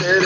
Ram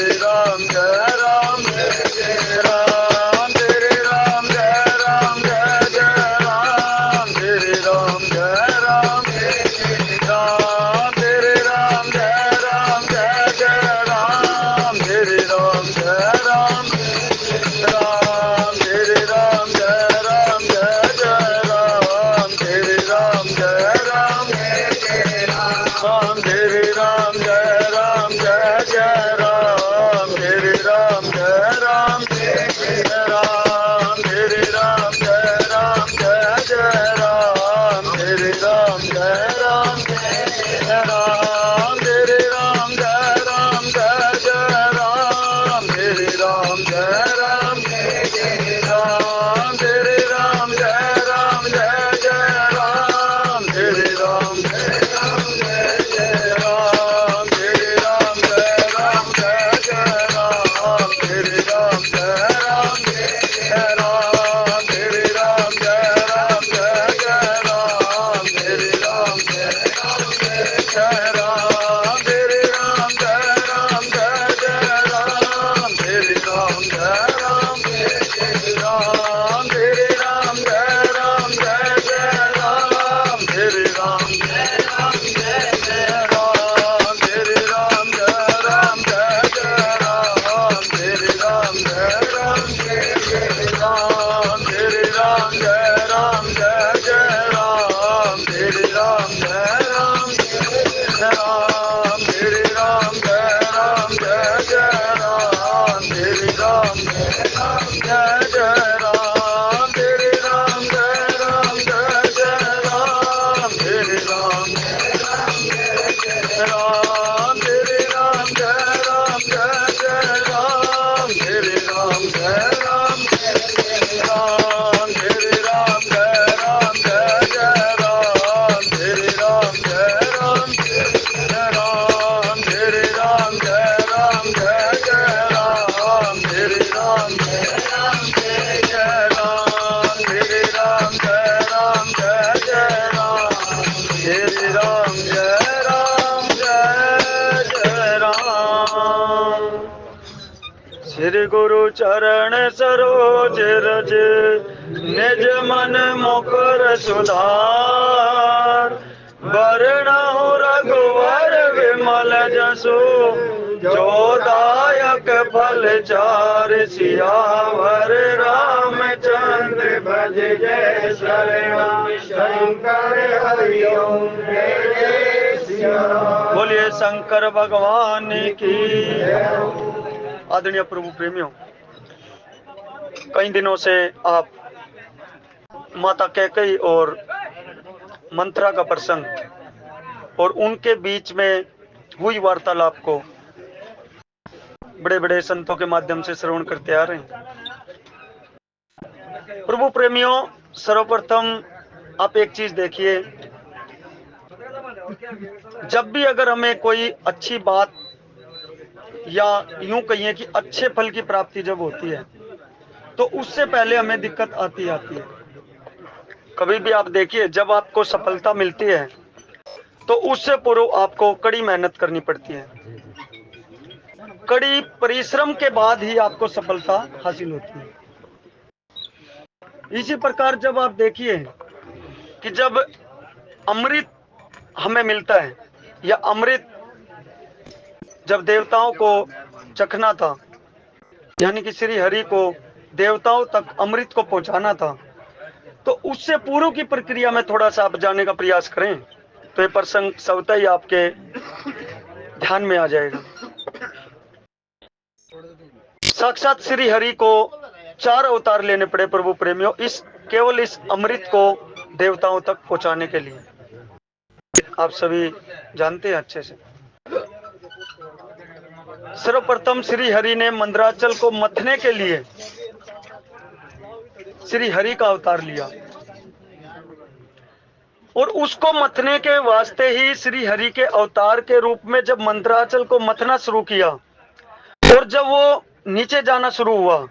Shri गुरु चरण सरोज रज निज मन मुकुर सुधार। वरणहु रघुवर विमल जसु जो दायक फल चार। सियावर रामचंद्र भज जय श्री शंकर हरि ओम जय जय सिया राम। बोलिए शंकर भगवान की। आदरणीय प्रभु प्रेमियों, कई दिनों से आप माता कैकेयी और मंत्रा का प्रसंग और उनके बीच में हुई वार्तालाप को बड़े बड़े संतों के माध्यम से श्रवण करते आ रहे हैं। प्रभु प्रेमियों, सर्वप्रथम आप एक चीज देखिए, जब भी अगर हमें कोई अच्छी बात या यूं कहिए कि अच्छे फल की प्राप्ति जब होती है तो उससे पहले हमें दिक्कत आती है। कभी भी आप देखिए, जब आपको सफलता मिलती है तो उससे पूर्व आपको कड़ी मेहनत करनी पड़ती है। कड़ी परिश्रम के बाद ही आपको सफलता हासिल होती है। इसी प्रकार जब आप देखिए कि जब अमृत हमें मिलता है या अमृत जब देवताओं को चखना था, यानी कि श्री हरि को देवताओं तक अमृत को पहुंचाना था, तो उससे पूर्व की प्रक्रिया में थोड़ा सा आप जानने का प्रयास करें तो ये प्रसंग स्वतः ही आपके ध्यान में आ जाएगा। साक्षात श्री हरि को 4 अवतार लेने पड़े प्रभु प्रेमियों, केवल इस अमृत को देवताओं तक पहुंचाने के लिए। आप सभी जानते हैं अच्छे से। सर्वप्रथम श्री हरि ने मंदराचल को मथने के लिए श्री हरि का अवतार लिया और उसको मथने के वास्ते ही श्री हरि के अवतार के रूप में जब मंदराचल को मथना शुरू किया और जब वो नीचे जाना शुरू हुआ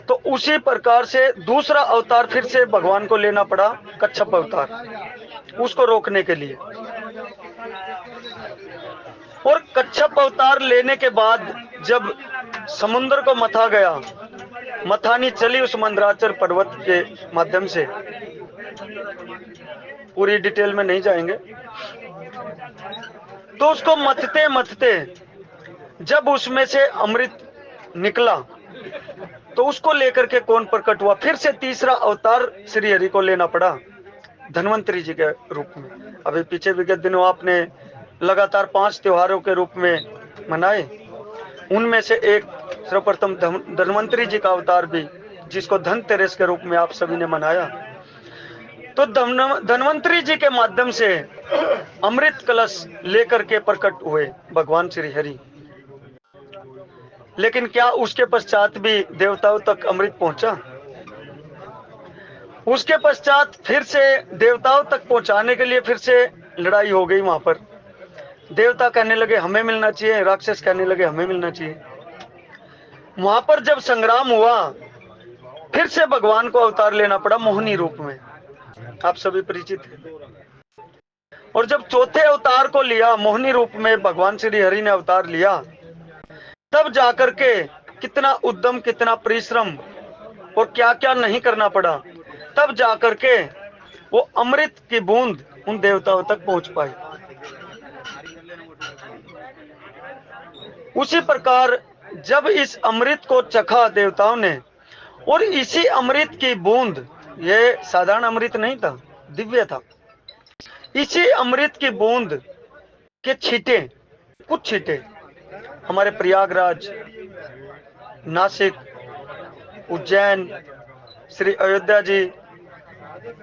तो उसी प्रकार से दूसरा अवतार फिर से भगवान को लेना पड़ा, कच्छप अवतार, उसको रोकने के लिए। और कच्छप अवतार लेने के बाद जब समुद्र को मथा गया, मथानी चली उस मंदराचल पर्वत के माध्यम से, पूरी डिटेल में नहीं जाएंगे, तो उसको मथते मथते जब उसमें से अमृत निकला तो उसको लेकर के कौन प्रकट हुआ? फिर से तीसरा अवतार श्री हरि को लेना पड़ा, धन्वंतरी जी के रूप में। अभी पीछे विगत दिनों आपने लगातार 5 त्योहारों के रूप में मनाए, उनमें से एक सर्वप्रथम धन्वंतरी जी का अवतार भी, जिसको धनतेरस के रूप में आप सभी ने मनाया। तो धन्वंतरी जी के माध्यम से अमृत कलश लेकर के प्रकट हुए भगवान श्री हरि। लेकिन क्या उसके पश्चात भी देवताओं तक अमृत पहुंचा? उसके पश्चात फिर से देवताओं तक पहुंचाने के लिए फिर से लड़ाई हो गई। वहां पर देवता कहने लगे हमें मिलना चाहिए, राक्षस कहने लगे हमें मिलना चाहिए। वहां पर जब संग्राम हुआ, फिर से भगवान को अवतार लेना पड़ा मोहिनी रूप में, आप सभी परिचित हैं। और जब चौथे अवतार को लिया, मोहिनी रूप में भगवान श्री हरि ने अवतार लिया, तब जाकर के कितना उद्यम, कितना परिश्रम और क्या क्या नहीं करना पड़ा, तब जाकर के वो अमृत की बूंद उन देवताओं तक पहुंच पाई। उसी प्रकार जब इस अमृत को चखा देवताओं ने, और इसी अमृत की बूंद, ये साधारण अमृत नहीं था, दिव्य था, इसी अमृत की बूंद के छींटे, कुछ छींटे हमारे प्रयागराज, नासिक, उज्जैन, श्री अयोध्या जी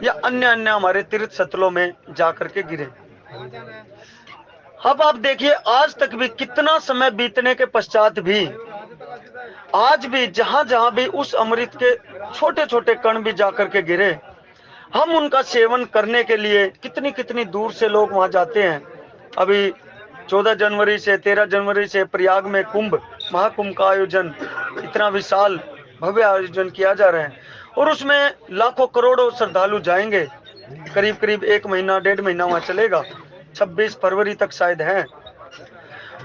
या अन्य हमारे तीर्थ स्थलों में जाकर के गिरे। अब आप देखिए, आज तक भी कितना समय बीतने के पश्चात भी आज भी जहां जहां भी उस अमृत के छोटे छोटे कण भी जाकर के गिरे, हम उनका सेवन करने के लिए कितनी कितनी दूर से लोग वहां जाते हैं। अभी 14 जनवरी से 13 जनवरी से प्रयाग में कुंभ, महाकुंभ का आयोजन, इतना विशाल भव्य आयोजन किया जा रहा है और उसमें लाखों करोड़ों श्रद्धालु जाएंगे। करीब करीब 1 महीना 1.5 महीना वहां चलेगा, 26 फरवरी तक शायद है।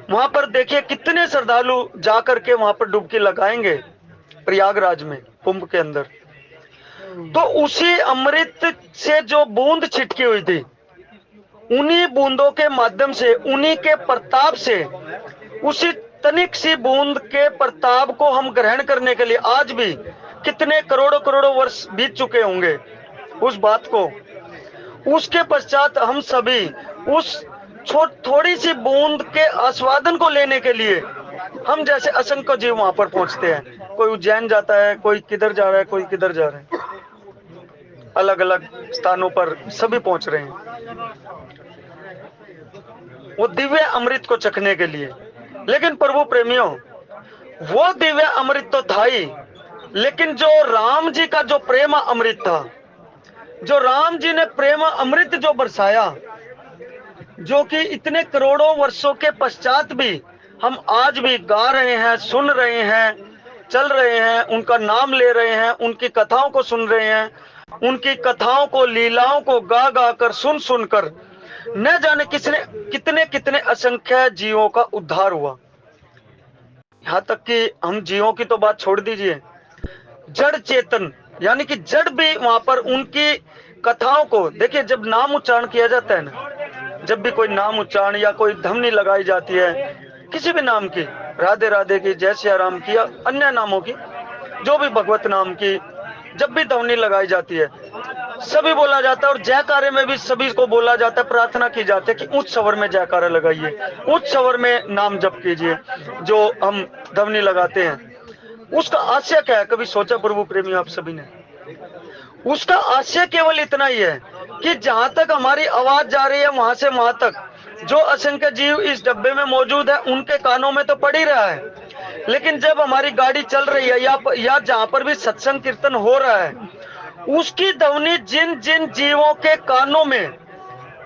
वहां पर देखिए कितने श्रद्धालु जाकर के वहां पर डुबकी लगाएंगे प्रयागराज में कुंभ के अंदर। तो उसी अमृत से जो बूंद छिटकी हुई थी, उन्हीं बूंदों के माध्यम से, उन्हीं के प्रताप से, उसी तनिक सी बूंद के प्रताप को हम ग्रहण करने के लिए आज भी कितने करोड़ों करोड़ों वर्ष बीत चुके होंगे उस बात को। उसके पश्चात हम सभी उस थोड़ी सी बूंद के आस्वादन को लेने के लिए हम जैसे असंख्य जीव वहां पर पहुंचते हैं। कोई उज्जैन जाता है, कोई किधर जा रहा है, कोई किधर जा रहा है, अलग अलग स्थानों पर सभी पहुंच रहे हैं वो दिव्य अमृत को चखने के लिए। लेकिन प्रभु प्रेमियों, वो दिव्य अमृत तो था ही, लेकिन जो राम जी का जो प्रेम अमृत था, जो राम जी ने प्रेम अमृत जो बरसाया, जो कि इतने करोड़ों वर्षों के पश्चात भी हम आज भी गा रहे हैं, सुन रहे हैं, चल रहे हैं, उनका नाम ले रहे हैं, उनकी कथाओं को सुन रहे हैं, उनकी कथाओं को, लीलाओं को गा गा कर, सुन सुन कर न जाने किसने कितने कितने असंख्य जीवों का उद्धार हुआ। यहां तक कि हम जीवों की तो बात छोड़ दीजिए, जड़ चेतन यानी कि जड़ भी वहां पर उनकी कथाओं को देखिए। जब नाम उच्चारण किया जाता है ना, जब भी कोई नाम उच्चारण या कोई ध्वनि लगाई जाती है किसी भी नाम की, राधे राधे की, जय सिया राम की या अन्य नामों की, जो भी भगवत नाम की जब भी ध्वनि लगाई जाती है, सभी बोला जाता है। और जयकारे में भी सभी को बोला जाता है, प्रार्थना की जाती है कि उच्च स्वर में जयकारा लगाइए, उच्च स्वर में नाम जप कीजिए। जो हम ध्वनि लगाते हैं उसका आशय क्या है, कभी सोचा प्रभु प्रेमी आप सभी ने? उसका आशय केवल इतना ही है कि जहां तक हमारी आवाज जा रही है वहां से वहां तक जो असंख्य जीव इस डब्बे में मौजूद है उनके कानों में तो पड़ ही रहा है। लेकिन जब हमारी गाड़ी चल रही है या जहां पर भी सत्संग कीर्तन हो रहा है, उसकी ध्वनि जिन जिन जीवों के कानों में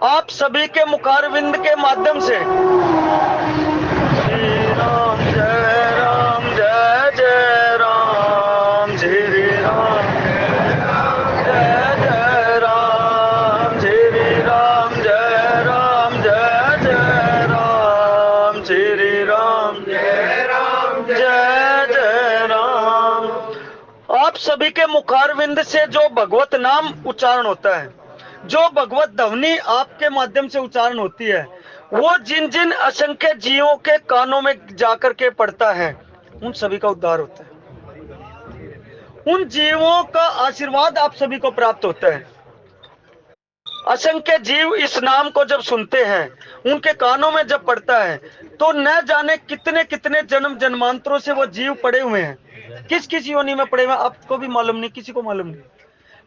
आप सभी के मुखारविंद के माध्यम से श्री राम जय राम जय जय राम, श्री राम जय जय राम, श्री राम जय राम जय जय राम, श्री राम जय राम जय जय राम। आप सभी के मुखारविंद से जो भगवत नाम उच्चारण होता है, जो भगवत ध्वनि आपके माध्यम से उच्चारण होती है, वो जिन जिन असंख्य जीवों के कानों में जाकर के पड़ता है उन सभी का उद्धार होता है। उन जीवों का आशीर्वाद आप सभी को प्राप्त होता है। असंख्य जीव इस नाम को जब सुनते हैं, उनके कानों में जब पड़ता है, तो न जाने कितने कितने जन्म जन्मांतरों से वो जीव पड़े हुए हैं, किस किस योनि में पड़े हुए हैं आपको भी मालूम नहीं, किसी को मालूम नहीं।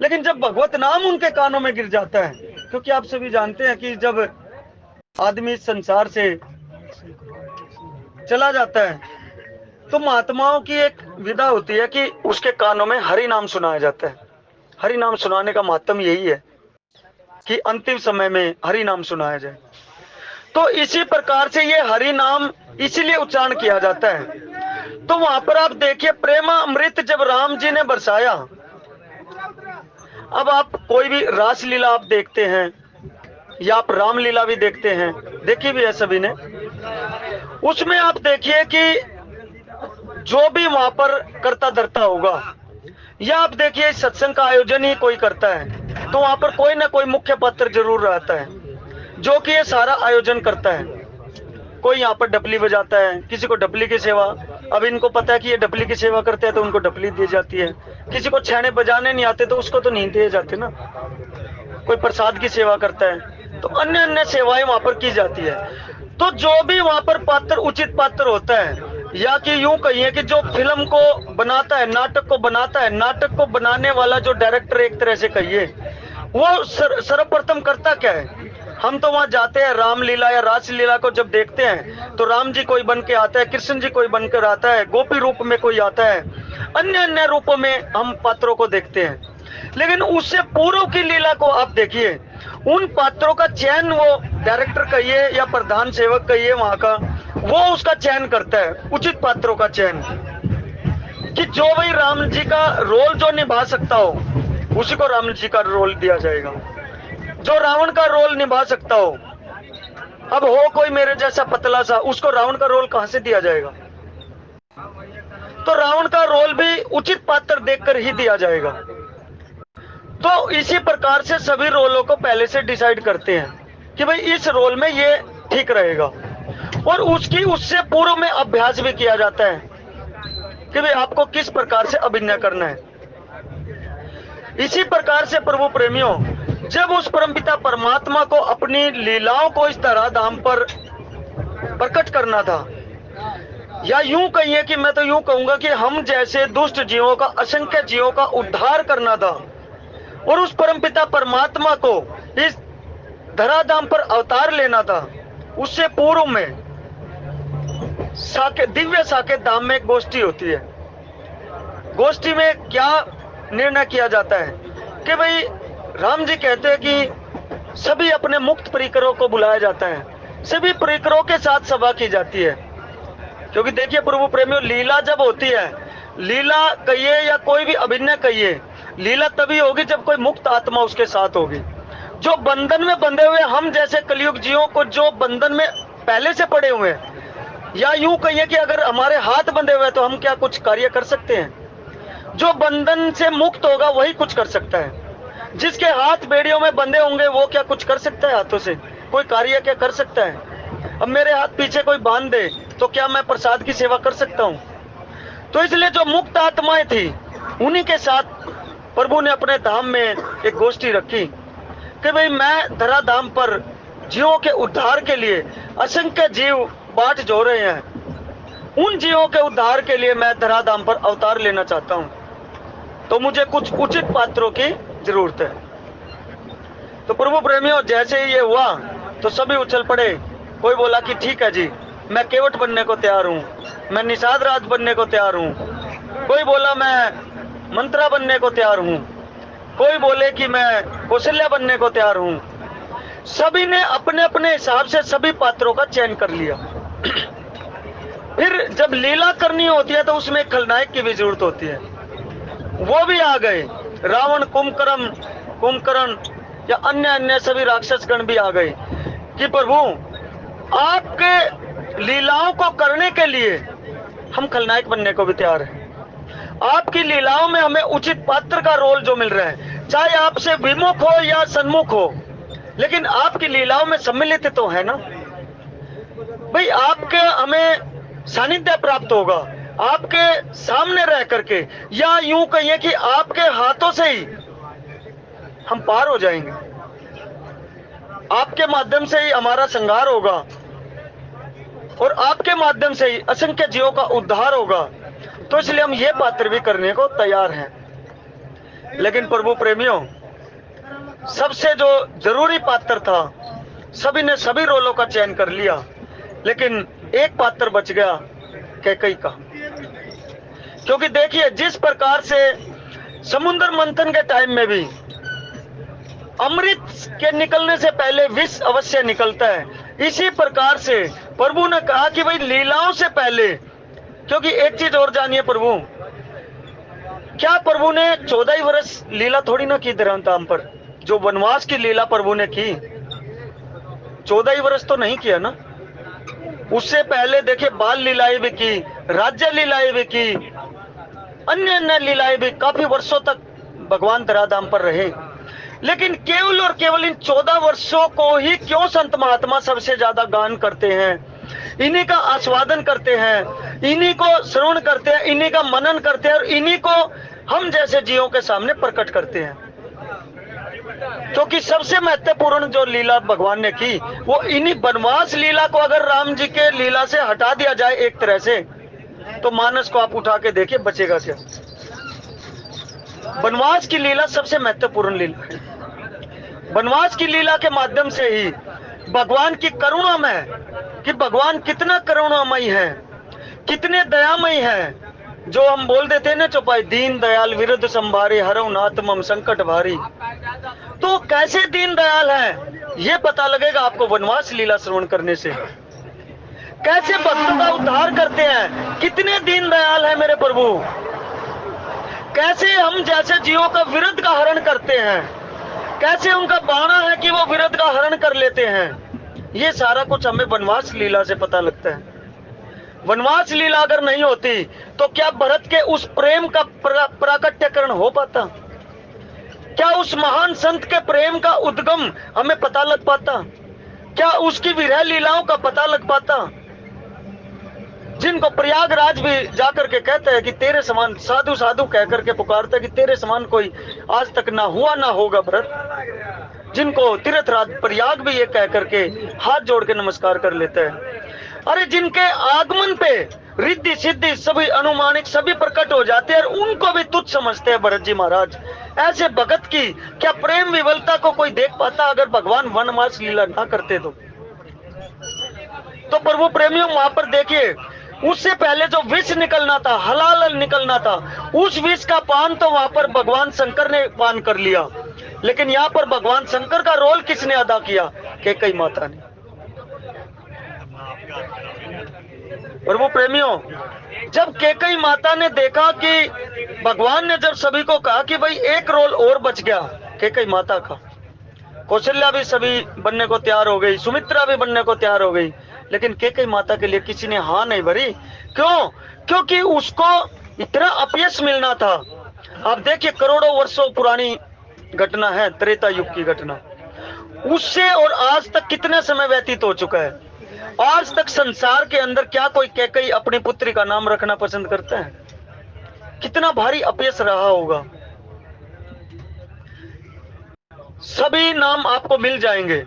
लेकिन जब भगवत नाम उनके कानों में गिर जाता है, क्योंकि आप सभी जानते हैं कि जब आदमी संसार से चला जाता है तो महात्माओं की एक विधा होती है कि उसके कानों में हरि नाम सुनाया जाता है। हरि नाम सुनाने का महत्व यही है कि अंतिम समय में हरि नाम सुनाया जाए। तो इसी प्रकार से ये हरि नाम इसीलिए उच्चारण किया जाता है। तो वहां पर आप देखिए प्रेम अमृत जब राम जी ने बरसाया। अब आप कोई भी रासलीला आप देखते हैं या आप रामलीला भी देखते हैं, देखी भी है सभी ने, उसमें आप देखिए कि जो भी वहां पर करता धरता होगा, या आप देखिए सत्संग का आयोजन ही कोई करता है तो वहां पर कोई ना कोई मुख्य पात्र जरूर रहता है जो कि ये सारा आयोजन करता है। कोई यहाँ पर डपली बजाता है, किसी को डपली की सेवा, अब इनको पता है कि ये डपली की सेवा करते हैं तो उनको डपली दी जाती है। किसी को छेने बजाने नहीं आते तो उसको तो नहीं दिए जाते ना। कोई प्रसाद की सेवा करता है तो अन्य अन्य सेवाएं वहां पर की जाती है। तो जो भी वहां पर पात्र उचित पात्र होता है, या कि यूं कहिए कि जो फिल्म को बनाता है, नाटक को बनाता है, नाटक को बनाने वाला जो डायरेक्टर एक तरह से कहिए, वो सर्वप्रथम करता क्या है? हम तो वहां जाते हैं रामलीला या रासलीला को जब देखते हैं तो राम जी कोई बन के आता है, कृष्ण जी कोई बनकर आता है, गोपी रूप में कोई आता है, अन्य अन्य रूपों में हम पात्रों को देखते हैं। लेकिन उससे पूर्व की लीला को आप देखिए, उन पात्रों का चयन वो डायरेक्टर कहिए या प्रधान सेवक कहिए वहां का, वो उसका चयन करता है, उचित पात्रों का चयन, कि जो भाई राम जी का रोल जो निभा सकता हो उसी को राम जी का रोल दिया जाएगा। जो रावण का रोल निभा सकता हो अब हो कोई मेरे जैसा पतला सा, उसको रावण का रोल कहां से दिया जाएगा? तो रावण का रोल भी उचित पात्र देखकर ही दिया जाएगा। तो इसी प्रकार से सभी रोलों को पहले से डिसाइड करते हैं कि भाई इस रोल में ये ठीक रहेगा, और उससे पूर्व में अभ्यास भी किया जाता है कि भाई आपको किस प्रकार से अभिनय करना है। इसी प्रकार से प्रभु प्रेमियों, जब उस परमपिता परमात्मा को अपनी लीलाओं को इस धराधाम पर प्रकट करना था, या यूं कहिए कि मैं तो यूं कहूंगा कि हम जैसे दुष्ट जीवों का, असंख्य जीवों का उद्धार करना था, और उस परमपिता परमात्मा को इस धराधाम पर अवतार लेना था, उससे पूर्व में साकेत, दिव्य साकेत धाम में एक गोष्ठी होती है। गोष्ठी में क्या निर्णय किया जाता है कि भाई राम जी कहते हैं कि सभी अपने मुक्त परिकरों को बुलाया जाता है, सभी परिकरों के साथ सभा की जाती है। क्योंकि देखिए प्रभु प्रेमियों, लीला जब होती है, लीला कहिए या कोई भी अभिनय कहिए, लीला तभी होगी जब कोई मुक्त आत्मा उसके साथ होगी। जो बंधन में बंधे हुए हम जैसे कलयुग जीवों को, जो बंधन में पहले से पड़े हुए हैं, या यूं कहिए कि अगर हमारे हाथ बंधे हुए हैं तो हम क्या कुछ कार्य कर सकते हैं? जो बंधन से मुक्त होगा वही कुछ कर सकता है। जिसके हाथ बेड़ियों में बंधे होंगे वो क्या कुछ कर सकता है? हाथों से कोई कार्य क्या कर सकता है? अब मेरे हाथ पीछे कोई बांध दे तो क्या मैं प्रसाद की सेवा कर सकता हूं? तो इसलिए जो मुक्त आत्माएं थी, उन्हीं के साथ प्रभु ने अपने धाम में एक गोष्ठी रखी कि भाई मैं धराधाम पर जीवों के उद्धार के लिए, असंख्य जीव बाट जो रहे हैं, उन जीवों के उद्धार के लिए मैं धराधाम पर अवतार लेना चाहता हूं, तो मुझे कुछ उचित पात्रों की जरूरत है। तो प्रभु प्रेमियों, जैसे ही ये हुआ तो सभी उछल पड़े। कोई बोला कि ठीक है जी, मैं केवट बनने को तैयार हूँ, मैं निषाद राज बनने को तैयार हूँ। कोई बोला मैं मंत्रा बनने को तैयार हूँ, कोई बोले कि मैं कौशल्या बनने को तैयार हूँ। सभी ने अपने अपने हिसाब से सभी पात्रों का चयन कर लिया। फिर जब लीला करनी होती है तो उसमें खलनायक की भी जरूरत होती है। वो भी आ गए, रावण, कुंभकर्ण या अन्य अन्य सभी राक्षस गण भी आ गए कि प्रभु आपके लीलाओं को करने के लिए हम खलनायक बनने को भी तैयार हैं। आपकी लीलाओं में हमें उचित पात्र का रोल जो मिल रहा है, चाहे आपसे विमुख हो या सन्मुख हो, लेकिन आपकी लीलाओं में सम्मिलित तो है ना भाई। आपके हमें सानिध्य प्राप्त होगा, आपके सामने रह करके, या यूं कहिए कि आपके हाथों से ही हम पार हो जाएंगे, आपके माध्यम से ही हमारा संहार होगा, और आपके माध्यम से ही असंख्य जीवों का उद्धार होगा। तो इसलिए हम ये पात्र भी करने को तैयार हैं। लेकिन प्रभु प्रेमियों, सबसे जो जरूरी पात्र था, सभी ने सभी रोलों का चयन कर लिया, लेकिन एक पात्र बच गया, कैकेयी का। क्योंकि देखिए, जिस प्रकार से समुद्र मंथन के टाइम में भी अमृत के निकलने से पहले विष अवश्य निकलता है, इसी प्रकार से प्रभु ने कहा कि भाई लीलाओं से पहले, क्योंकि एक चीज और जानिए प्रभु, क्या प्रभु ने 14 वर्ष लीला थोड़ी ना की धराधाम पर? जो वनवास की लीला प्रभु ने की, 14 वर्ष तो नहीं किया ना। उससे पहले देखिए बाल लीलाएं भी की, राज्य लीलाएं भी की, अन्य अन्य लीलाएं भी, काफी वर्षों तक भगवान धराधाम पर रहे। लेकिन केवल और केवल इन 14 वर्षों को ही क्यों संत महात्मा सबसे ज्यादा गान करते हैं, इन्हीं का आस्वादन करते हैं, इन्हीं को श्रवण करते हैं, इन्हीं का मनन करते हैं, और इन्हीं को हम जैसे जीवों के सामने प्रकट करते हैं। क्योंकि सबसे महत्वपूर्ण जो लीला भगवान ने की, वो इन्हीं वनवास लीला को अगर राम जी के लीला से हटा दिया जाए एक तरह से, तो मानस को आप उठा के देखिए बचेगा क्या। वनवास की लीला सबसे महत्वपूर्ण लीला है। वनवास की लीला के माध्यम से ही भगवान की करुणामय, कि भगवान कितना करुणामयी है, कितने दयामयी है। जो हम बोल देते हैं ना चौपाई, दीन दयाल विरुद्ध संभारे हरऊ नाथ मम संकट भारी। तो कैसे दीन दयाल है ये पता लगेगा आपको वनवास लीला श्रवण करने से। कैसे भक्तों का उद्धार करते हैं, कितने दीन दयाल है मेरे प्रभु। कैसे हम जैसे जीवों का विरुद्ध का हरण करते हैं, कैसे उनका बाणा है कि वो विरुद्ध का हरण कर लेते हैं। ये सारा कुछ हमें वनवास लीला से पता लगता है। वनवास लीला अगर नहीं होती तो क्या भरत के उस प्रेम का प्राकट्यकरण हो पाता? क्या उस महान संत के प्रेम का उद्गम हमें पता लग पाता? क्या उसकी विरह लीलाओं का पता लग पाता? जिनको प्रयागराज भी जाकर के कहते हैं कि तेरे समान, साधु साधु कह करके पुकारते हैं कि तेरे समान कोई आज तक ना हुआ ना होगा भरत, जिनको तीर्थराज प्रयाग भी ये कह करके हाथ जोड़ के नमस्कार कर लेते हैं। अरे जिनके आगमन पे रिद्धि सिद्धि सभी अनुमानिक सभी प्रकट हो जाते हैं और उनको भी तुच्छ समझते हैं भरत जी महाराज। ऐसे भगत की क्या प्रेम विवलता को कोई देख पाता अगर भगवान वनवास लीला ना करते तो प्रभु प्रेमियों वहां पर देखिए, उससे पहले जो विष निकलना था, हलाल निकलना था, उस विष का पान तो वहां पर भगवान शंकर ने पान कर लिया, लेकिन यहाँ पर भगवान शंकर का रोल किसने अदा किया? कैकेयी माता ने। प्रभु प्रेमियों, जब कैकेयी माता ने देखा कि भगवान ने जब सभी को कहा कि भाई एक रोल और बच गया कैकेयी माता का, कौशल्या भी सभी बनने को तैयार हो गई, सुमित्रा भी बनने को तैयार हो गई, लेकिन कैकेयी माता के लिए किसी ने हाँ नहीं भरी। क्यों? क्योंकि उसको इतना अपयश मिलना था। आप देखिए, करोड़ों वर्षों पुरानी घटना है, त्रेता युग की घटना। उससे और आज तक कितने समय व्यतीत हो चुका है। आज तक संसार के अंदर क्या कोई कैकेयी अपनी पुत्री का नाम रखना पसंद करता है? कितना भारी अपयश रहा होगा। सभी नाम आपको मिल जाएंगे,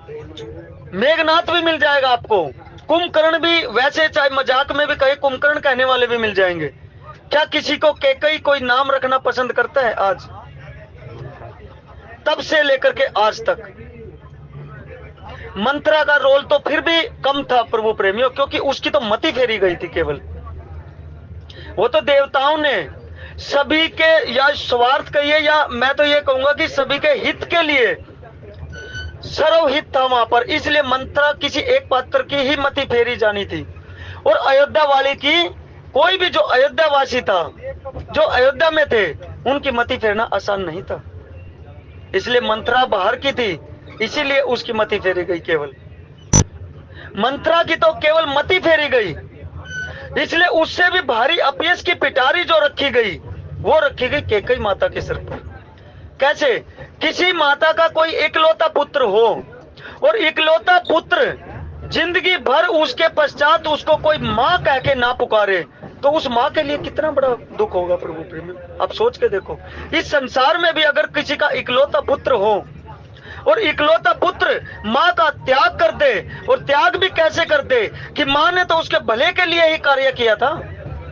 मेघनाथ भी मिल जाएगा आपको, कुंभकर्ण भी, वैसे चाहे मजाक में भी कहे कुंभकर्ण कहने वाले भी मिल जाएंगे। क्या किसी को कैकेयी कोई नाम रखना पसंद करता है आज? तब से लेकर के आज तक मंत्रा का रोल तो फिर भी कम था प्रभु प्रेमियों, क्योंकि उसकी तो मति फेरी गई थी केवल। वो तो देवताओं ने सभी के, या स्वार्थ कहिए या मैं तो ये कहूंगा कि सभी के हित के लिए सर्वहित था वहां पर, इसलिए मंत्रा किसी एक पात्र की ही मति फेरी जानी थी। और अयोध्या वाले की, कोई भी जो अयोध्या वासी था, जो अयोध्या में थे, उनकी मति फेरना आसान नहीं था। इसलिए मंत्रा बाहर की थी, इसीलिए उसकी मति फेरी गई। केवल मंत्रा की तो केवल मति फेरी गई, इसलिए उससे भी भारी अपयश की पिटारी जो रखी गई, वो रखी गई कैकेयी माता के सिर पर। कैसे? किसी माता का कोई इकलौता पुत्र हो और इकलौता पुत्र जिंदगी भर उसके पश्चात उसको कोई माँ कह के ना पुकारे, तो उस माँ के लिए कितना बड़ा दुख होगा प्रभु प्रेमी। आप सोच के देखो, इस संसार में भी अगर किसी का इकलौता पुत्र हो और इकलौता पुत्र माँ का त्याग कर दे, और त्याग भी कैसे कर दे कि माँ ने तो उसके भले के लिए ही कार्य किया था।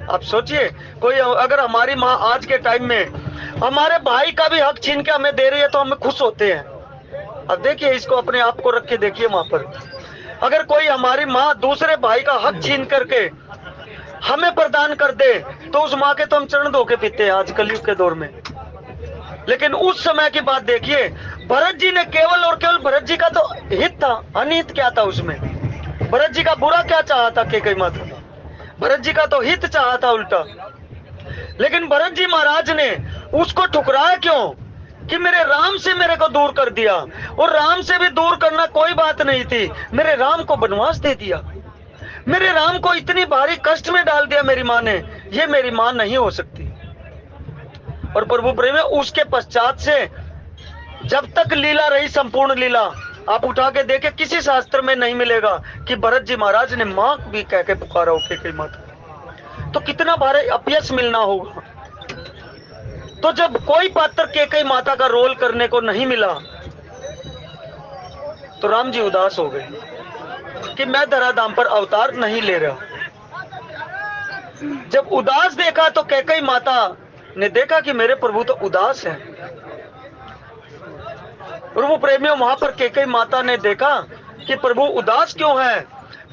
आप सोचिए, कोई अगर हमारी माँ आज के टाइम में हमारे भाई का भी हक छीन के हमें दे रही है तो हम खुश होते हैं। अब देखिए, इसको अपने आप को रख के देखिए, वहां पर अगर कोई हमारी माँ दूसरे भाई का हक छीन करके हमें प्रदान कर दे तो उस माँ के तो हम चरण धो के पीते हैं आज कलयुग के दौर में। लेकिन उस समय की बात देखिए, भरत जी ने केवल और केवल, भरत जी का तो हित था, अनिहित क्या था उसमें? भरत जी का बुरा क्या चाहा था कैकेयी माता? भरत जी का तो हित चाहा था उल्टा। लेकिन भरत जी महाराज ने उसको ठुकराया क्यों? कि मेरे राम से मेरे को दूर कर दिया, और राम से भी दूर करना कोई बात नहीं थी, मेरे राम को वनवास दे दिया, मेरे राम को इतनी भारी कष्ट में डाल दिया मेरी माँ ने। ये मेरी माँ नहीं हो सकती। और प्रभु प्रेम, उसके पश्चात से जब तक लीला रही, संपूर्ण लीला आप उठा के देखे, किसी शास्त्र में नहीं मिलेगा कि भरत जी महाराज ने माँ भी कह के पुकारा हो कैकेयी माता। तो कितना भारी अपयश मिलना होगा। तो जब कोई पात्र कैकेयी माता का रोल करने को नहीं मिला तो राम जी उदास हो गए कि मैं धराधाम पर अवतार नहीं ले रहा। जब उदास देखा तो कैकेयी माता ने देखा कि मेरे प्रभु तो उदास है। प्रभु प्रेमियों, वहां पर कैकेयी माता ने देखा कि प्रभु उदास क्यों है।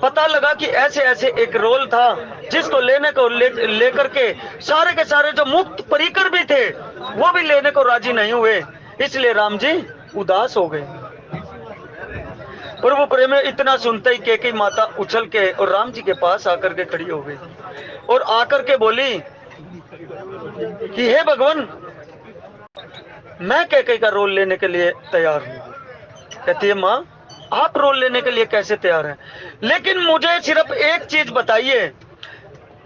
पता लगा कि ऐसे ऐसे एक रोल था जिसको लेने को लेकर के सारे के सारे जो मुक्त परिकर भी थे वो भी लेने को राजी नहीं हुए, इसलिए राम जी उदास हो गए। प्रभु प्रेम, इतना सुनते ही कैकेयी माता उछल के और राम जी के पास आकर के खड़ी हो गई और आकर के बोली कि हे भगवान, मैं कैकेयी का रोल लेने के लिए तैयार हूं। कहती है, माँ आप रोल लेने के लिए कैसे तैयार हैं? लेकिन मुझे सिर्फ एक चीज बताइए,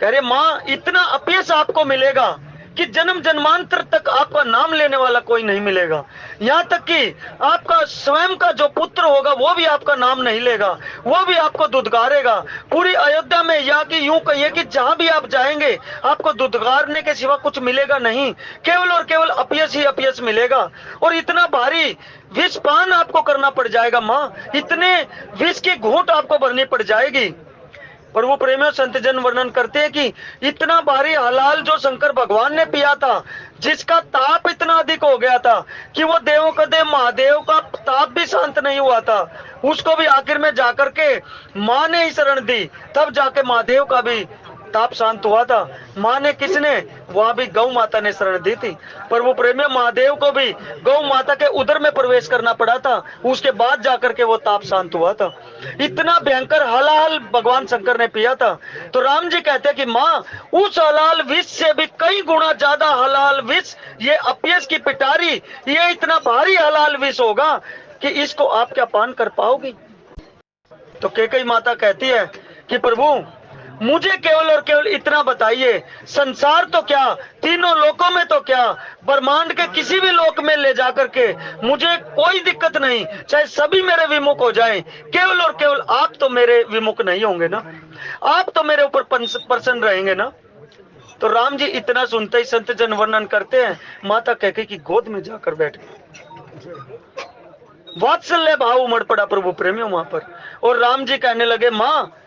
कह रहे माँ इतना अपयश आपको मिलेगा कि जन्म जन्मांतर तक आपका नाम लेने वाला कोई नहीं मिलेगा। यहाँ तक कि आपका स्वयं का जो पुत्र होगा वो भी आपका नाम नहीं लेगा, वो भी आपको दुदकारेगा। पूरी अयोध्या में या कि यूं कहिए कि जहां भी आप जाएंगे आपको दुदकारने के सिवा कुछ मिलेगा नहीं, केवल और केवल अपयश ही अपयश मिलेगा। और इतना भारी विषपान आपको करना पड़ जाएगा माँ, इतने विष की घूंट आपको भरनी पड़ जाएगी। प्रभु प्रेमियों, संत जन वर्णन करते हैं कि इतना भारी हलाल जो शंकर भगवान ने पिया था, जिसका ताप इतना अधिक हो गया था कि वो देवों का देव महादेव का ताप भी शांत नहीं हुआ था, उसको भी आखिर में जाकर के माँ ने ही शरण दी, तब जाके महादेव का भी ताप शांत हुआ था। माँ ने किसने? वहां भी गौ माता ने शरण दी थी। प्रभु प्रेमियों, महादेव को भी गौ माता के उदर में प्रवेश करना पड़ा था, उसके बाद जाकर के वो ताप शांत हुआ था। इतना भयंकर हलाल भगवान शंकर ने पिया था। तो राम जी कहते हैं कि माँ उस हलाल विष से भी कई गुना ज्यादा हलाल विष, ये अपयश की पिटारी, ये इतना भारी हलाल विष होगा कि इसको आप क्या पान कर पाओगी? तो कैकेयी माता कहती है कि प्रभु मुझे केवल और केवल इतना बताइए, संसार तो क्या, तीनों लोकों में तो क्या, ब्रह्मांड के किसी भी लोक में ले जाकर के मुझे कोई दिक्कत नहीं, चाहे सभी मेरे विमुख हो जाएं, केवल और केवल आप तो मेरे विमुख नहीं होंगे ना, आप तो मेरे ऊपर प्रसन्न रहेंगे ना। तो राम जी इतना सुनते ही संत जन वर्णन करते हैं, माता कैकेयी की गोद में जाकर बैठ गए। वात्सल्य भाव उमड़ पड़ा प्रभु प्रेमियों वहां पर। और राम जी कहने लगे माँ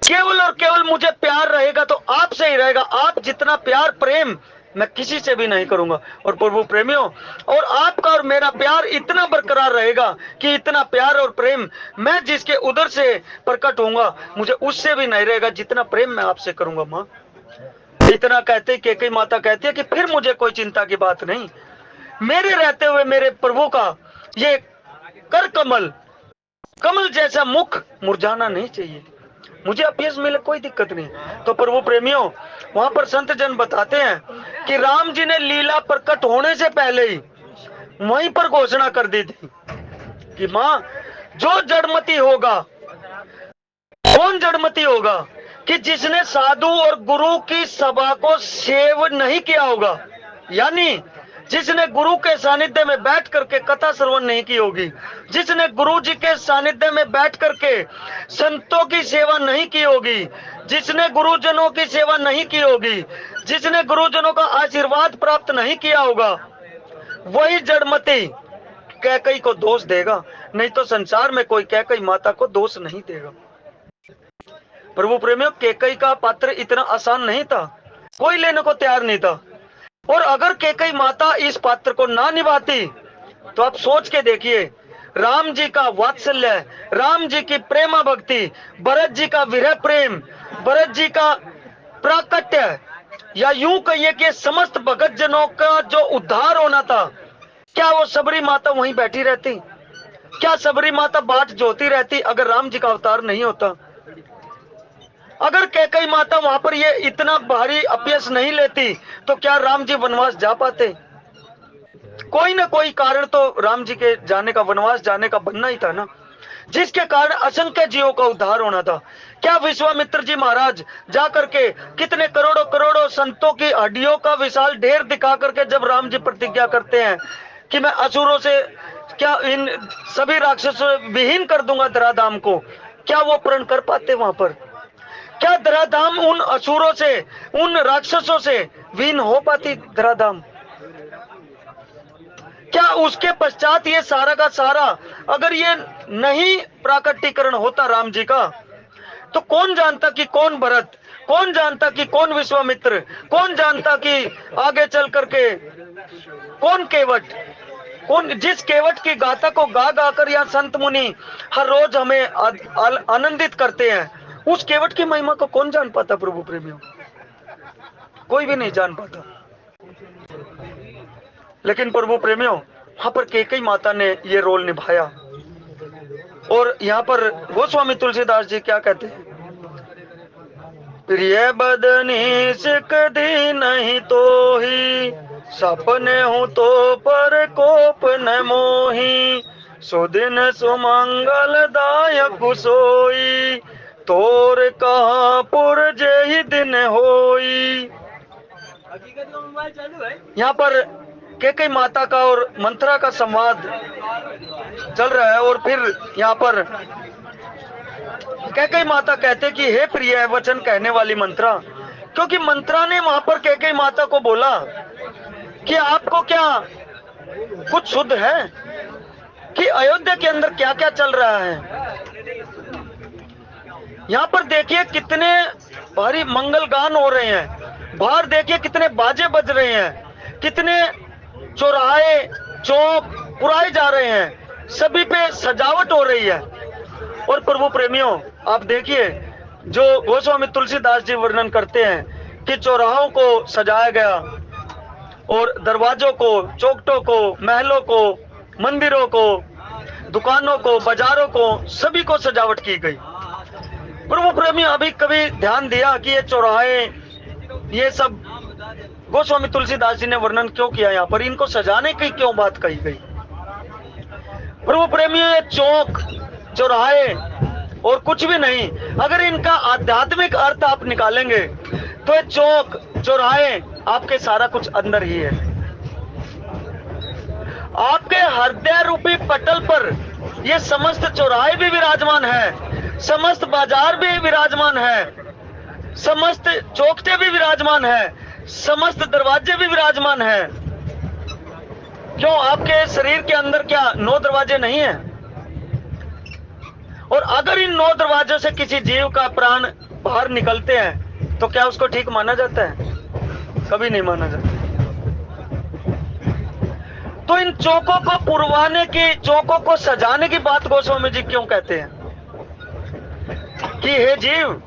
केवल और केवल मुझे प्यार रहेगा तो आपसे ही रहेगा, आप जितना प्यार प्रेम मैं किसी से भी नहीं करूंगा। और प्रभु प्रेमियों, और आपका और मेरा प्यार इतना बरकरार रहेगा कि इतना प्यार और प्रेम मैं जिसके उधर से प्रकट होऊंगा मुझे उससे भी नहीं रहेगा जितना प्रेम मैं आपसे करूंगा माँ। इतना कहते कैकेयी माता कहती है कि फिर मुझे कोई चिंता की बात नहीं, मेरे रहते हुए मेरे प्रभु का ये कर कमल, कमल जैसा मुख मुरझाना नहीं चाहिए, मुझे अपयश मिले कोई दिक्कत नहीं। तो प्रभु प्रेमियों, वहां पर संत जन बताते हैं कि राम जी ने लीला प्रकट होने से पहले ही वहीं पर घोषणा कर दी थी कि माँ जो जड़मती होगा, कौन जड़मती होगा कि जिसने साधु और गुरु की सभा को सेव नहीं किया होगा, यानी जिसने गुरु के सानिध्य में बैठ करके कथा श्रवण नहीं की होगी, जिसने गुरु जी के सानिध्य में बैठ करके संतों की सेवा नहीं की होगी, जिसने गुरुजनों की सेवा नहीं की होगी, जिसने गुरुजनों का आशीर्वाद प्राप्त नहीं किया होगा, वही जड़मती कैकेयी को दोष देगा, नहीं तो संसार में कोई कैकेयी माता को दोष नहीं देगा। प्रभु प्रेमियों, कैकेयी का पात्र इतना आसान नहीं था, कोई लेने को तैयार नहीं था। और अगर कैकेयी माता इस पात्र को ना निभाती तो आप सोच के देखिए, राम जी का वात्सल्य, राम जी की प्रेमा भक्ति, भरत जी का विरह प्रेम, भरत जी का प्राकट्य, या यूं कहिए कि समस्त भगत जनों का जो उद्धार होना था, क्या वो सबरी माता वहीं बैठी रहती? क्या सबरी माता बाट जोती रहती अगर राम जी का अवतार नहीं होता? अगर कैकेयी माता वहां पर ये इतना भारी अपयश नहीं लेती तो क्या राम जी वनवास जा पाते? कोई ना कोई कारण तो राम जी के जाने का, वनवास जाने का बनना ही था ना, जिसके कारण असंख्य जीवों का उद्धार होना था। क्या विश्वामित्र जी महाराज जाकर के कितने करोड़ों करोड़ों संतों की हड्डियों का विशाल ढेर दिखा करके जब राम जी प्रतिज्ञा करते हैं कि मैं असुरों से, क्या इन सभी राक्षसों विहीन कर दूंगा धराधाम को, क्या वो प्रण कर पाते वहां पर? क्या धराधाम उन असुरों से, उन राक्षसों से विहीन हो पाती धराधाम? क्या उसके पश्चात ये सारा का सारा अगर ये नहीं प्राकटीकरण होता राम जी का, तो कौन जानता कि कौन भरत, कौन जानता कि कौन विश्वामित्र, कौन जानता कि आगे चल करके कौन केवट, कौन जिस केवट की गाथा को गा गा कर यहाँ संत मुनि हर रोज हमें आनंदित करते हैं, उस केवट की महिमा को कौन जान पाता? प्रभु प्रेमियों, कोई भी नहीं जान पाता। लेकिन प्रभु प्रेमियों, वहां पर कैकेयी माता ने ये रोल निभाया। और यहाँ पर गोस्वामी तुलसीदास जी क्या कहते हैं? प्रिय बदनी सिक दी नहीं तो ही, सपने हूं तो पर कोप न मोही, सुदिन सुमंगलदायक सोई, तोर कहा पुर जेहि दिन होई। यहाँ पर कैकेयी माता का और मंत्रा का संवाद चल रहा है। और फिर यहाँ पर कैकेयी माता कहते कि हे प्रिय वचन कहने वाली मंत्रा, क्योंकि मंत्रा ने वहां पर कैकेयी माता को बोला कि आपको क्या कुछ शुद्ध है कि अयोध्या के अंदर क्या क्या चल रहा है। यहाँ पर देखिए कितने भारी मंगल गान हो रहे हैं, बाहर देखिए कितने बाजे बज रहे हैं, कितने चौराहे चौक पुराए जा रहे हैं, सभी पे सजावट हो रही है। और प्रभु प्रेमियों, आप देखिए जो गोस्वामी तुलसीदास जी वर्णन करते हैं कि चौराहों को सजाया गया और दरवाजों को, चौखटों को, महलों को, मंदिरों को, दुकानों को, बाजारों को, सभी को सजावट की गई। प्रभु प्रेमियों, अभी कभी ध्यान दिया कि ये चौराहे, ये सब गोस्वामी तुलसीदास जी ने वर्णन क्यों किया, यहाँ पर इनको सजाने की क्यों बात कही गई। प्रभु प्रेमियों, ये चौक चौराहे और कुछ भी नहीं, अगर इनका आध्यात्मिक अर्थ आप निकालेंगे तो ये चौक चौराहे आपके सारा कुछ अंदर ही है। आपके हृदय रूपी पटल पर ये समस्त चौराहे भी विराजमान है, समस्त बाजार भी विराजमान है, समस्त चौखटे भी विराजमान है, समस्त दरवाजे भी विराजमान है। क्यों आपके शरीर के अंदर क्या 9 दरवाजे नहीं है? और अगर इन 9 दरवाजों से किसी जीव का प्राण बाहर निकलते हैं तो क्या उसको ठीक माना जाता है? कभी नहीं माना जाता। तो इन चौकों को पुरवाने की, चौकों को सजाने की बात गोस्वामी जी क्यों कहते हैं कि हे जीव,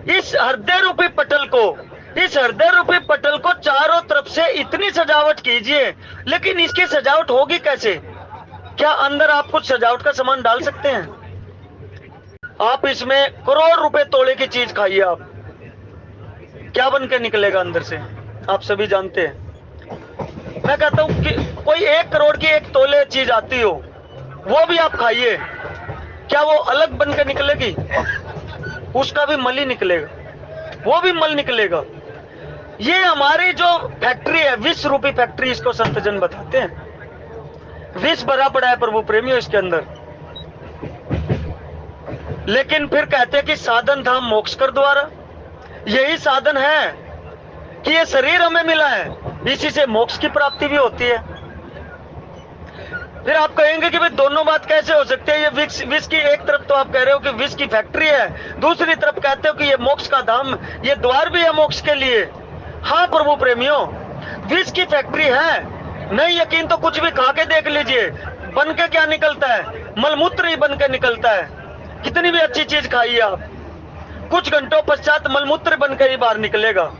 इस हृदय रूपी पटल को, इस हृदय रूपी पटल को चारों तरफ से इतनी सजावट कीजिए, लेकिन इसकी सजावट होगी कैसे? क्या अंदर आप कुछ सजावट का सामान डाल सकते हैं? आप इसमें करोड़ रुपए तोले की चीज खाइए, आप क्या बन के निकलेगा अंदर से? आप सभी जानते हैं। मैं कहता हूं कि कोई 1 करोड़ की 1 तोले चीज आती हो, वो भी आप खाइए, क्या वो अलग बन के निकलेगी? उसका भी मल ही निकलेगा, वो भी मल निकलेगा। ये हमारी जो फैक्ट्री है, विष रूपी फैक्ट्री, इसको संत जन बताते हैं। विष भरा पड़ा है प्रभु प्रेमियों इसके अंदर। लेकिन फिर कहते हैं कि साधन धाम मोक्ष कर द्वारा, यही साधन है कि ये शरीर हमें मिला है, इसी से मोक्ष की प्राप्ति भी होती है। फिर आप कहेंगे कि भाई दोनों बात कैसे हो सकती है? ये विष की एक तरफ तो आप कह रहे हो कि विष की फैक्ट्री है, दूसरी तरफ कहते हो कि ये मोक्ष का धाम, ये द्वार भी है मोक्ष के लिए। हाँ प्रभु प्रेमियों, विष की फैक्ट्री है। नहीं यकीन तो कुछ भी खा के देख लीजिए, बन के क्या निकलता है? मलमूत्र ही बन के निकलता है। कितनी भी अच्छी चीज खाइए आप, कुछ घंटों पश्चात मलमूत्र बन के ही बाहर निकलेगा।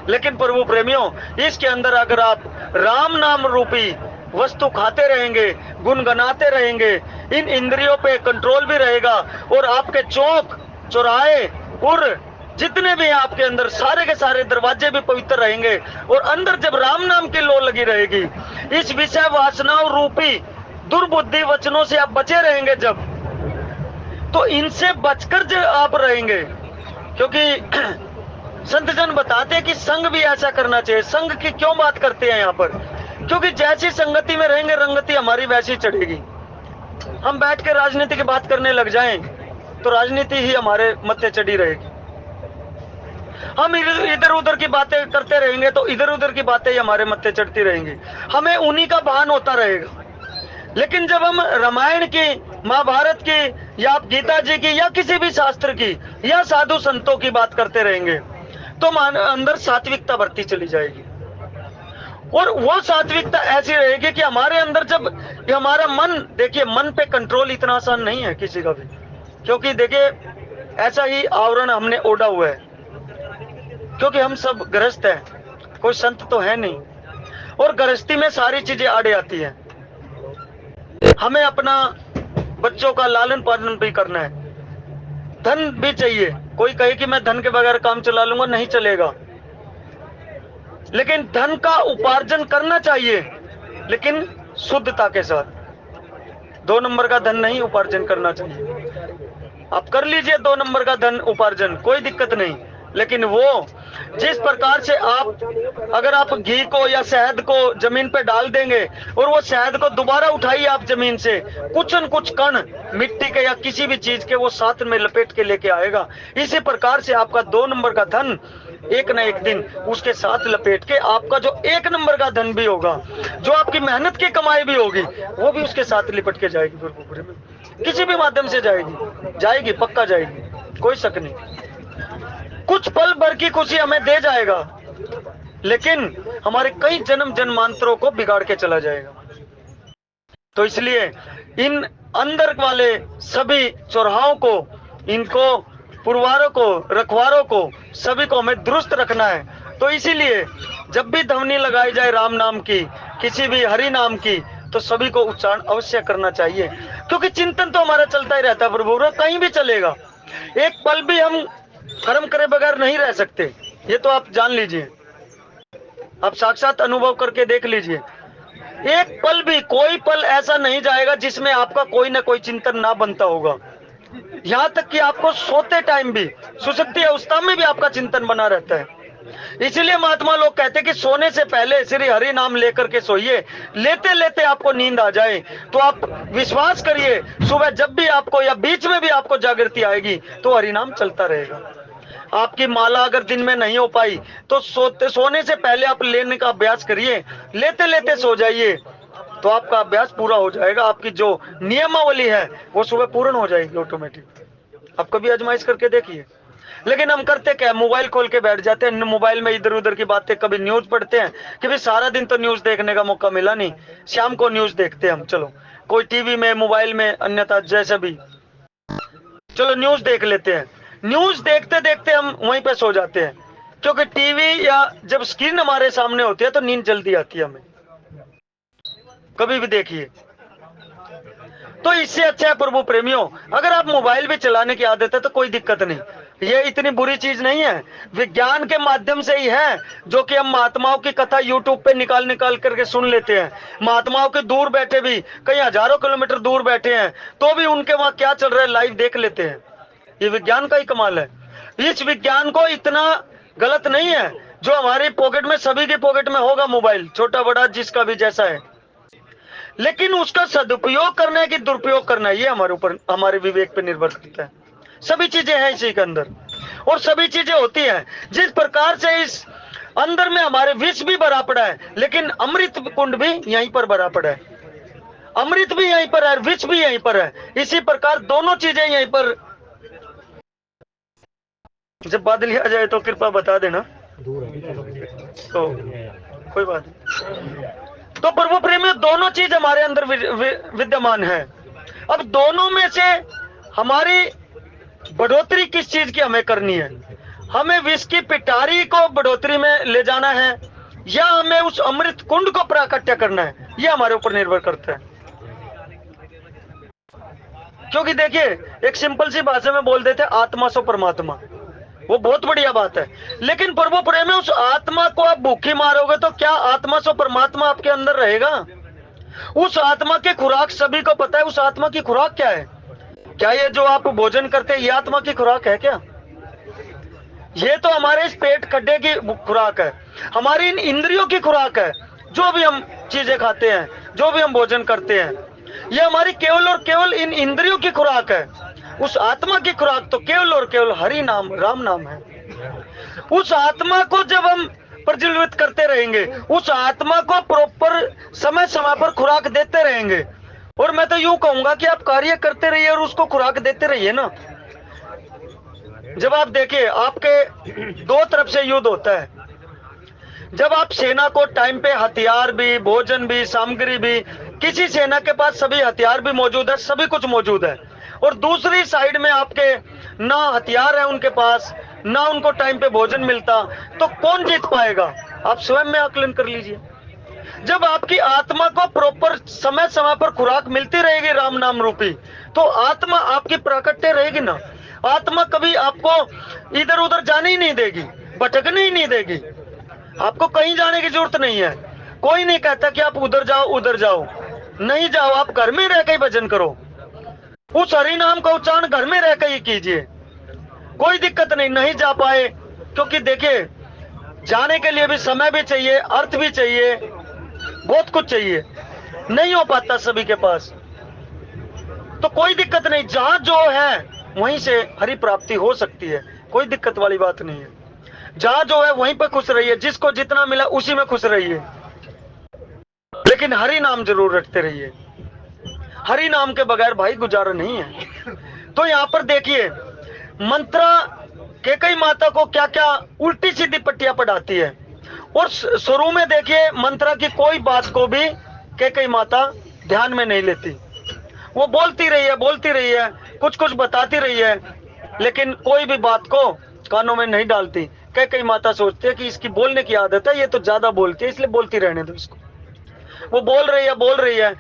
लेकिन प्रभु प्रेमियों, इसके अंदर अगर आप राम नाम रूपी वस्तु खाते रहेंगे, गुनगुनाते रहेंगे, इन इंद्रियों पे कंट्रोल भी रहेगा, और आपके चौक चौराहे और जितने भी आपके अंदर सारे के सारे दरवाजे भी पवित्र रहेंगे। और अंदर जब राम नाम की लो लगी रहेगी, इस विषय वासनाओं रूपी दुर्बुद्धि वचनों से आप बचे रहेंगे जब, तो इनसे बचकर जब आप रहेंगे, क्योंकि संत जन बताते हैं कि संग भी ऐसा करना चाहिए। संग की क्यों बात करते हैं यहाँ पर? क्योंकि जैसी संगति में रहेंगे, रंगति हमारी वैसी चढ़ेगी। हम बैठ के राजनीति की बात करने लग जाएं तो राजनीति ही हमारे मत्थे चढ़ी रहेगी। हम इधर उधर की बातें करते रहेंगे तो इधर उधर की बातें ही हमारे मत्थे चढ़ती रहेंगी, हमें उन्हीं का भान होता रहेगा। लेकिन जब हम रामायण की, महाभारत की, या आप गीता जी की, या किसी भी शास्त्र की, या साधु संतों की बात करते रहेंगे तो अंदर सात्विकता बढ़ती चली जाएगी। और वो सात्विकता ऐसी रहेगी कि हमारे अंदर जब हमारा मन, देखिए मन पे कंट्रोल इतना आसान नहीं है किसी का भी, क्योंकि देखिए ऐसा ही आवरण हमने ओढ़ा हुआ है, क्योंकि हम सब गृहस्थ हैं, कोई संत तो है नहीं, और गृहस्थी में सारी चीजें आड़े आती हैं। हमें अपना बच्चों का लालन पालन भी करना है, धन भी चाहिए। कोई कहे कि मैं धन के बगैर काम चला लूंगा, नहीं चलेगा। लेकिन धन का उपार्जन करना चाहिए, लेकिन शुद्धता के साथ। 2 नंबर का धन नहीं उपार्जन करना चाहिए। आप कर लीजिए 2 नंबर का धन उपार्जन, कोई दिक्कत नहीं, लेकिन वो जिस प्रकार से अगर आप घी को या शहद को जमीन पे डाल देंगे और वो शहद को दोबारा उठाइए आप जमीन से, कुछ न कुछ कण मिट्टी के या किसी भी चीज के वो साथ में लपेट के लेके आएगा। इसी प्रकार से आपका 2 नंबर का धन एक न एक दिन उसके साथ लपेट के आपका जो 1 नंबर का धन भी होगा, जो आपकी मेहनत की कमाई भी होगी, वो भी उसके साथ लिपट के जाएगी, पूरे में किसी भी माध्यम से जाएगी, पक्का जाएगी, कोई शक नहीं। कुछ पल भर की खुशी हमें दे जाएगा, लेकिन हमारे कई जन्म जन्मांतरों को बिगाड़ के चला जाएगा। तो इसलिए इन अंदर वाले सभी चौराहों को, इनको पुरवारों को, रखवारों को, सभी को हमें दुरुस्त रखना है। तो इसीलिए जब भी ध्वनि लगाई जाए राम नाम की, किसी भी हरि नाम की, तो सभी को उच्चारण अवश्य करना चाहिए, क्योंकि चिंतन तो हमारा चलता ही रहता है प्रभु, कहीं भी चलेगा। एक पल भी हम कर्म करे बगैर नहीं रह सकते, ये तो आप जान लीजिए, आप साक्षात अनुभव करके देख लीजिए। एक पल भी, कोई पल ऐसा नहीं जाएगा जिसमें आपका कोई ना कोई चिंतन ना बनता होगा। यहाँ तक कि आपको सोते टाइम भी, सुषुप्ति अवस्था में भी आपका चिंतन बना रहता है। इसीलिए महात्मा लोग कहते हैं कि सोने से पहले श्री हरि नाम लेकर के सोइए, लेते लेते आपको नींद आ जाए तो आप विश्वास करिए, सुबह जब भी आपको या बीच में भी आपको जागृति आएगी तो हरि नाम चलता रहेगा। आपकी माला अगर दिन में नहीं हो पाई तो सोने से पहले आप लेने का अभ्यास करिए, लेते लेते सो जाइए, तो आपका अभ्यास पूरा हो जाएगा। आपकी जो नियमावली है वो सुबह पूर्ण हो जाएगी ऑटोमेटिक। आप कभी आजमाइश करके देखिए। लेकिन हम करते क्या, मोबाइल खोल के बैठ जाते हैं, मोबाइल में इधर उधर की बातें, कभी न्यूज पढ़ते हैं कि भाई सारा दिन तो न्यूज देखने का मौका मिला नहीं, शाम को न्यूज देखते हैं हम, चलो कोई टीवी में, मोबाइल में, अन्यथा जैसे भी, चलो न्यूज देख लेते हैं। न्यूज देखते देखते हम वहीं पे सो जाते हैं, क्योंकि टीवी या जब स्क्रीन हमारे सामने होती है तो नींद जल्दी आती है हमें, कभी भी देखिए। तो इससे अच्छा है प्रभु प्रेमियों, अगर आप मोबाइल भी चलाने की आदत है तो कोई दिक्कत नहीं, ये इतनी बुरी चीज नहीं है। विज्ञान के माध्यम से ही है जो कि हम महात्माओं की कथा यूट्यूब पे निकाल निकाल करके सुन लेते हैं। महात्माओं के दूर बैठे भी, कई हजारों किलोमीटर दूर बैठे हैं, तो भी उनके वहां क्या चल रहा है लाइव देख लेते हैं। ये विज्ञान का ही कमाल है। इस विज्ञान को इतना गलत नहीं है जो हमारी पॉकेट में, सभी की पॉकेट में होगा मोबाइल, छोटा बड़ा जिसका भी जैसा है, लेकिन उसका सदुपयोग करना है कि दुरुपयोग करना है, ये हमारे ऊपर, हमारे विवेक पे निर्भर करता है। सभी चीजें हैं इसी के अंदर, और सभी चीजें होती हैं। जिस प्रकार से इस अंदर में हमारे विष भी भरा पड़ा है, लेकिन अमृत कुंड भी यहीं पर भरा पड़ा है, अमृत भी यहीं पर है, विष भी यहीं पर है। इसी प्रकार दोनों चीजें यहीं पर। जब बादल आ जाए तो कृपा बता देना, तो कोई बात नहीं। तो प्रभु प्रेमियों, दोनों चीज हमारे अंदर विद्यमान है। अब दोनों में से हमारी बढ़ोतरी किस चीज की हमें करनी है? हमें विष की पिटारी को बढ़ोतरी में ले जाना है या हमें उस अमृत कुंड को प्राकट्य करना है? ये हमारे ऊपर निर्भर करता है। क्योंकि देखिए, एक सिंपल सी भाषा में बोल देते आत्मा सो परमात्मा, वो बहुत बढ़िया बात है। लेकिन प्रभु प्रेम में उस आत्मा को आप भूखी मारोगे तो क्या आत्मा सो परमात्मा आपके अंदर रहेगा? उस आत्मा की खुराक सभी को पता है। उस आत्मा की खुराक क्या है? क्या ये जो आप भोजन करते हैं ये आत्मा की खुराक है क्या? ये तो हमारे इस पेट खड्डे की खुराक है, हमारी इन इंद्रियों की खुराक है। जो भी हम चीजें खाते हैं, जो भी हम भोजन करते हैं, ये हमारी केवल और केवल इन इंद्रियों की खुराक है। उस आत्मा की खुराक तो केवल और केवल हरि नाम, राम नाम है। उस आत्मा को जब हम प्रज्वलित करते रहेंगे, उस आत्मा को प्रॉपर समय समय पर खुराक देते रहेंगे, और मैं तो यूं कहूंगा कि आप कार्य करते रहिए और उसको खुराक देते रहिए ना। जब आप देखिए, आपके दो तरफ से युद्ध होता है। जब आप सेना को टाइम पे हथियार भी, भोजन भी, सामग्री भी, किसी सेना के पास सभी हथियार भी मौजूद है, सभी कुछ मौजूद है, और दूसरी साइड में आपके ना हथियार है उनके पास, ना उनको टाइम पे भोजन मिलता, तो कौन जीत पाएगा? आप स्वयं में आकलन कर लीजिए। जब आपकी आत्मा को प्रॉपर समय समय पर खुराक मिलती रहेगी राम नाम रूपी, तो आत्मा आपकी प्राकट्य रहेगी ना। आत्मा कभी आपको इधर उधर जाने ही नहीं देगी, भटकने ही नहीं देगी। आपको कहीं जाने की जरूरत नहीं है। कोई नहीं कहता कि आप उधर जाओ उधर जाओ, नहीं जाओ, आप घर में रह के ही भजन करो, उस हरि नाम का उच्चारण घर में रह के ही कीजिए, कोई दिक्कत नहीं। नहीं जा पाए, क्योंकि देखिए जाने के लिए भी समय भी चाहिए, अर्थ भी चाहिए, बहुत कुछ चाहिए, नहीं हो पाता सभी के पास, तो कोई दिक्कत नहीं। जहां जो है वहीं से हरि प्राप्ति हो सकती है, कोई दिक्कत वाली बात नहीं है। जहां जो है वहीं पर खुश रहिए, जिसको जितना मिला उसी में खुश रहिए, लेकिन हरि नाम जरूर रखते रहिए। हरि नाम के बगैर भाई गुजारा नहीं है। तो यहाँ पर देखिए मंत्रा कैकेयी माता को क्या क्या उल्टी सीधी पट्टियां पढ़ाती है, और शुरू में देखिए मंत्रा की कोई बात को भी कैकेयी माता ध्यान में नहीं लेती, वो बोलती रही है, कुछ कुछ बताती रही है, लेकिन कोई भी बात को कानों में नहीं डालती। कैकेयी माता सोचती है कि इसकी बोलने की आदत है, ये तो ज्यादा बोलती है, इसलिए बोलती रहने दो इसको। वो बोल रही है।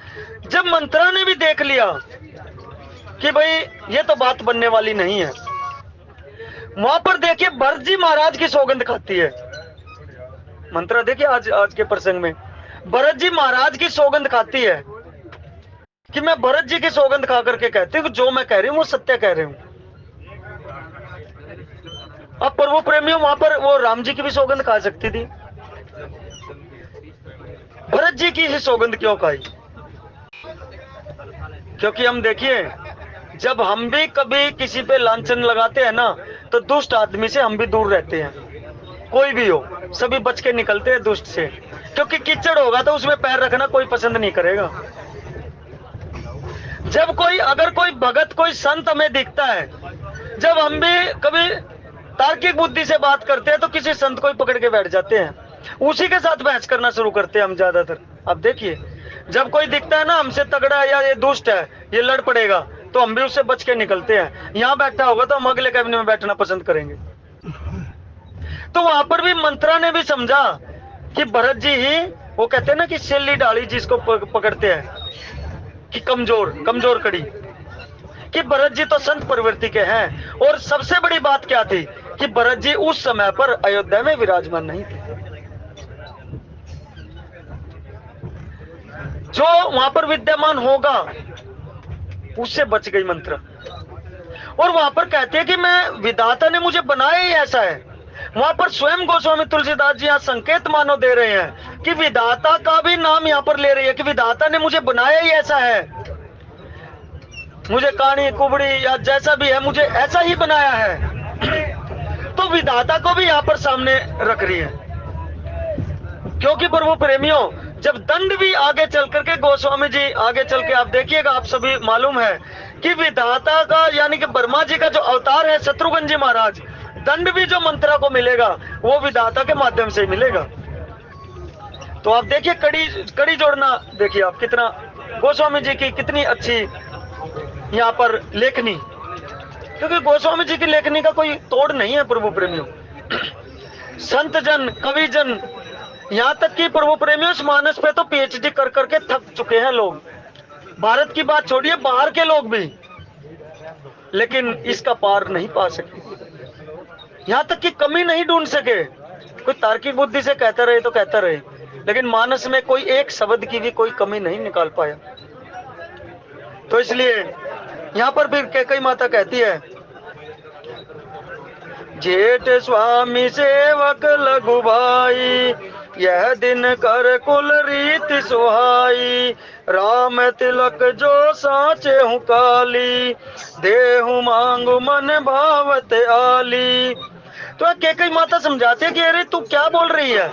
जब मंत्रा ने भी देख लिया कि भाई ये तो बात बनने वाली नहीं है, वहां पर देखिए भरत जी महाराज की सौगंध खाती है मंत्रा। देखिए आज के प्रसंग में भरत जी महाराज की सौगंध खाती है कि मैं भरत जी की सौगंध खा करके कहती हूँ कि जो मैं कह रही हूँ वो सत्य कह रही हूँ। अब प्रभु प्रेमियों वहां पर वो राम जी की भी सौगंध खा सकती थी, भरत जी की ही सौगंध क्यों खाई? क्योंकि हम देखिए जब हम भी कभी किसी पे लांछन लगाते हैं ना, तो दुष्ट आदमी से हम भी दूर रहते हैं। कोई भी हो, सभी बच के निकलते हैं दुष्ट से, क्योंकि कीचड़ होगा तो उसमें पैर रखना कोई पसंद नहीं करेगा। जब अगर कोई भगत कोई संत हमें दिखता है, जब हम भी कभी तार्किक बुद्धि से बात करते हैं तो किसी संत को ही पकड़ के बैठ जाते हैं, उसी के साथ बहस करना शुरू करते हैं हम ज्यादातर। अब देखिए जब कोई दिखता है ना हमसे तगड़ा है या ये दुष्ट है, ये लड़ पड़ेगा, तो हम भी उससे बच के निकलते हैं। यहाँ बैठा होगा तो हम अगले कैबिनेट में बैठना पसंद करेंगे। तो वहां पर भी मंत्रा ने भी समझा कि भरत जी ही, वो कहते हैं ना कि शेली डाली जिसको पकड़ते हैं कि कमजोर कड़ी, कि भरत जी तो संत प्रवृत्ति के हैं। और सबसे बड़ी बात क्या थी कि भरत जी उस समय पर अयोध्या में विराजमान नहीं थे। जो वहां पर विद्यमान होगा उससे बच गई मंत्रा। और वहां पर कहते हैं कि मैं, विधाता ने मुझे बनाया ही ऐसा है। वहां पर स्वयं गोस्वामी तुलसीदास जी यहाँ संकेत मानो दे रहे हैं कि विधाता का भी नाम यहाँ पर ले रही है कि विधाता ने मुझे बनाया ही ऐसा है, मुझे कानी कुबड़ी या जैसा भी है मुझे ऐसा ही बनाया है। तो विधाता को भी यहाँ पर सामने रख रही है, क्योंकि प्रभु प्रेमियों जब दंड भी आगे चल करके गोस्वामी जी आगे चल के आप देखिएगा, आप सभी मालूम है कि विधाता का यानी कि ब्रह्मा जी का जो अवतार है शत्रुघ्न जी महाराज, दंड भी जो मंत्रा को मिलेगा वो विधाता के माध्यम से मिलेगा। तो आप देखिए कड़ी जोड़ना, देखिए आप कितना गोस्वामी जी की कितनी अच्छी यहाँ पर लेखनी, क्योंकि गोस्वामी जी की लेखनी का कोई तोड़ नहीं है प्रभु प्रेमियों। संत जन कवि जन, यहाँ तक कि प्रभु प्रेमियों इस मानस पे तो पीएचडी कर करके थक चुके हैं लोग, भारत की बात छोड़िए बाहर के लोग भी, लेकिन इसका पार नहीं पा सके, यहाँ तक कि कमी नहीं ढूंढ सके। कोई तार्किक बुद्धि से कहता रहे तो कहता रहे, लेकिन मानस में कोई एक शब्द की भी कोई कमी नहीं निकाल पाया। तो इसलिए यहाँ पर फिर कैकेयी माता कहती है, जेठ स्वामी सेवक लघु भाई, यह दिन कर कुल रीति सुहाई, राम तिलक जो साचे हूँ काली, देहु मांगु मन भावत आली। तो कैकेयी माता समझाते हैं कि अरे तू क्या बोल रही है,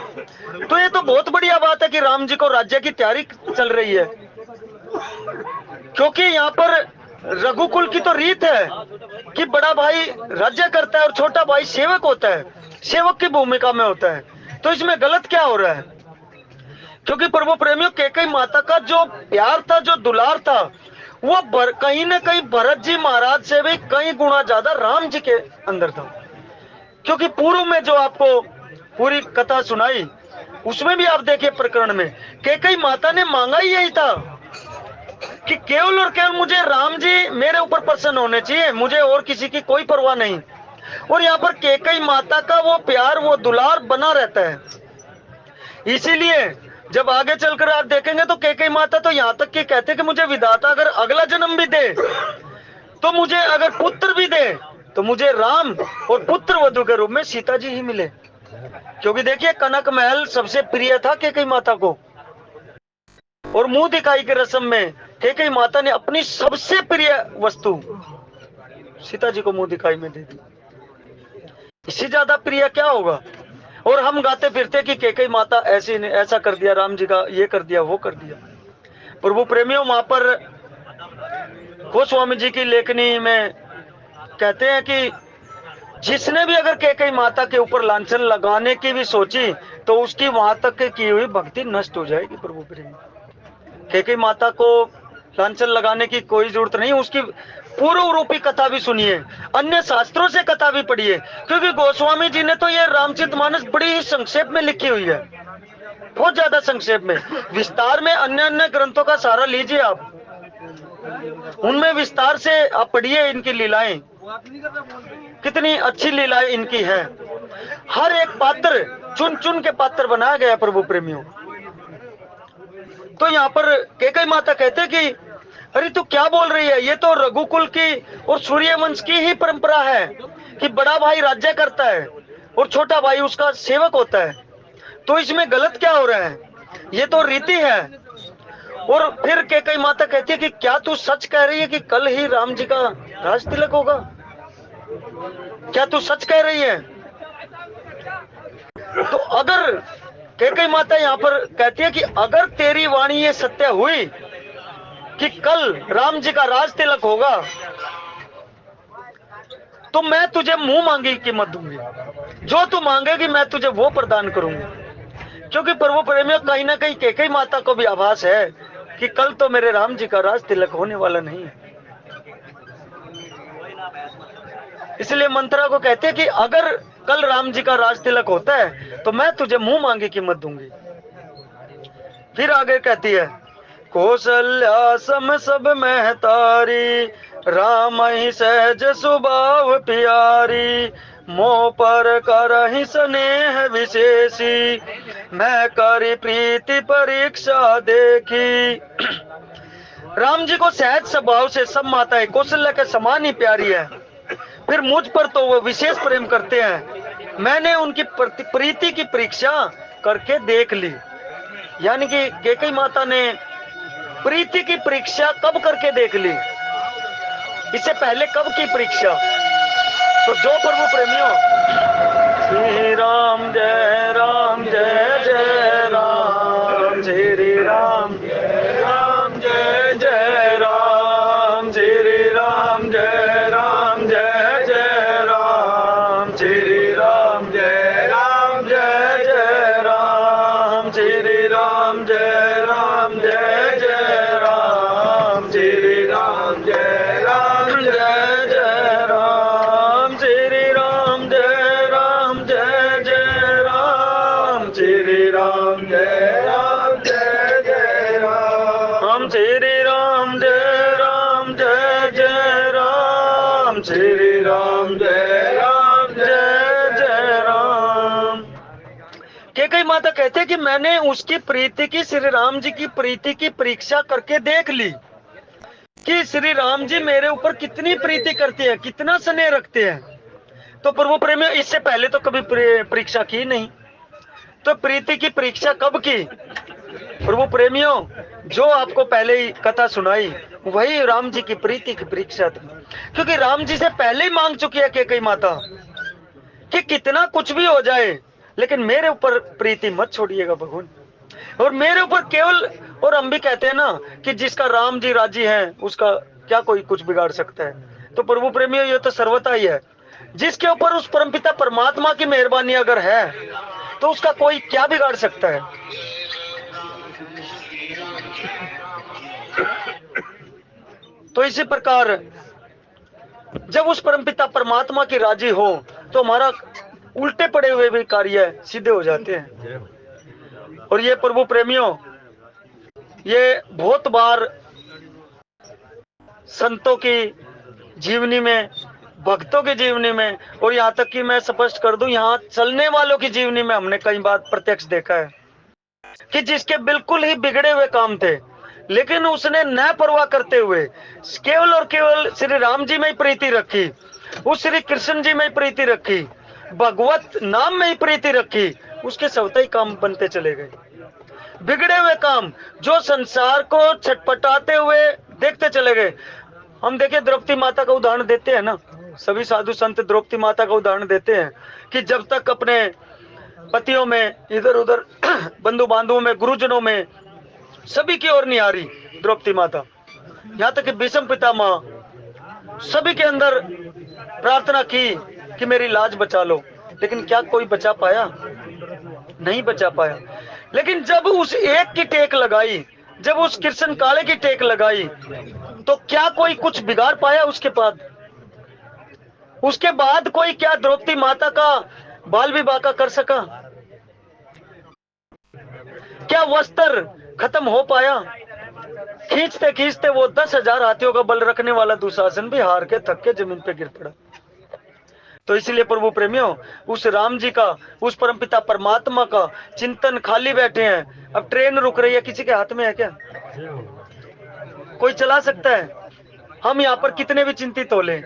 तो ये तो बहुत बढ़िया बात है कि राम जी को राज्य की तैयारी चल रही है, क्योंकि यहाँ पर रघुकुल की तो रीत है कि बड़ा भाई राज्य करता है और छोटा भाई सेवक होता है, सेवक की भूमिका में होता है। तो इसमें गलत क्या हो रहा है? क्योंकि प्रभु प्रेमियों कैकेयी माता का जो प्यार था, जो दुलार था, वो कहीं ना कहीं भरत जी महाराज से भी कई गुना ज्यादा राम जी के अंदर था। क्योंकि पूर्व में जो आपको पूरी कथा सुनाई उसमें भी आप देखिए प्रकरण में कैकेयी माता ने मांगा ही यही था कि केवल और केवल मुझे राम जी मेरे ऊपर प्रसन्न होने चाहिए, मुझे और किसी की कोई परवाह नहीं। और यहाँ पर कैकेयी माता का वो प्यार वो दुलार बना रहता है। इसीलिए जब आगे चलकर आप देखेंगे तो कैकेयी माता तो यहाँ तक कि कहते कि मुझे विधाता अगर अगला जन्म भी दे, तो मुझे अगर पुत्र भी दे, तो मुझे राम और पुत्र वधु के रूप में सीता जी ही मिले। क्योंकि देखिए कनक महल सबसे प्रिय था कैकेयी माता को, और मुंह दिखाई के रस्म में कैकेयी माता ने अपनी सबसे प्रिय वस्तु सीता जी को मुंह दिखाई में दे दी। इससे ज्यादा प्रिय क्या होगा? और हम गाते फिरते कि कैकेयी माता ऐसी ने ऐसा कर दिया, राम जी का ये कर दिया, वो कर दिया। प्रभु प्रेमियों, वहां पर गोस्वामी जी की लेखनी में कहते हैं कि जिसने भी अगर कैकेयी माता के ऊपर लांछन लगाने की भी सोची, तो उसकी वहां तक की हुई भक्ति नष्ट हो जाएगी। प्रभु प्रेम, कैकेयी माता को लांछन लगाने की कोई जरूरत नहीं। उसकी पूर्व रूपी कथा भी सुनिए, अन्य शास्त्रों से कथा भी पढ़िए, क्योंकि गोस्वामी जी ने तो ये रामचरितमानस बड़ी ही संक्षेप में लिखी हुई है, बहुत ज्यादा संक्षेप में। विस्तार में अन्य अन्य ग्रंथों का सहारा लीजिए आप, उनमें विस्तार से आप पढ़िए इनकी लीलाएं, कितनी अच्छी लीलाएं इनकी है। हर एक पात्र चुन चुन के पात्र बनाया गया प्रभु प्रेमियों। तो यहाँ पर कैकेयी माता कहते कि अरे तू क्या बोल रही है, ये तो रघुकुल की और सूर्यवंश की ही परंपरा है कि बड़ा भाई राज्य करता है और छोटा भाई उसका सेवक होता है, तो इसमें गलत क्या हो रहा है? ये तो रीति है। और फिर कैकेयी माता कहती है कि क्या तू सच कह रही है कि कल ही राम जी का राज तिलक होगा? क्या तू सच कह रही है? तो अगर कैकेयी माता यहाँ पर कहती है कि अगर तेरी वाणी ये सत्य हुई कि कल राम जी का राज तिलक होगा, तो मैं तुझे मुंह मांगी कीमत दूंगी, जो तू मांगेगी मैं तुझे वो प्रदान करूंगी। क्योंकि प्रभु प्रेमियों, कहीं ना कहीं कैकेयी माता को भी आभास है कि कल तो मेरे राम जी का राज तिलक होने वाला नहीं है। इसलिए मंत्रा को कहते हैं कि अगर कल राम जी का राज तिलक होता है तो मैं तुझे मुंह मांगी कीमत दूंगी। फिर आगे कहती है, कौशल्या सम सब महतारी, राम ही सहज स्वभाव प्यारी, मोह पर करहि स्नेह विशेषी, मैं करी प्रीति परीक्षा देखी। राम जी को सहज स्वभाव से सब माताएं कौशल्या के समान ही प्यारी है, फिर मुझ पर तो वो विशेष प्रेम करते हैं। मैंने उनकी प्रीति की परीक्षा करके देख ली। यानी कि कैकेयी माता ने प्रीति की परीक्षा कब करके देख ली? इससे पहले कब की परीक्षा? तो जो प्रभु प्रेमियों, श्री राम जय राम जय जय राम, श्री राम जय राम जय जय राम, श्री राम जय राम जय जय राम, श्री राम जय राम जय जय राम, श्री राम जय राम जय जय राम, श्री राम जय राम जय जय राम, श्री राम जय राम जय जय राम, श्री राम जय राम जय जय राम, श्री राम जय राम जय जय राम, श्री राम जय राम जय जय राम। कैकेयी माता कहते कि मैंने उसकी प्रीति की, श्री राम जी की प्रीति की परीक्षा करके देख ली कि श्री राम जी मेरे ऊपर कितनी प्रीति करते हैं, कितना स्नेह रखते हैं। तो प्रभु प्रेमियों, इससे पहले तो कभी परीक्षा की नहीं, तो प्रीति की परीक्षा कब की? प्रभु प्रेमियों, जो आपको पहले ही कथा सुनाई वही राम जी की प्रीति की परीक्षा थी, क्योंकि राम जी से पहले ही मांग चुकी है कैकेयी माता कि कितना कुछ भी हो जाए लेकिन मेरे ऊपर प्रीति मत छोड़िएगा भगवान, और मेरे ऊपर केवल। और हम भी कहते हैं ना कि जिसका राम जी राजी है उसका क्या कोई कुछ बिगाड़ सकता है। तो प्रभु प्रेमियों, ये तो सर्वथा ही है, जिसके ऊपर उस परमपिता परमात्मा की मेहरबानी अगर है तो उसका कोई क्या बिगाड़ सकता है। तो इसी प्रकार जब उस परमपिता परमात्मा की राजी हो तो हमारा उल्टे पड़े हुए भी कार्य सीधे हो जाते हैं। और ये प्रभु प्रेमियों, ये बहुत बार संतों की जीवनी में, भक्तों की जीवनी में, और यहाँ तक कि मैं स्पष्ट कर दूं, यहाँ चलने वालों की जीवनी में हमने कई बार प्रत्यक्ष देखा है। कि जिसके बिल्कुल ही बिगड़े हुए काम थे, लेकिन उसने न परवाह करते हुए केवल और केवल श्री राम जी में ही प्रीति रखी, उस श्री कृष्ण जी में ही प्रीति रखी, भगवत नाम में ही प्रीति रखी, उसके सवते ही काम बनते चले गए। बिगड़े हुए काम जो संसार को छटपटाते हुए देखते चले गए। हम देखिए द्रौपदी माता का उदाहरण देते हैं ना, सभी साधु संत द्रौपदी माता का उदाहरण देते हैं कि जब तक अपने पतियों में, इधर उधर बंधु बांधवों में, गुरुजनों में, सभी की ओर नहीं आ रही द्रौपदी माता, यहाँ तक कि भीष्म पितामह सभी के अंदर प्रार्थना की कि मेरी लाज बचा लो, लेकिन क्या कोई बचा पाया? नहीं बचा पाया। लेकिन जब उस एक की टेक लगाई, जब उस कृष्ण काले की टेक लगाई, तो क्या कोई कुछ बिगाड़ पाया? उसके बाद कोई क्या द्रौपदी माता का बाल विवाह का कर सका? क्या वस्त्र खत्म हो पाया? खींचते खींचते वो 10,000 हाथियों का बल रखने वाला दुशासन भी हार के थक के जमीन पे गिर पड़ा। तो इसलिए प्रभु प्रेमियों, उस राम जी का, उस परमपिता परमात्मा का चिंतन खाली बैठे हैं। अब ट्रेन रुक रही है, किसी के हाथ में है क्या? कोई चला सकता है? हम यहाँ पर कितने भी चिंतित हो ले,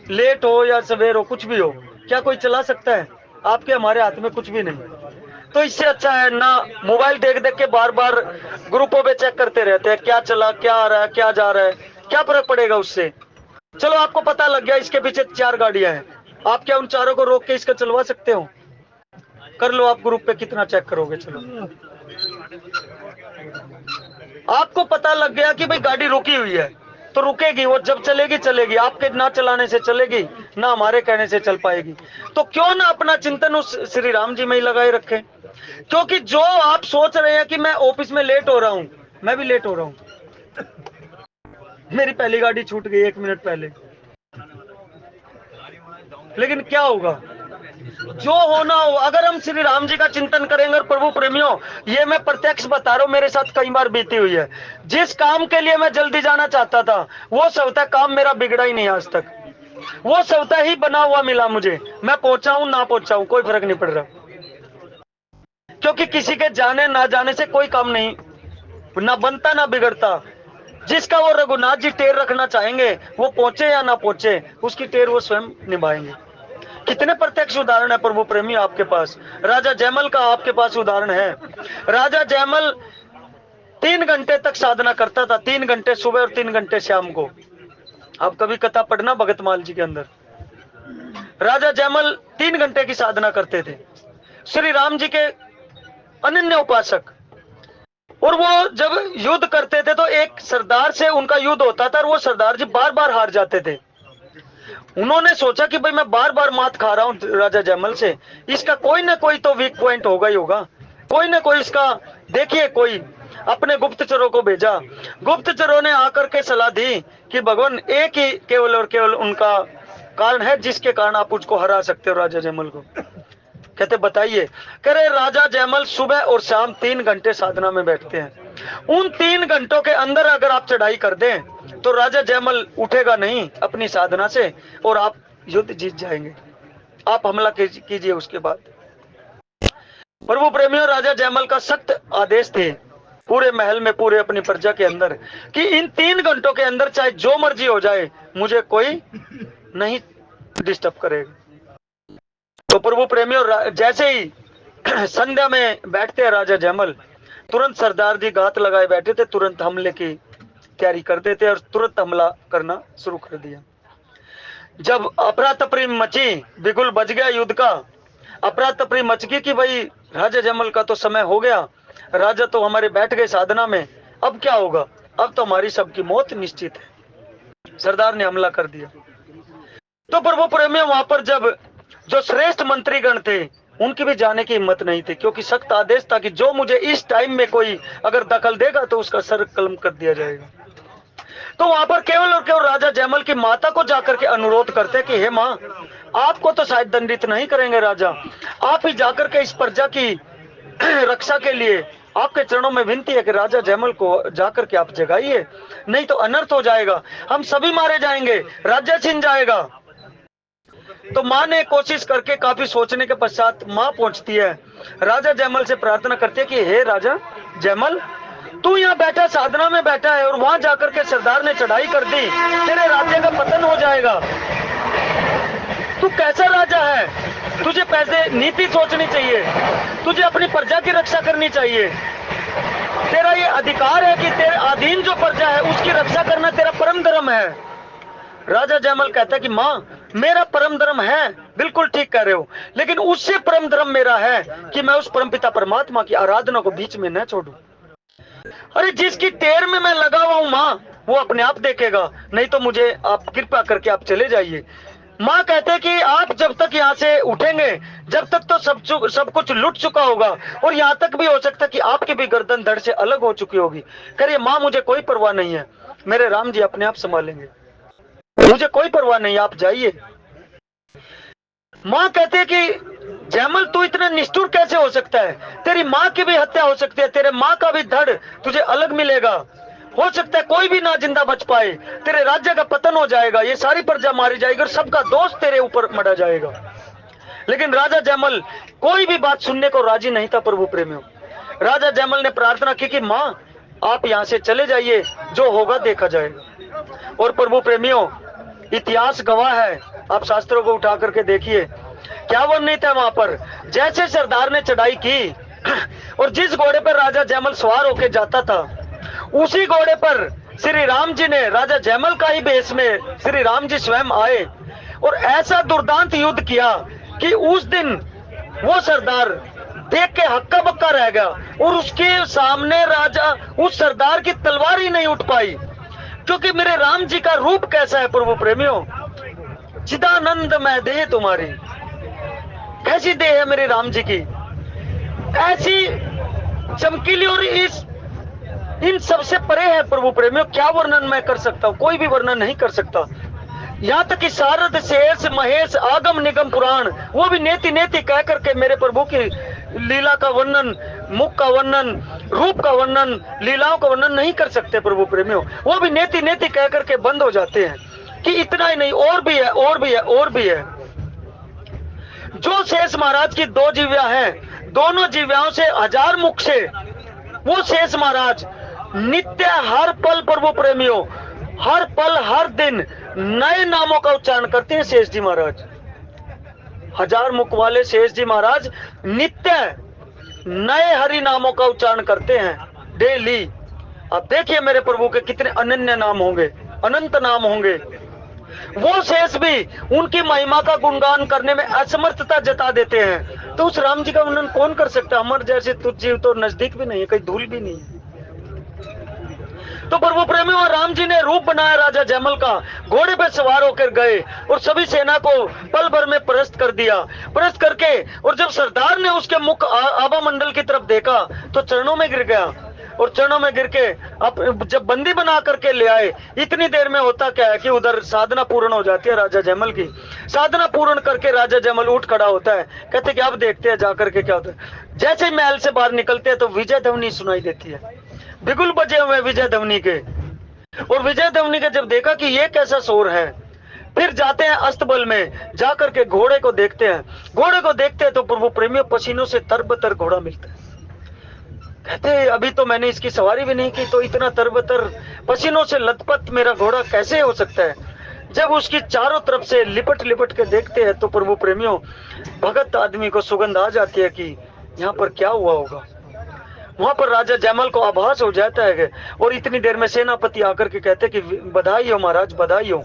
लेट हो या सवेर हो, कुछ भी हो, क्या कोई चला सकता है? आपके हमारे हाथ में कुछ भी नहीं। तो इससे अच्छा है ना मोबाइल देख देख के बार बार ग्रुपों पे चेक करते रहते हैं क्या चला, क्या आ रहा है, क्या जा रहा है, क्या फर्क पड़ेगा उससे? चलो आपको पता लग गया इसके पीछे 4 गाड़ियां हैं, आप क्या उन चारों को रोक के इसका चलवा सकते हो? कर लो आप, ग्रुप पे कितना चेक करोगे? चलो, आपको पता लग गया कि भाई गाड़ी रुकी हुई है तो रुकेगी, वो जब चलेगी चलेगी, आपके ना चलाने से चलेगी, ना हमारे कहने से चल पाएगी। तो क्यों ना अपना चिंतन उस श्री राम जी में ही लगाए रखें? क्योंकि जो आप सोच रहे हैं कि मैं ऑफिस में लेट हो रहा हूं, मैं भी लेट हो रहा हूं, मेरी पहली गाड़ी छूट गई 1 मिनट पहले, लेकिन क्या होगा? जो होना हो। अगर हम श्री राम जी का चिंतन करेंगे, और प्रभु प्रेमियों ये मैं प्रत्यक्ष बता रहा हूं, मेरे साथ कई बार बीती हुई है। जिस काम के लिए मैं जल्दी जाना चाहता था, वो सवता काम मेरा बिगड़ा ही नहीं आज तक, वो सवता ही बना हुआ मिला मुझे। मैं पहुंचा हूं ना पहुंचा हूं, कोई फर्क नहीं पड़ रहा, क्योंकि किसी के जाने ना जाने से कोई काम नहीं ना बनता ना बिगड़ता। जिसका वो रघुनाथ जी टेर रखना चाहेंगे, वो पहुंचे या ना पहुंचे, उसकी टेर वो स्वयं निभाएंगे। कितने प्रत्यक्ष उदाहरण है प्रभु प्रेमी आपके पास। राजा जयमल का आपके पास उदाहरण है। राजा जयमल 3 घंटे तक साधना करता था, 3 घंटे सुबह और 3 घंटे शाम को। आप कभी कथा पढ़ना भगतमाल जी के अंदर, राजा जयमल 3 घंटे की साधना करते थे, श्री राम जी के अनन्य उपासक। और वो जब युद्ध करते थे तो एक सरदार से उनका युद्ध होता था, और वो सरदार जी बार बार हार जाते थे। उन्होंने सोचा कि भाई मैं बार बार मात खा रहा हूं राजा जयमल से, इसका कोई ना कोई तो वीक पॉइंट होगा ही होगा, कोई ना कोई इसका देखिए। कोई अपने गुप्तचरों को भेजा, गुप्तचरों ने आकर के सलाह दी कि भगवान एक ही केवल और केवल उनका कारण है जिसके कारण आप उसको हरा सकते हो, राजा जयमल को। कहते बताइए? कह रहे राजा जयमल सुबह और शाम 3 घंटे साधना में बैठते हैं। उन 3 घंटों के अंदर अगर आप चढ़ाई कर दें तो राजा जयमल उठेगा नहीं अपनी साधना से, और आप युद्ध जीत जाएंगे। आप हमला कीजिए। उसके बाद प्रभु प्रेमियों, राजा जयमल का सख्त आदेश थे पूरे महल में, पूरे अपनी प्रजा के अंदर, कि इन 3 घंटों के अंदर चाहे जो मर्जी हो जाए, मुझे कोई नहीं डिस्टर्ब करेगा। तो प्रभु प्रेमियों, जैसे ही संध्या में बैठते हैं राजा जयमल, तुरंत सरदार जी घात लगाए बैठे थे, तुरंत हमले की तैयारी कर देते और तुरंत हमला करना शुरू कर दिया। जब अफरा तफरी मची, बिगुल बज गया युद्ध का, अफरा तफरी मच गई कि भाई राजा जयमल का तो समय हो गया, राजा तो हमारे बैठ गए साधना में, अब क्या होगा? अब तो हमारी सबकी मौत निश्चित है। सरदार ने हमला कर दिया। तो प्रभु प्रेमियों, वहां पर जब जो श्रेष्ठ मंत्रीगण थे, उनकी भी जाने की हिम्मत नहीं थी, क्योंकि सख्त आदेश था कि जो मुझे इस टाइम में कोई अगर दखल देगा तो उसका सर कलम कर दिया जाएगा। तो वहां पर केवल और केवल राजा जयमल की माता को जाकर के अनुरोध करते कि हे माँ, आपको तो शायद दंडित नहीं करेंगे राजा, आप ही जाकर के इस प्रजा की रक्षा के लिए आपके चरणों में विनती है कि राजा जयमल को जाकर के आप जगाइए, नहीं तो अनर्थ हो जाएगा, हम सभी मारे जाएंगे, राज्य छिन जाएगा। तो माँ ने कोशिश करके काफी सोचने के पश्चात माँ पहुंचती है, राजा जयमल से प्रार्थना करती है कि हे राजा जयमल, तू यहाँ बैठा साधना में बैठा है और वहां जाकर के सरदार ने चढ़ाई कर दी, तेरे राज्य का पतन हो जाएगा। तू कैसा राजा है? तुझे पैसे नीति सोचनी चाहिए, तुझे अपनी प्रजा की रक्षा करनी चाहिए। तेरा ये अधिकार है कि तेरे अधीन जो प्रजा है उसकी रक्षा करना तेरा परम धर्म है। राजा जयमल कहता है कि माँ, मेरा परम धर्म है, बिल्कुल ठीक कह रहे हो, लेकिन उससे परम धर्म मेरा है कि मैं उस परमपिता परमात्मा की आराधना को बीच में न छोड़ूं। अरे जिसकी टेर में मैं लगा हुआ हूं माँ, वो अपने आप देखेगा, नहीं तो मुझे आप कृपा करके आप चले जाइए। माँ कहते कि आप जब तक यहाँ से उठेंगे, जब तक तो सब कुछ लुट चुका होगा, और यहाँ तक भी हो सकता कि आपकी भी गर्दन धड़ से अलग हो चुकी होगी। करिए माँ, मुझे कोई परवाह नहीं है, मेरे राम जी अपने आप संभालेंगे, मुझे कोई परवाह नहीं, आप जाइए। माँ कहते कि जयमल, तू इतना निष्ठुर कैसे हो सकता है? तेरी माँ की भी हत्या हो सकती है, तेरे माँ का भी धड़ तुझे अलग मिलेगा, हो सकता है कोई भी ना जिंदा बच पाए, तेरे राज्य का पतन हो जाएगा, ये सारी प्रजा मारी जाएगी और सबका दोष तेरे ऊपर मढ़ा जाएगा। लेकिन राजा जयमल कोई भी बात सुनने को राजी नहीं था। प्रभु प्रेमियों, राजा जयमल ने प्रार्थना की कि माँ आप यहाँ से चले जाइए, जो होगा देखा जाएगा। और प्रभु प्रेमियों, इतिहास गवाह है, आप शास्त्रों को उठा करके देखिए क्या वर्णित है वहां पर। जैसे सरदार ने चढ़ाई की और जिस घोड़े पर राजा जयमल सवार होकर जाता था, उसी घोड़े पर श्री राम जी ने, राजा जयमल का ही भेष में श्री राम जी स्वयं आए और ऐसा दुर्दांत युद्ध किया कि उस दिन वो सरदार देख के हक्का बक्का रह गया और उसके सामने राजा, उस सरदार की तलवार ही नहीं उठ पाई, क्योंकि मेरे राम जी का रूप कैसा है प्रभु प्रेमियों। चिदानंद मैं देह तुम्हारी, कैसी देह है मेरे राम जी की, ऐसी चमकीली, और इन सबसे परे है प्रभु प्रेमियों। क्या वर्णन मैं कर सकता हूँ? कोई भी वर्णन नहीं कर सकता। यहाँ तक कि शारद शेष महेश आगम निगम पुराण, वो भी नेति नेति कह करके मेरे प्रभु की लीला का वर्णन, मुख का वर्णन, रूप का वर्णन, लीलाओं का वर्णन नहीं कर सकते प्रभु प्रेमियों। वो भी नेति नेति कह करके बंद हो जाते हैं कि इतना ही नहीं, और भी है, और भी है, और भी है। जो शेष महाराज की दो जिव्या हैं, दोनों जिव्याओं से 1000 मुख से वो शेष महाराज नित्य हर पल प्रभु प्रेमियों, हर पल हर दिन नए नामों का उच्चारण करते हैं। शेष जी महाराज, 1000 मुख वाले शेष जी महाराज नित्य नए हरि नामों का उच्चारण करते हैं डेली। अब देखिए मेरे प्रभु के कितने अनन्य नाम होंगे, अनंत नाम होंगे। वो शेष भी उनकी महिमा का गुणगान करने में असमर्थता जता देते हैं। तो उस राम जी का वर्णन कौन कर सकता? हमारे जैसे तुझ जीव तो नजदीक भी नहीं है, कहीं धूल भी नहीं है। तो प्रभु प्रेमी और राम जी ने रूप बनाया राजा जयमल का, घोड़े पे सवार होकर गए और सभी सेना को पल भर में परास्त कर दिया। परास्त करके और जब सरदार ने उसके मुख आभा मंडल की तरफ देखा तो चरणों में गिर गया, और चरणों में गिर के अब जब बंदी बना करके ले आए, इतनी देर में होता क्या है कि उधर साधना पूर्ण हो जाती है राजा जयमल की। साधना पूर्ण करके राजा जयमल उठ खड़ा होता है, कहते कि अब देखते हैं जाकर के क्या होता है। जैसे ही महल से बाहर निकलते हैं तो विजय ध्वनि सुनाई देती है, बिगुल बजे हुए विजय ध्वनि के। और विजय ध्वनि के जब देखा कि ये कैसा शोर है, फिर जाते हैं अस्तबल में, जाकर के घोड़े को देखते हैं। घोड़े को देखते हैं तो प्रभु प्रेमियों पसीनों से तरबतर घोड़ा मिलता है। कहते अभी तो मैंने इसकी सवारी भी नहीं की, तो इतना तरबतर पसीनों से लथपथ मेरा घोड़ा कैसे हो सकता है? जब उसकी चारों तरफ से लिपट लिपट के देखते हैं तो प्रभु प्रेमियों भगत आदमी को सुगंध आ जाती है कि यहाँ पर क्या हुआ होगा। वहां पर राजा जयमल को आभास हो जाता है और इतनी देर में सेनापति आकर के कहते कि बधाई हो महाराज, बधाई हो।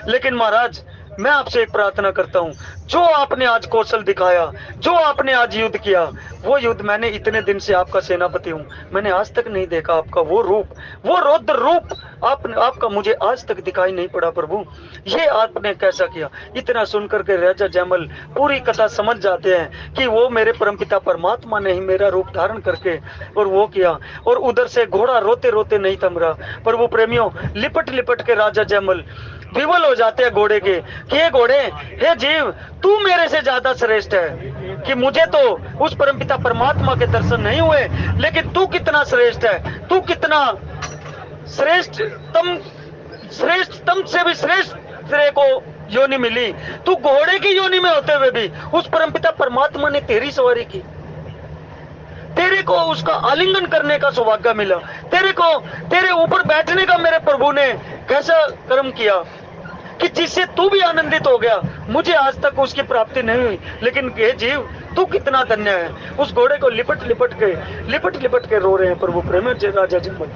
लेकिन महाराज मैं आपसे एक प्रार्थना करता हूँ, जो आपने आज कौशल दिखाया, जो आपने आज युद्ध किया, वो युद्ध मैंने इतने दिन से आपका सेनापति हूँ, मैंने आज तक नहीं देखा। आपका वो रूप, वो रौद्र रूप आपका मुझे आज तक दिखाई नहीं पड़ा प्रभु। ये आपने कैसा किया? इतना सुनकर के राजा जयमल पूरी कथा समझ जाते हैं कि वो मेरे परमपिता परमात्मा ने ही मेरा रूप धारण करके और वो किया। और उधर से घोड़ा रोते रोते नहीं थम रहा। प्रभु प्रेमियों लिपट लिपट के राजा जयमल विवल हो जाते हैं घोड़े के कि हे घोड़े, हे जीव, तू मेरे से ज्यादा श्रेष्ठ है कि मुझे तो उस परमपिता परमात्मा के दर्शन नहीं हुए, लेकिन तू कितना श्रेष्ठ है, तू कितना श्रेष्ठ, तम से भी श्रेष्ठ तेरे को योनि मिली, तू घोड़े की योनि में होते हुए भी उस परमपिता परमात्मा ने तेरी सवारी की, तेरे को उसका आलिंगन करने का सौभाग्य मिला, तेरे को तेरे ऊपर बैठने का मेरे प्रभु ने कैसा कर्म किया कि जिससे तू भी आनंदित हो गया। मुझे आज तक उसकी प्राप्ति नहीं हुई, लेकिन हे जीव तू कितना धन्य है। उस घोड़े को लिपट लिपट के रो रहे हैं प्रभु प्रेमियों राजा जयमल।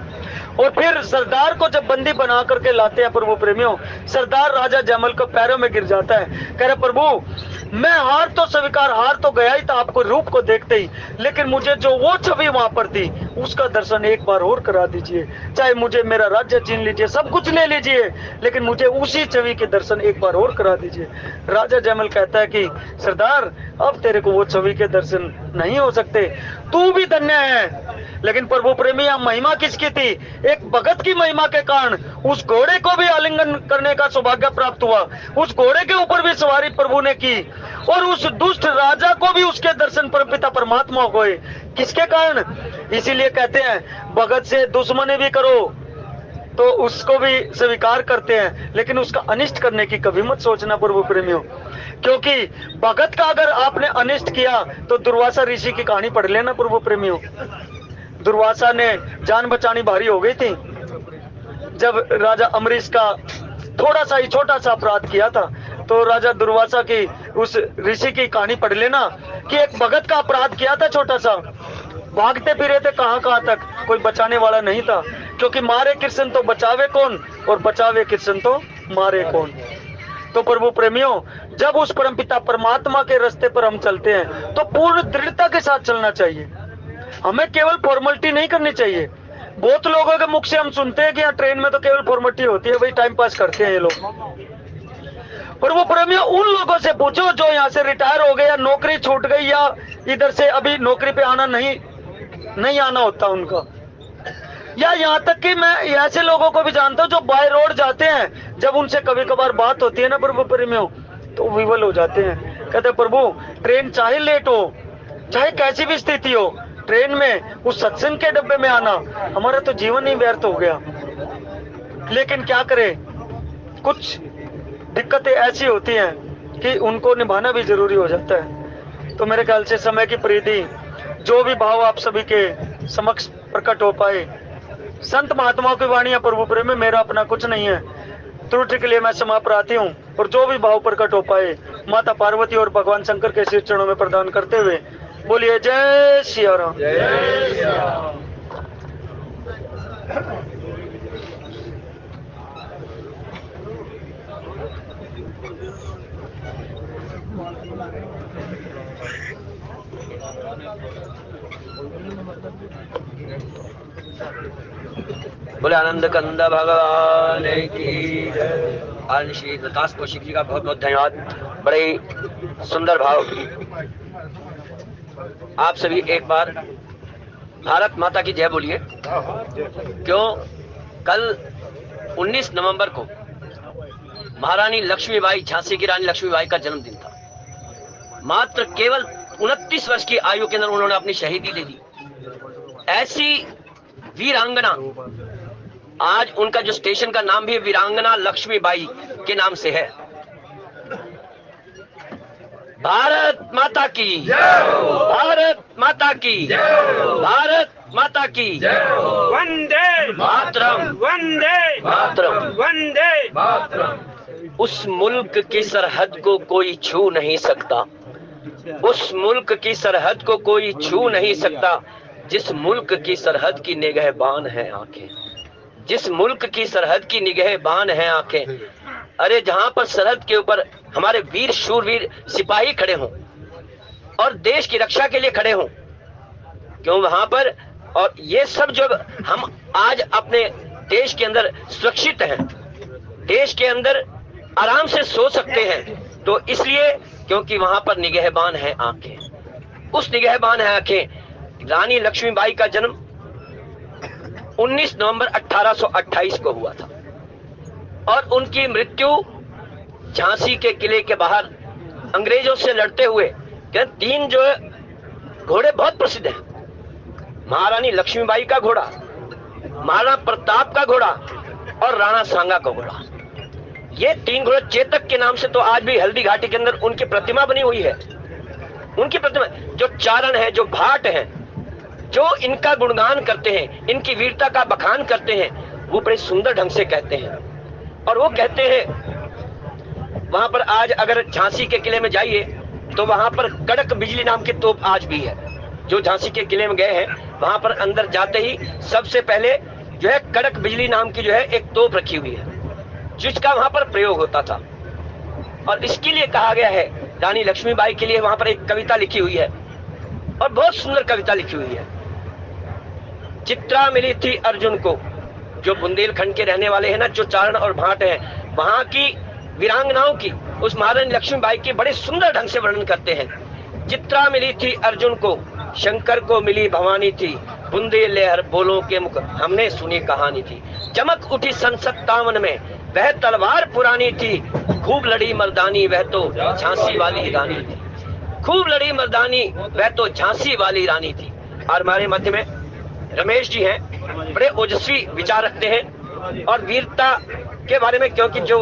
और फिर सरदार को जब बंदी बना करके लाते हैं प्रभु प्रेमियों, सरदार राजा जयमल को पैरों में गिर जाता है, कह रहे प्रभु मैं हार तो स्वीकार, हार तो गया ही था आपको रूप को देखते ही, लेकिन मुझे जो वो छवि वहां पर थी उसका दर्शन एक बार और करा दीजिए। चाहे मुझे मेरा राज्य छीन लीजिए, सब कुछ ले लीजिए, लेकिन मुझे उसी छवि के दर्शन एक बार और करा दीजिए। राजा जयमल कहता है कि सरदार अब तेरे को वो छवि के दर्शन नहीं हो सकते, तू भी धन्य है। लेकिन प्रभु प्रेमी यहाँ महिमा किसकी थी? एक भगत की महिमा के कारण उस घोड़े को भी आलिंगन करने का सौभाग्य प्राप्त हुआ, उस घोड़े के ऊपर भी सवारी प्रभु ने की, और उस दुष्ट राजा को भी उसके दर्शन परमपिता परमात्मा हुए। किसके कारण? इसीलिए कहते हैं भगत से दुश्मनी भी करो तो उसको भी स्वीकार करते हैं, लेकिन उसका अनिष्ट करने की कभी मत सोचना प्रभु प्रेमियों, क्योंकि भगत का अगर आपने अनिष्ट किया तो दुर्वासा ऋषि की कहानी पढ़ लेना प्रभु प्रेमियों। दुर्वासा ने जान बचानी भारी हो गई थी जब राजा अमरीश का थोड़ा सा ही छोटा सा अपराध किया था, तो राजा दुर्वासा की उस ऋषि की कहानी पढ़ लेना कि एक भगत का अपराध किया था छोटा सा, भागते फिरे थे कहां तक, कोई बचाने वाला नहीं था, क्योंकि मारे कृष्ण तो बचावे कौन और बचावे कृष्ण तो मारे कौन। तो प्रभु प्रेमियों जब उस परमपिता परमात्मा के रास्ते पर हम चलते हैं तो पूर्ण दृढ़ता के साथ चलना चाहिए, हमें केवल फॉर्मेलिटी नहीं करनी चाहिए। बहुत लोगों के मुख से हम सुनते हैं कि यहाँ ट्रेन में तो केवल फॉर्मेलिटी होती है, वही टाइम पास करते हैं ये लोग। पर वो प्रेमियों उन लोगों से पूछो जो यहाँ से रिटायर हो गए या नौकरी छूट गई या इधर से अभी नौकरी पे आना नहीं आना होता उनका, या यहाँ तक कि मैं ऐसे लोगों को भी जानता हूँ जो बाय रोड जाते हैं, जब उनसे कभी कभार बात होती है ना प्रभु प्रेमियों तो विवल हो जाते हैं, कहते प्रभु ट्रेन चाहे लेट हो चाहे कैसी भी स्थिति हो, ट्रेन में उस सत्संग के डब्बे में आना हमारा तो जीवन ही व्यर्थ हो गया। लेकिन क्या करें, कुछ दिक्कतें ऐसी होती हैं कि उनको निभाना भी जरूरी हो जाता है। तो मेरे ख्याल से समय की परिधि जो भी भाव आप सभी के समक्ष प्रकट हो पाए, संत महात्माओं की वाणी प्रभु प्रेम में मेरा अपना कुछ नहीं है, त्रुटि के लिए मैं क्षमा प्रार्थी हूँ, और जो भी भाव प्रकट हो पाए माता पार्वती और भगवान शंकर के श्री चरणों में प्रदान करते हुए बोलिए जय सिया राम। जय सिया राम। बोले आनंद कंद भगवान की जय। श्री प्रकाश कौशिक जी का बहुत बहुत धन्यवाद, बड़े ही सुंदर भाव। आप सभी एक बार भारत माता की जय बोलिए। क्यों? कल 19 नवंबर को महारानी लक्ष्मीबाई, झांसी की रानी लक्ष्मीबाई का जन्मदिन था। मात्र केवल 29 वर्ष की आयु के अंदर उन्होंने अपनी शहीदी दे दी। ऐसी वीरांगना, आज उनका जो स्टेशन का नाम भी वीरांगना लक्ष्मीबाई के नाम से है। भारत माता की जय, भारत माता की जय, भारत माता की जय, वंदे मातरम, वंदे मातरम, वंदे मातरम। उस मुल्क की सरहद को कोई छू नहीं सकता, उस मुल्क की सरहद को कोई छू नहीं सकता, जिस मुल्क की सरहद की निगहबान है आंखें, जिस मुल्क की सरहद की निगहबान है आंखें। अरे जहां पर सरहद के ऊपर हमारे वीर शूरवीर सिपाही खड़े हों और देश की रक्षा के लिए खड़े हों, क्यों वहां पर, और ये सब जो हम आज अपने देश के अंदर सुरक्षित हैं, देश के अंदर आराम से सो सकते हैं, तो इसलिए क्योंकि वहां पर निगहबान है आंखें। उस निगहबान है आंखें। रानी लक्ष्मीबाई का जन्म 19 नवंबर 1828 को हुआ था और उनकी मृत्यु झांसी के किले के बाहर अंग्रेजों से लड़ते हुए, तीन जो घोड़े बहुत प्रसिद्ध हैं, महारानी लक्ष्मीबाई का घोड़ा, महाराणा प्रताप का घोड़ा और राणा सांगा का घोड़ा। ये 3 घोड़े चेतक के नाम से तो आज भी हल्दी घाटी के अंदर उनकी प्रतिमा बनी हुई है। उनकी प्रतिमा, जो चारण है, जो भाट है, जो इनका गुणगान करते हैं, इनकी वीरता का बखान करते हैं, वो बड़े सुंदर ढंग से कहते हैं। और वो कहते हैं, वहां पर आज अगर झांसी के किले में जाइए तो वहां पर कड़क बिजली नाम की तोप आज भी है। जो झांसी के किले में गए हैं, वहां पर अंदर जाते ही सबसे पहले जो है कड़क बिजली नाम की जो है एक तोप रखी हुई है, जिसका वहां पर प्रयोग होता था। और इसके लिए कहा गया है, रानी लक्ष्मीबाई के लिए वहां पर एक कविता लिखी हुई है, और बहुत सुंदर कविता लिखी हुई है। चित्रा मिली थी अर्जुन को, जो बुंदेलखंड के रहने वाले हैं ना, जो चारण और भाट हैं, वहां की वीरांगनाओं की, उस महारानी लक्ष्मीबाई की बड़े सुंदर ढंग से वर्णन करते हैं। चित्रा मिली थी अर्जुन को, शंकर को मिली भवानी थी, बुंदे लहर बोलों के मुख हमने सुनी कहानी थी। चमक उठी सन 57 में, वह तलवार पुरानी थी, खूब लड़ी मर्दानी वह तो झांसी वाली रानी थी। खूब लड़ी मर्दानी वह तो झांसी वाली रानी थी। और हमारे मध्य में रमेश जी हैं, बड़े ओजस्वी विचार रखते हैं और वीरता के बारे में, क्योंकि जो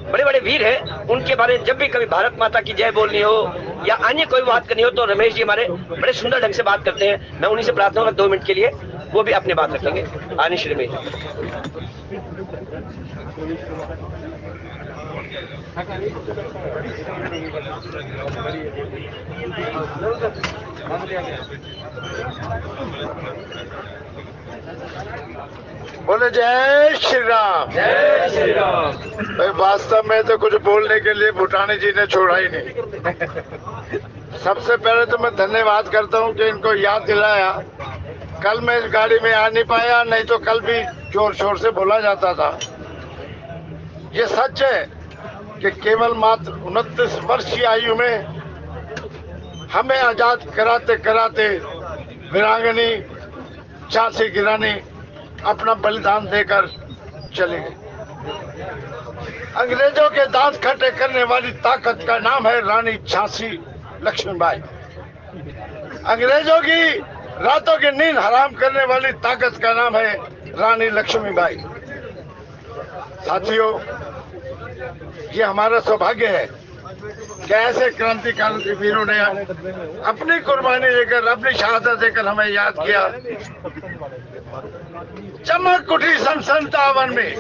बड़े बड़े वीर हैं उनके बारे में जब भी कभी भारत माता की जय बोलनी हो या अन्य कोई बात करनी हो तो रमेश जी हमारे बड़े सुंदर ढंग से बात करते हैं। मैं उन्हीं से प्रार्थना करूंगा 2 मिनट के लिए वो भी अपनी बात रखेंगे। आनिश रमेश। बोले जय श्री राम। जय श्री राम। भाई वास्तव में तो कुछ बोलने के लिए भूटानी जी ने छोड़ा ही नहीं। सबसे पहले तो मैं धन्यवाद करता हूँ कि इनको याद दिलाया। कल मैं इस गाड़ी में आ नहीं पाया, नहीं तो कल भी जोर शोर से बोला जाता था। ये सच है कि केवल मात्र 29 वर्ष की आयु में हमें आजाद कराते कराते वीरांगनी झांसी की रानी अपना बलिदान देकर चले गए। अंग्रेजों के दांत खट्टे करने वाली ताकत का नाम है रानी झांसी लक्ष्मीबाई। अंग्रेजों की रातों की नींद हराम करने वाली ताकत का नाम है रानी लक्ष्मीबाई। साथियों, ये हमारा सौभाग्य है कि ऐसे क्रांतिकारी वीरों ने अपनी कुर्बानी देकर, अपनी शहादत देकर हमें याद किया। चमक उठी सन 57 में,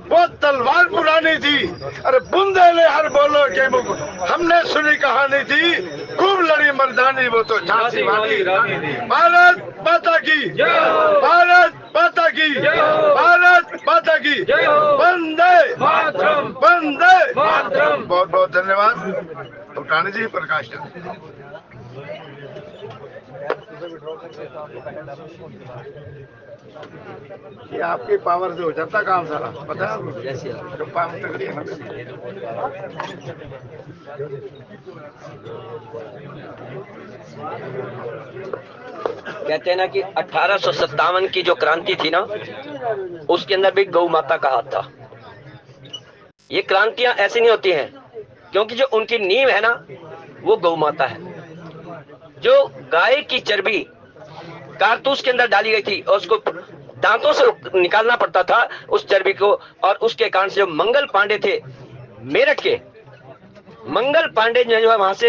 वो तलवार पुरानी थी, अरे बुंदेले हर बोलो के मुख हमने सुनी कहानी थी, खूब लड़ी मर्दानी वो तो झांसी वाली रानी थी। भारत माता की, भारत माता की, भारत माता की, वंदे मातरम, वंदे मातरम। बहुत बहुत धन्यवाद भूटानी जी, प्रकाश जी। ये आपकी पावर से हो जाता काम सारा, पता है आपको? तो पावर तक नहीं है ना। कहते हैं ना कि 1857 की जो क्रांति थी ना, उसके अंदर भी गौ माता का हाथ था। ये क्रांतियां ऐसी नहीं होती हैं, क्योंकि जो उनकी नींव है ना वो गौ माता है। जो गाय की चर्बी कारतूस के अंदर डाली गई थी और उसको दांतों से निकालना पड़ता था उस चर्बी को, और उसके कारण से जो मंगल पांडे थे मेरठ के, मंगल पांडे ने जो है वहां से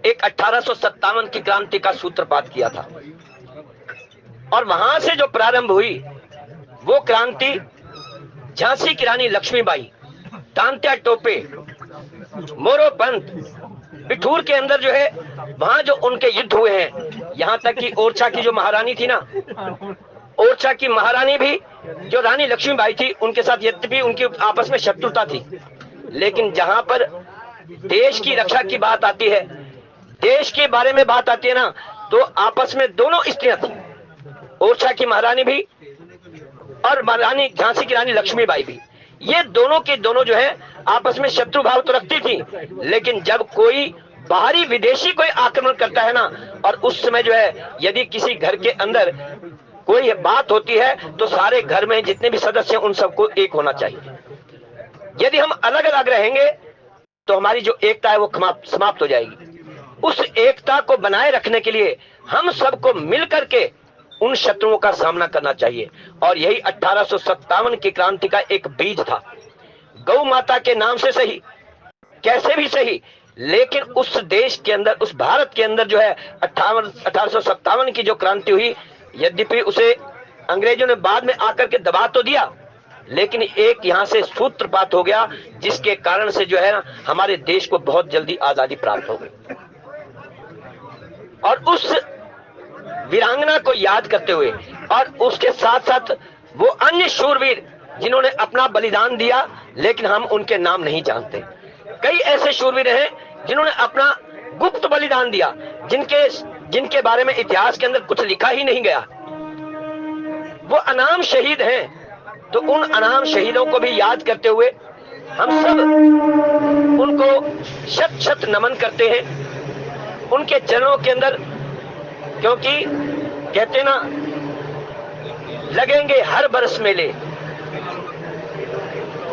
एक 1857 की क्रांति का सूत्रपात किया था। और वहां से जो प्रारंभ हुई वो क्रांति झांसी की रानी लक्ष्मीबाई, तांत्या टोपे, मोरोपंत, बिठूर के अंदर जो है वहां जो उनके युद्ध हुए हैं। यहाँ तक कि ओरछा की जो महारानी थी ना, ओरछा की महारानी भी जो रानी लक्ष्मीबाई थी, उनके साथ यद्यपि उनकी आपस में शत्रुता थी, लेकिन जहां पर देश की रक्षा की बात आती है, देश के बारे में बात आती है ना, तो आपस में दोनों स्त्रियां थी, ओरछा की महारानी भी और महारानी झांसी की रानी लक्ष्मीबाई भी। ये दोनों के दोनों जो है आपस में शत्रु भाव तो रखती थी, लेकिन जब कोई बाहरी विदेशी कोई आक्रमण करता है ना, और उस समय जो है यदि किसी घर के अंदर कोई बात होती है तो सारे घर में जितने भी सदस्य हैं उन सबको एक होना चाहिए। यदि हम अलग अलग रहेंगे तो हमारी जो एकता है वो समाप्त हो जाएगी। उस एकता को बनाए रखने के लिए हम सबको मिलकर के उन शत्रुओं का सामना करना चाहिए। और यही 1857 की क्रांति का एक बीज था। गौ माता के नाम से सही, कैसे भी सही, लेकिन उस देश के अंदर, उस भारत के अंदर जो है 1857 की जो क्रांति हुई, यद्यपि उसे अंग्रेजों ने बाद में आकर के दबा तो दिया, लेकिन एक यहां से सूत्रपात हो गया, जिसके कारण से जो है ना हमारे देश को बहुत जल्दी आजादी प्राप्त हो गई। और उस वीरांगना को याद करते हुए और उसके साथ साथ वो अन्य शूरवीर जिन्होंने अपना बलिदान दिया, लेकिन हम उनके नाम नहीं जानते। कई ऐसे शूरवीर हैं जिन्होंने अपना गुप्त बलिदान दिया, जिनके बारे में इतिहास के अंदर कुछ लिखा ही नहीं गया। वो अनाम शहीद हैं। तो उन अनाम शहीदों को भी याद करते हुए हम सब उनको शत शत नमन करते हैं उनके चरणों के अंदर, क्योंकि कहते ना, लगेंगे हर बरस मेले,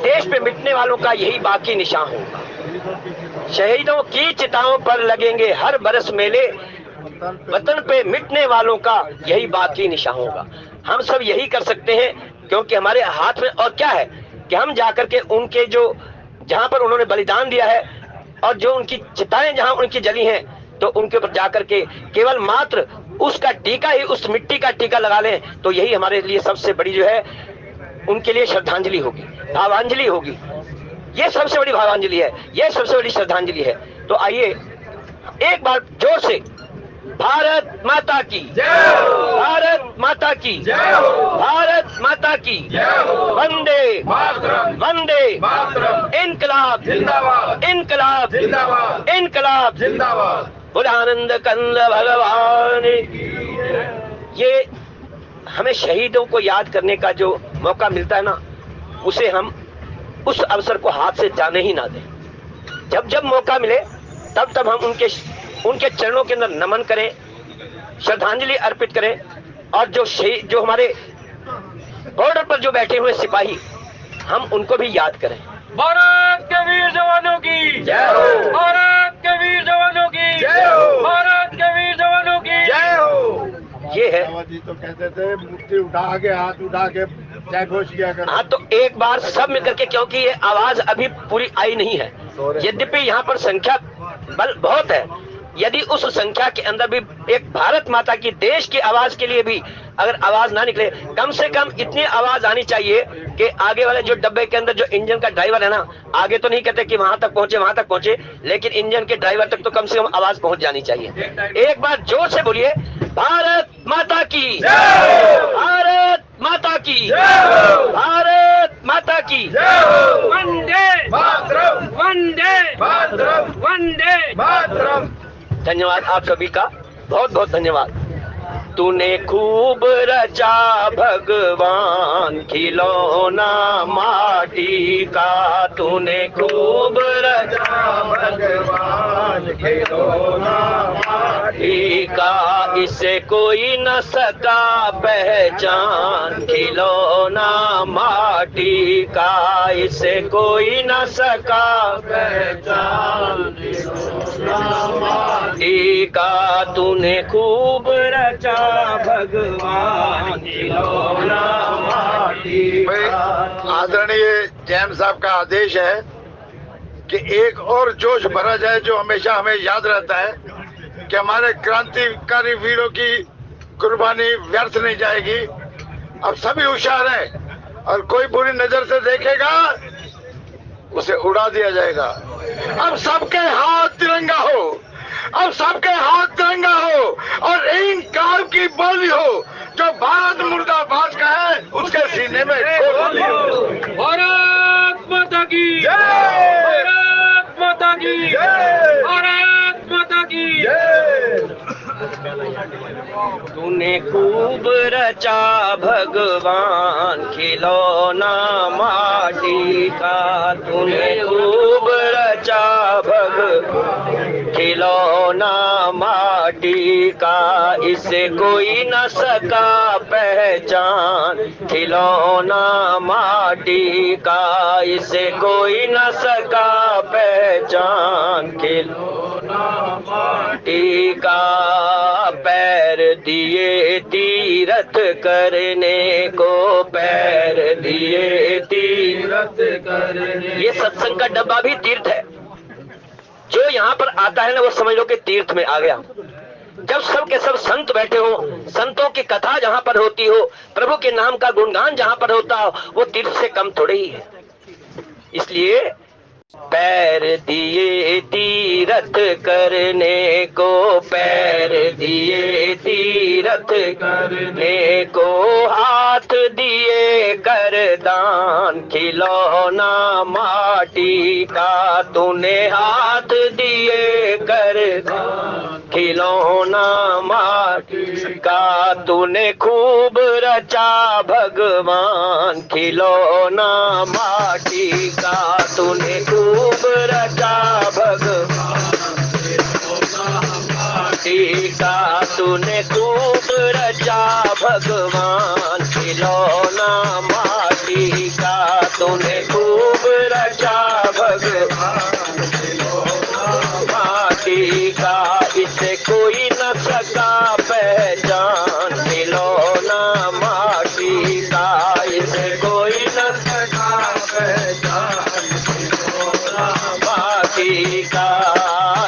देश पे मिटने वालों का यही बाकी निशान होगा। शहीदों की चिताओं पर लगेंगे हर बरस मेले, वतन पे मिटने वालों का यही बाकी निशान होगा। हम सब यही कर सकते हैं, क्योंकि हमारे हाथ में और क्या है कि हम जाकर के उनके जो जहां पर उन्होंने बलिदान दिया है और जो उनकी चिताएं जहां उनकी जली हैं, तो उनके ऊपर जाकर के केवल मात्र उसका टीका ही, उस मिट्टी का टीका लगा लें, तो यही हमारे लिए सबसे बड़ी जो है उनके लिए श्रद्धांजलि होगी, भावांजलि होगी। ये सबसे बड़ी भावांजलि है, ये सबसे बड़ी श्रद्धांजलि है। तो आइए एक बार जोर से भारत माता की जय, भारत माता की जय, भारत माता की जय, वंदे मातरम, वंदे मातरम, इनकलाब जिंदाबाद, इनकलाब जिंदाबाद, इनकलाब जिंदाबाद, बुलानंद कंद भगवान। ये हमें शहीदों को याद करने का जो मौका मिलता है ना, उसे हम उस अवसर को हाथ से जाने ही ना दें। जब जब मौका मिले तब तब हम उनके चरणों के अंदर नमन करें, श्रद्धांजलि अर्पित करें, और जो हमारे बॉर्डर पर जो बैठे हुए सिपाही, हम उनको भी याद करें। भारत के वीर जवानों की जय हो, भारत के वीर जवानों की जय हो, भारत के वीर जवानों की जय हो। ये है। बाबा जी तो कहते थे मुट्ठी उठा के, हाथ उठा के जय घोष किया कर। हाँ, तो एक बार सब मिलकर के, क्योंकि ये आवाज अभी पूरी आई नहीं है, यद्यपि यहाँ पर संख्या बल बहुत है, यदि उस संख्या के अंदर भी एक भारत माता की, देश की आवाज के लिए भी अगर आवाज ना निकले, कम से कम इतनी आवाज आनी चाहिए कि आगे वाले जो डब्बे के अंदर जो इंजन का ड्राइवर है ना, आगे तो नहीं कहते कि वहां तक पहुंचे, वहां तक पहुंचे, लेकिन इंजन के ड्राइवर तक तो कम से कम आवाज पहुंच जानी चाहिए। एक बार जोर से बोलिए, भारत माता की जय, भारत माता की जय, भारत माता की जय, वंदे मातरम, वंदे मातरम, वंदे मातरम। धन्यवाद आप सभी का, बहुत बहुत धन्यवाद। तूने खूब रचा भगवान खिलौना माटी का, तूने खूब रचा भगवान खिलौना माटी का, इसे कोई न सका पहचान खिलौना माटी का, इसे कोई न सका पहचान खिलौना माटी का, तूने खूब रचा भगवान खिलौना माटी का। आदरणीय जैन साहब का आदेश है कि एक और जोश भरा जाए, जो हमेशा हमें याद रहता है कि हमारे क्रांतिकारी वीरों की कुर्बानी व्यर्थ नहीं जाएगी। अब सभी होशियार हैं और कोई बुरी नजर से देखेगा उसे उड़ा दिया जाएगा। अब सबके हाथ तिरंगा हो, अब सबके हाथ तिरंगा हो और इंकार की बोली हो। जो भारत मुर्दाबाद का है उसके सीने में गोली हो। भारत माता की जय, भारत माता की जय, भारत माता की तूने खूब रचा भगवान खिलौना माटी का, तूने खूब रचा भगवान खिलौना माटी का, इस इसे कोई न सका पहचान, खिलौना माटी का इसे कोई न सका पहचान, खिलौना माटी का। पैर दिए तीरथ करने को, पैर दिए तीरथ करने। ये सत्संग का डब्बा भी तीर्थ है। जो यहाँ पर आता है ना वो समझ लो कि तीर्थ में आ गया। जब सब के सब संत बैठे हो, संतों की कथा जहाँ पर होती हो, प्रभु के नाम का गुणगान जहाँ पर होता हो, वो तीर्थ से कम थोड़े ही है। इसलिए पैर दिए तीरथ करने को, पैर दिए तीरथ करने को, हाथ दिए कर दान, खिलौना माटी का तूने हाथ दिए कर दान, खिलौना माटी का तूने खूब रचा भगवान, खिलौना माटी का तूने खूब रचा भगवान, माटी का तूने खूब रचा भगवान, खिलौना माटी का तूने खूब रचा भगवान, माटी का इसे कोई न सका पहचान, खिलौना माटी का इसे कोई न सका पहचान, माटी का।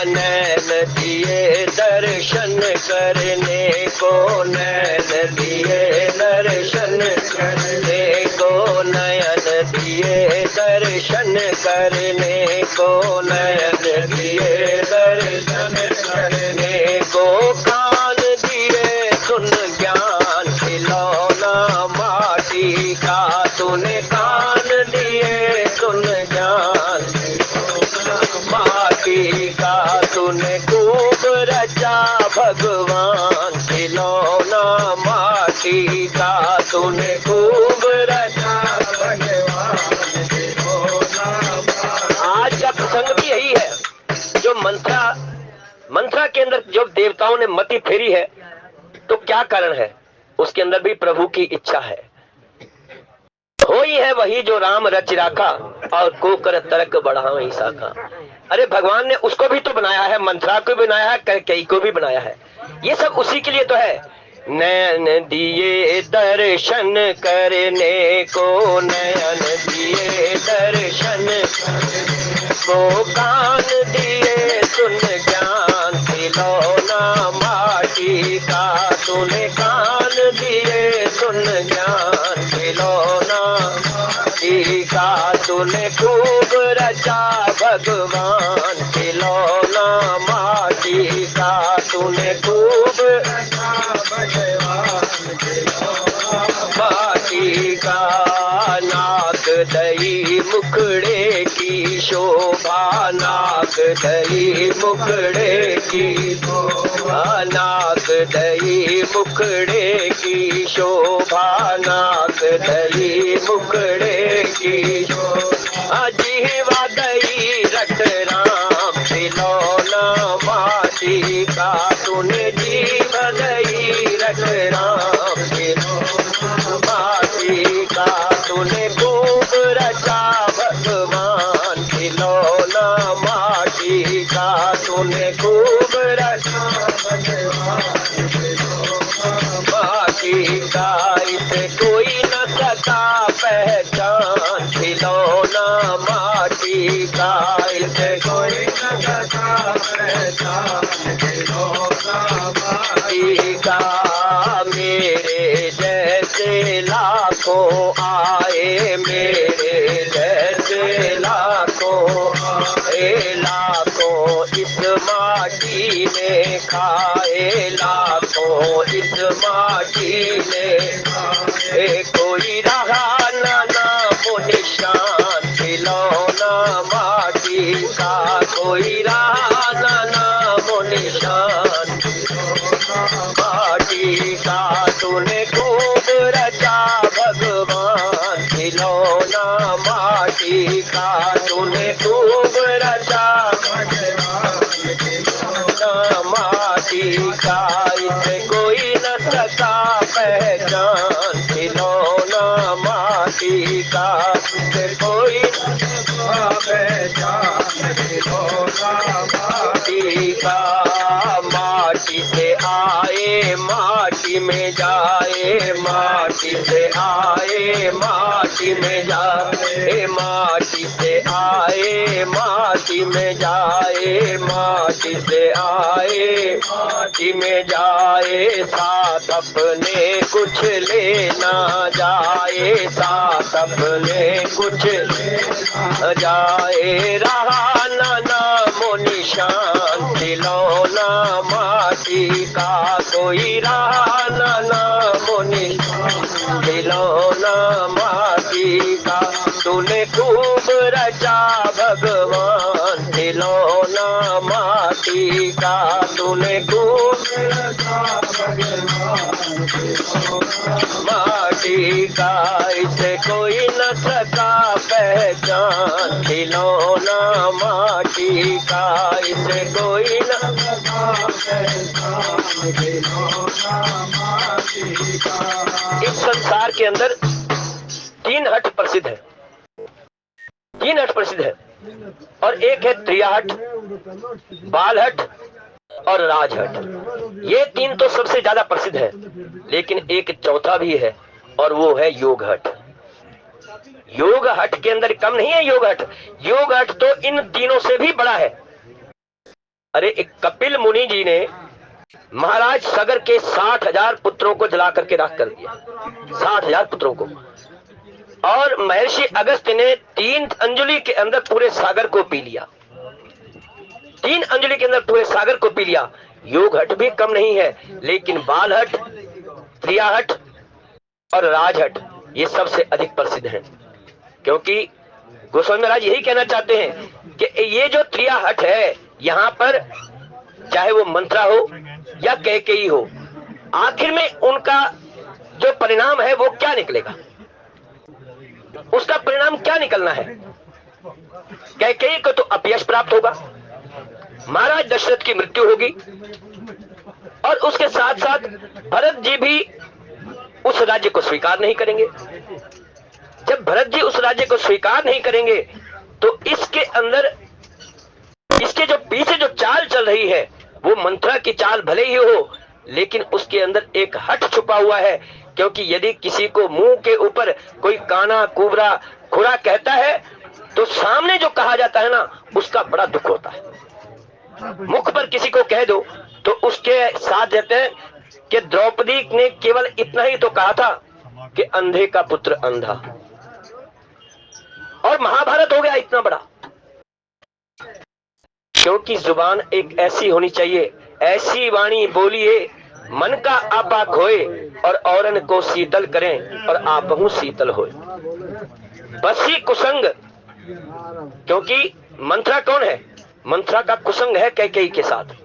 नैन दिए दर्शन करने को, नैन दिए दर्शन करने को, नयन दिए दर्शन करने को, नयन दिए दर्शन करने को, कान दिए सुन ज्ञान, खिलौना माटी का तूने कान दिए सुन ज्ञान, माटी का तूने खूब रचा भगवान, खिलौना माटी का तूने खूब रचा भगवान, खिलौना। आज का प्रसंग भी यही है। जो मंत्रा के अंदर जो देवताओं ने मति फेरी है, तो क्या कारण है? उसके अंदर भी प्रभु की इच्छा है। होई है वही जो राम रच राखा, और को कर तरक बढ़ावई शाखा। अरे भगवान ने उसको भी तो बनाया है, मंत्रा को भी बनाया है, कैकेयी को भी बनाया है। ये सब उसी के लिए तो है। नैन दिए दर्शन करने को, नयन दिए दर्शन को, कान दिए सुन ज्ञान, खिलौना माटी का तूने कान दिए सुन ज्ञान, खिलौना माटी का तूने खूब रचा भगवान, खिलौना माटी का तूने खूब रचा भगवान, माटी का। नाक दई मुखड़े की शोभा, नाक दई मुखड़े की शोभा, नाक दई मुखड़े की शोभा, नाक दई मुखड़े की शोभा, जीवा दई रट राम, खिलौना माटी का तूने जीव दई रट राम, खिलौना माटी का तूने खूब रचा भगवान, खिलौना माटी का तूने खूब रचा भगवान, माटी का इसे कोई न सका पहचान, खिलौना माटी का इसे कोई न सका पहचान, खिलौना माटी का। मेरे जैसे लाखों आए, मेरे जैसे लाखों आए, लाखों इस माटी ने खाए, लाखों इस माटी ने खाए, कोई रहा ना नामो निशान, खिलौना माटी का कोई रहा ना नामो निशान, माटी का तूने खूब रचा भगवान, खिलौना माटी का तूने खूब रचा भगवान, खिलौना माटी का इसे कोई पहचान, खिलौना माटी का तुझसे कोई न पहचान, खिलौना माटी का। माटी से आए माटी में जाए, माटी से आए माटी में जाए, माटी से आए माटी में जाए, माटी से आए माटी में जाए। साथ अपने कुछ लेना जाए, साथ अपने कुछ लेना जाए। रहा ना नामो निशान, खिलौना माटी का कोई रहा ना नामो निशान, खिलौना माटी का। तूने खूब रचा भगवान, खिलौना माटी का तूने खूब रचा भगवान, माटी का। इसे कोई न सका पहचान, खिलौना माटी का। इसे कोई न सका पहचान, खिलौना माटी का। इस संसार के अंदर 3 हट प्रसिद्ध है, 3 हट प्रसिद्ध है, और एक है त्रियाहट, बालहट और राजहट। ये 3 तो सबसे ज्यादा प्रसिद्ध है, लेकिन एक चौथा भी है और वो है योग हट। योग हट के अंदर कम नहीं है योग हट, योग हट तो इन तीनों से भी बड़ा है। अरे एक कपिल मुनि जी ने महाराज सगर के 60,000 पुत्रों को जला करके राख कर दिया, 60,000 पुत्रों को। और महर्षि अगस्त्य ने 3 अंजलि के अंदर पूरे सागर को पी लिया, 3 अंजलि के अंदर पूरे सागर को पी लिया। योग हट भी कम नहीं है, लेकिन बालहट, त्रियाहट और राजहट ये सबसे अधिक प्रसिद्ध हैं। क्योंकि गोस्वामी महाराज यही कहना चाहते हैं कि ये जो त्रियाहट है, यहाँ पर चाहे वो मंत्रा हो या कैकेयी हो, आखिर में उनका जो परिणाम है वो क्या निकलेगा, उसका परिणाम क्या निकलना है। कैकेयी को तो अपयश प्राप्त होगा, महाराज दशरथ की मृत्यु होगी, और उसके साथ साथ भरत जी भी उस राज्य को स्वीकार नहीं करेंगे। जब भरत जी उस राज्य को स्वीकार नहीं करेंगे तो इसके अंदर, इसके जो पीछे जो चाल चल रही है वो मंत्रा की चाल भले ही हो, लेकिन उसके अंदर एक हट छुपा हुआ है। क्योंकि यदि किसी को मुंह के ऊपर कोई काना कुबरा खुरा कहता है तो सामने जो कहा जाता है ना, उसका बड़ा दुख होता है। मुख पर किसी को कह दो तो उसके साथ रहते हैं कि द्रौपदी ने केवल इतना ही तो कहा था कि अंधे का पुत्र अंधा, और महाभारत हो गया इतना बड़ा। क्योंकि जुबान एक ऐसी होनी चाहिए, ऐसी वाणी बोलिए मन का आपा खोए, और औरन को शीतल करें और आपहु शीतल होए। बसी कुसंग, क्योंकि मंत्रा कौन है, मंत्रा का कुसंग है कैकेयी के साथ।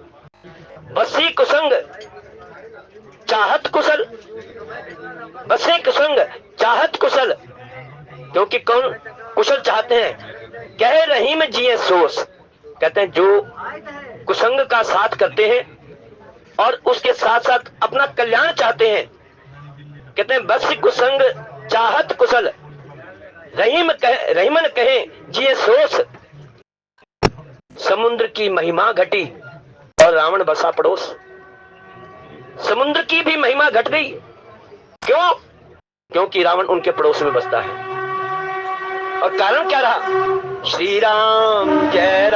बसी कुसंग चाहत कुशल, बसी कुसंग चाहत कुशल, क्योंकि कौन कुशल चाहते हैं, कह रही में जिए सोच। कहते हैं जो कुसंग का साथ करते हैं और उसके साथ साथ अपना कल्याण चाहते हैं, कहते हैं बस कुसंग चाहत कुशल, रहीमन कहे जिए सोच। समुद्र की महिमा घटी और रावण बसा पड़ोस। समुद्र की भी महिमा घट गई, क्यों? क्योंकि रावण उनके पड़ोस में बसता है। और कारण क्या रहा? श्री राम जय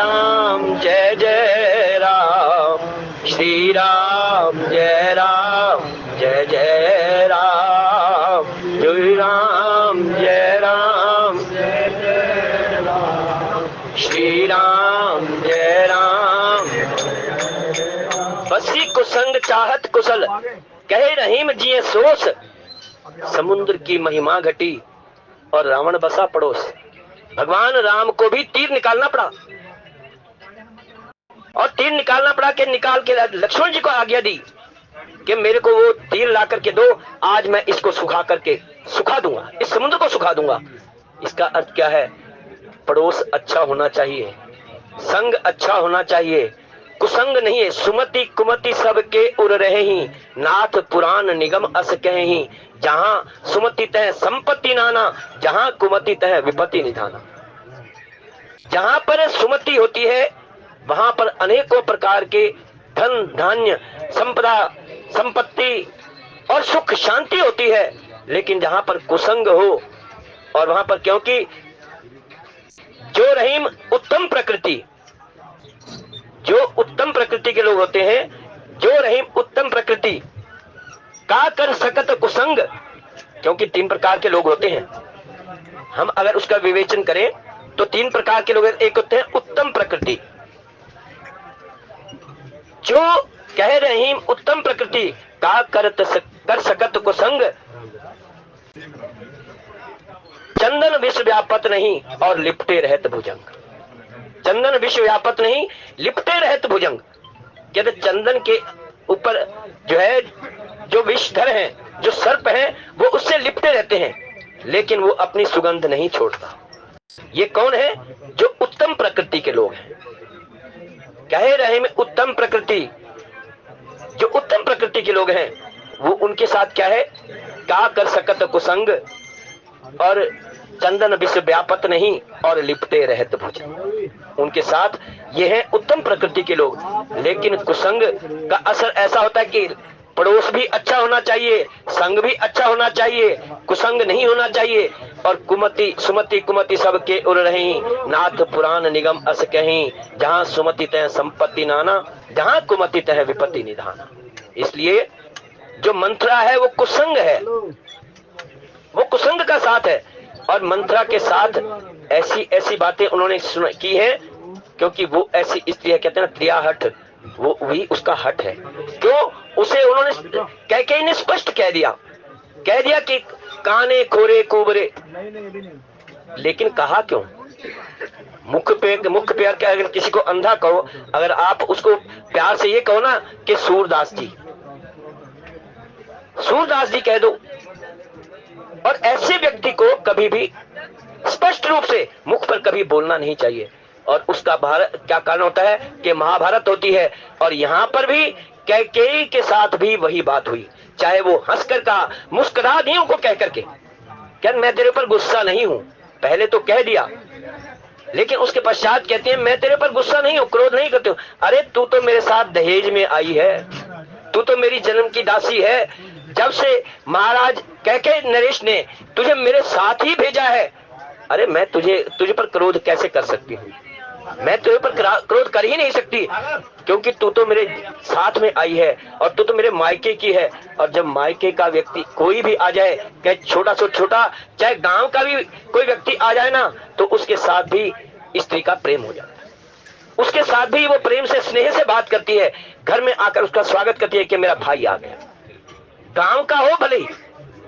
जय राम, श्री राम जय जय राम, श्री राम जय राम, श्री राम जय राम। बसी कुसंग चाहत कुशल, कहे रहीम जिए सोच। समुद्र की महिमा घटी और रावण बसा पड़ोस। भगवान राम को भी तीर निकालना पड़ा, और तीर निकालना पड़ा कि निकाल के लक्ष्मण जी को आज्ञा दी कि मेरे को वो तीर ला करके दो, आज मैं इसको सुखा दूंगा, इस समुद्र को सुखा दूंगा। इसका अर्थ क्या है? पड़ोस अच्छा होना चाहिए, संग अच्छा होना चाहिए, कुसंग नहीं है। सुमति कुमति सब के उर रहे ही, नाथ पुराण निगम अस कहे ही। जहां सुमति तह संपत्ति नाना, जहां कुमति तह विपत्ति निधाना। जहां पर सुमति होती है वहां पर अनेकों प्रकार के धन धान्य संपदा संपत्ति और सुख शांति होती है। लेकिन जहां पर कुसंग हो और वहां पर, क्योंकि जो रहीम उत्तम प्रकृति, जो उत्तम प्रकृति के लोग होते हैं, जो रहीम उत्तम प्रकृति का कर सकत कुसंग, क्योंकि 3 प्रकार के लोग होते हैं। हम अगर उसका विवेचन करें तो 3 प्रकार के लोग, एक होते हैं उत्तम प्रकृति, जो कह रहीम उत्तम प्रकृति का कर सकत कुसंग, चंदन विश्व व्यापत नहीं और लिपटे रहत भुजंग। चंदन विश्व व्यापत नहीं, लिपटे रहत भुजंग। कहते चंदन के ऊपर जो है, जो विषधर हैं, जो सर्प हैं, वो उससे लिपटे रहते हैं, लेकिन वो अपनी सुगंध नहीं छोड़ता। ये कौन है? जो उत्तम प्रकृति के लोग हैं। कहे रहे में उत्तम प्रकृति, जो उत्तम प्रकृति के लोग हैं वो उनके साथ क्या है? क्या कर सकत कुसंग और चंदन विश्व व्यापत नहीं और लिपटे रहत भुजंग। उनके साथ ये है उत्तम प्रकृति के लोग। लेकिन कुसंग का असर ऐसा होता है कि पड़ोस भी अच्छा होना चाहिए, संग भी अच्छा होना चाहिए, कुसंग नहीं होना चाहिए। और कुमति सुमति कुमति सब के उर रही, नाथ पुराण निगम अस कहीं। जहां सुमति तह संपत्ति नाना, जहां कुमति तह विपत्ति निधाना। इसलिए जो मंत्रा है वो कुसंग है, वो कुसंग का साथ है। और मंत्रा के साथ ऐसी ऐसी बातें उन्होंने की है, क्योंकि वो ऐसी स्त्री कहते हैं ना, त्रिया हठ, वो भी उसका हट है। क्यों? उसे उन्होंने कैकेयी ने स्पष्ट कह दिया कि काने खोरे कुबरे, लेकिन कहा क्यों? मुख पे क्या, अगर किसी को अंधा कहो, अगर आप उसको प्यार से ये कहो ना कि सूरदास जी कह दो। और ऐसे व्यक्ति को कभी भी स्पष्ट रूप से मुख पर कभी बोलना नहीं चाहिए। और उसका भारत क्या कारण होता है कि महाभारत होती है, और यहाँ पर भी कैकेयी के साथ भी वही बात हुई। चाहे वो हंसकर कहा, मुस्कुरा दी उनको कह करके, क्या मैं तेरे पर गुस्सा नहीं हूं, पहले तो कह दिया, लेकिन उसके पश्चात कहते हैं मैं तेरे पर गुस्सा नहीं हूं, क्रोध नहीं करते हूं। अरे तू तो मेरे साथ दहेज में आई है, तू तो मेरी जन्म की दासी है। जब से महाराज कैकेयी नरेश ने तुझे मेरे साथ ही भेजा है, अरे मैं तुझे पर क्रोध कैसे कर सकती हूँ? मैं तुझे पर क्रोध कर ही नहीं सकती, क्योंकि तू तो मेरे साथ में आई है और तू तो मेरे मायके की है। और जब मायके का व्यक्ति कोई भी आ जाए, चाहे छोटा से छोटा, चाहे गांव का भी कोई व्यक्ति आ जाए ना, तो उसके साथ भी स्त्री का प्रेम हो जाता है। उसके साथ भी वो प्रेम से स्नेह से बात करती है, घर में आकर उसका स्वागत करती है कि मेरा भाई आ गया। गांव का हो भले ही,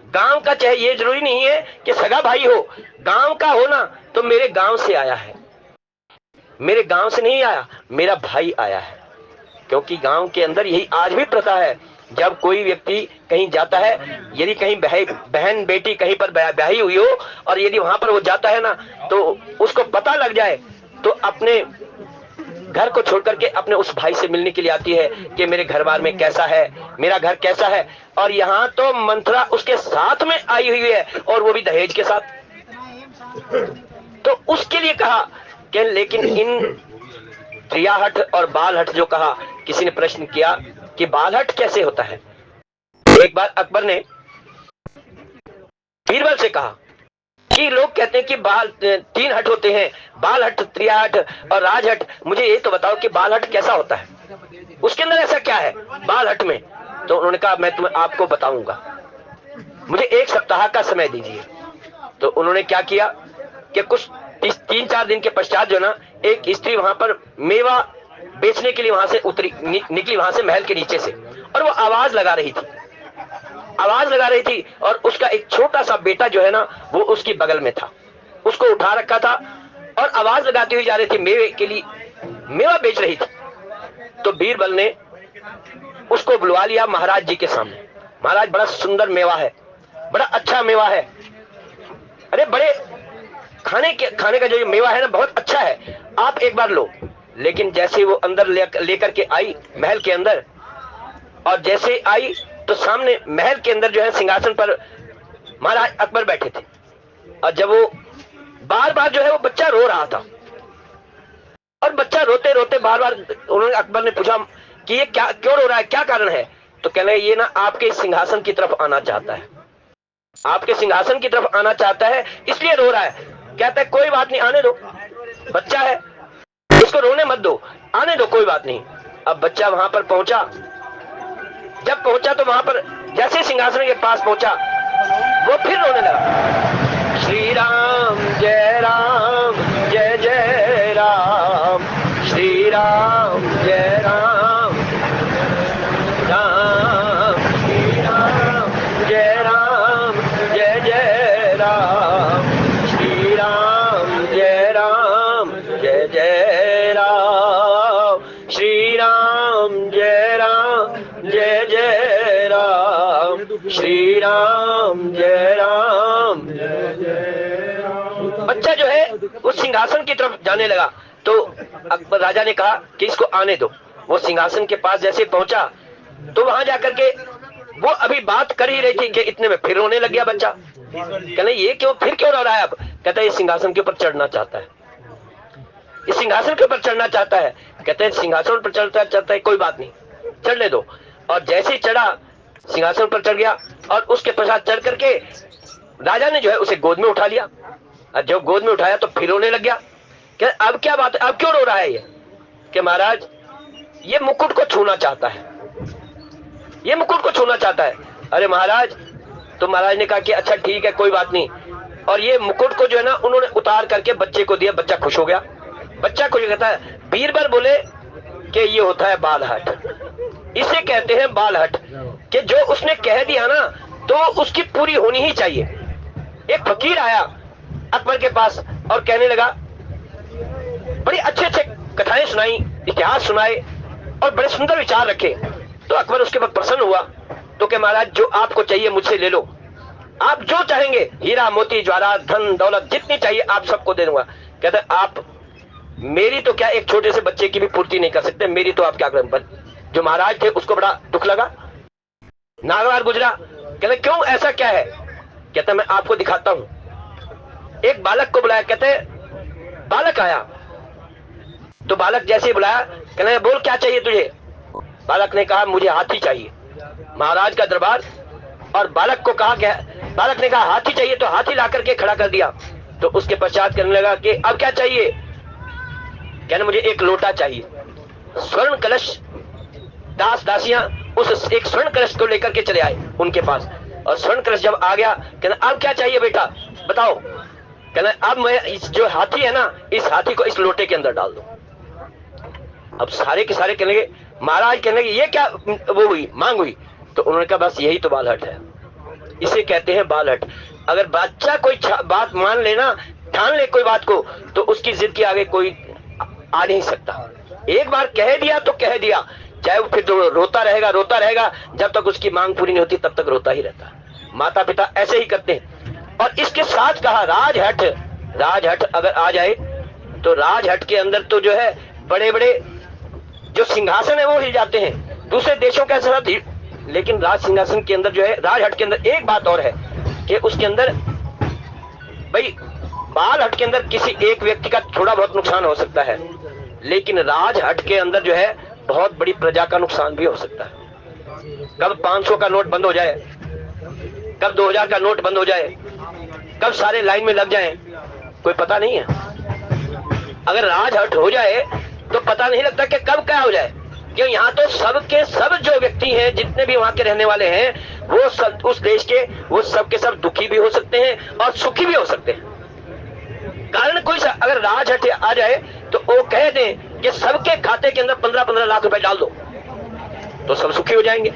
गांव का, चाहे ये जरूरी नहीं है कि सगा भाई हो, गांव का हो ना, तो मेरे गांव से आया है, मेरे गांव से नहीं आया, मेरा भाई आया है। क्योंकि गांव के अंदर यही आज भी प्रथा है, जब कोई व्यक्ति कहीं जाता है, यदि कहीं बहन बेटी कहीं पर ब्याही हुई हो, और यदि वहां पर वो जाता है ना, तो उसको पता लग जाए तो अपने घर को छोड़ करके अपने उस भाई से मिलने के लिए आती है कि मेरे घर बार में कैसा है, मेरा घर कैसा है। और यहाँ तो मंत्रा उसके साथ में आई हुई है, और वो भी दहेज के साथ। तो उसके लिए कहा कि लेकिन इन त्रियाहट और बालहट जो कहा, किसी ने प्रश्न किया कि बालहट कैसे होता है। एक बार अकबर ने बीरबल से कहा कि लोग कहते हैं कि 3 हट होते हैं, बालहट, त्रियाहट और राजहट। मुझे ये तो बताओ कि बालहट कैसा होता है, उसके अंदर ऐसा क्या है बालहट में? तो उन्होंने कहा मैं आपको बताऊंगा, मुझे 1 सप्ताह का समय दीजिए। तो उन्होंने क्या किया कि कुछ 3-4 दिन के पश्चात जो ना, एक स्त्री वहां पर मेवा बेचने के लिए वहां से निकली वहां से महल के नीचे से, और वो आवाज लगा रही थी, और उसका एक छोटा सा बेटा जो है ना, वो उसकी बगल में था, उसको उठा रखा था और आवाज लगाती हुई जा रही थी, मेवे के लिए मेवा बेच रही थी। तो बीरबल ने उसको बुलवा लिया महाराज जी के सामने। महाराज, बड़ा सुंदर मेवा है, बड़ा अच्छा मेवा है, अरे बड़े खाने का जो मेवा है ना, बहुत अच्छा है, आप एक बार लो। लेकिन जैसे वो अंदर लेकर के आई महल के अंदर, और जैसे आई तो सामने महल के अंदर जो है सिंहासन पर महाराज अकबर बैठे थे। और जब वो बार बार जो है वो बच्चा रो रहा था, और बच्चा रोते रोते बार बार उन्होंने अकबर ने पूछा कि ये क्या, क्यों रो रहा है, क्या कारण है? तो कहने ये ना आपके सिंहासन की तरफ आना चाहता है, आपके सिंहासन की तरफ आना चाहता है इसलिए रो रहा है। कहता है कोई बात नहीं, आने दो, बच्चा है, इसको रोने मत दो, आने दो, कोई बात नहीं। अब बच्चा वहां पर पहुंचा, जब पहुंचा तो वहां पर जैसे सिंहासन के पास पहुंचा वो फिर रोने लगा। श्री राम जय जय राम, श्री राम जय राम, राम श्री राम जय जय राम, श्री राम जय जय राम, श्री राम जय जय राम, श्री राम जय राम। बच्चा जो है उस सिंहासन की तरफ जाने लगा तो अकबर राजा ने कहा कि इसको आने दो। वो सिंहासन के पास जैसे पहुंचा तो वहां जाकर के वो अभी बात कर ही रही थी कि इतने में फिर रोने लग गया बच्चा। कहने ये क्यों, फिर क्यों रो रहा है? अब कहता है इस सिंहासन के ऊपर चढ़ना चाहता है, इस सिंहासन के ऊपर चढ़ना चाहता है। कहते हैं सिंहासन पर चढ़ता चाहता है, कोई बात नहीं, चढ़ने दो। और जैसे ही चढ़ा सिंहासन पर चढ़ गया और उसके पश्चात चढ़ करके राजा ने जो है उसे गोद में उठा लिया। और जब गोद में उठाया तो फिर रोने लग गया। क्या अब क्या बात है, अब क्यों रो रहा है? ये कि महाराज ये मुकुट को छूना चाहता है, ये मुकुट को छूना चाहता है। अरे महाराज, तो महाराज ने कहा कि अच्छा ठीक है, कोई बात नहीं। और ये मुकुट को जो है ना उन्होंने उतार करके बच्चे को दिया। बच्चा खुश हो गया। बच्चा खुश कहता है, बीरबल बोले कि ये होता है बालहट, इसे कहते हैं बालहट, कि जो उसने कह दिया ना तो उसकी पूरी होनी ही चाहिए। एक फकीर आया अकबर के पास और कहने लगा, बड़ी अच्छे अच्छे कथाएं सुनाई, इतिहास सुनाए और बड़े सुंदर विचार रखे। तो अकबर उसके बाद प्रसन्न हुआ तो कि महाराज जो आपको चाहिए मुझसे ले लो, आप जो चाहेंगे, हीरा मोती ज्वारात धन दौलत जितनी चाहिए आप सबको दे दूंगा। कहते आप मेरी तो क्या एक छोटे से बच्चे की भी पूर्ति नहीं कर सकते, मेरी तो आप क्या करें। जो महाराज थे उसको बड़ा दुख लगा, नागवार गुजरा। कहते क्यों, ऐसा क्या है? कहते मैं आपको दिखाता हूं। एक बालक को बुलाया। कहते बालक आया तो बालक जैसे ही बुलाया, कहने बोल क्या चाहिए तुझे? बालक ने कहा मुझे हाथी चाहिए। महाराज का दरबार, और बालक को कहा क्या, बालक ने कहा हाथी चाहिए, तो हाथी ला करके खड़ा कर दिया। तो उसके पश्चात करने लगा कि अब क्या चाहिए? कहने मुझे एक लोटा चाहिए। स्वर्ण कलश, दास दासियां उस एक स्वर्ण कलश को लेकर के चले आए उनके पास। और स्वर्ण कलश जब आ गया, कहना अब क्या चाहिए बेटा बताओ? कहना अब मैं इस जो हाथी है ना, इस हाथी को इस लोटे के अंदर डाल दो। अब सारे के सारे कहने लगे, महाराज कहने लगे ये क्या वो हुई, मांग हुई? तो उन्होंने कहा बस यही तो बालहट है, इसे कहते हैं बालहट। अगर बच्चा कोई बात मान लेना, ठान ले कोई बात को, तो उसकी जिद के आगे कोई आ नहीं सकता। एक बार कह दिया तो कह दिया, चाहे वो फिर तो रोता रहेगा, जब तक उसकी मांग पूरी नहीं होती तब तक रोता ही रहता। माता पिता ऐसे ही करते हैं। और इसके साथ कहा राजहट, राजहट अगर आ जाए तो राजहट के अंदर तो जो है बड़े बड़े जो सिंहासन है वो हिल जाते हैं, दूसरे देशों के साथ। लेकिन राज सिंहासन के अंदर जो है, राजहट के अंदर एक बात और है कि उसके अंदर भाई बालहट के अंदर किसी एक व्यक्ति का थोड़ा बहुत नुकसान हो सकता है, लेकिन राजहट के अंदर जो है बहुत बड़ी प्रजा का नुकसान भी हो सकता है। कब 500 का नोट बंद हो जाए, कब 2000 का नोट बंद हो जाए, कब सारे लाइन में लग जाएं, कोई पता नहीं है। अगर राजहट हो जाए तो पता नहीं लगता कि कब क्या हो जाए। क्यों, यहाँ तो सब के सब जो व्यक्ति हैं, जितने भी वहां के रहने वाले हैं, वो सब उस देश के, वो सब के सब दुखी भी हो सकते हैं और सुखी भी हो सकते हैं। कारण कोई सा अगर राजहट आ जाए तो वो कह दें कि सबके खाते के अंदर 15-15 लाख रुपए डाल दो, तो सब सुखी हो जाएंगे।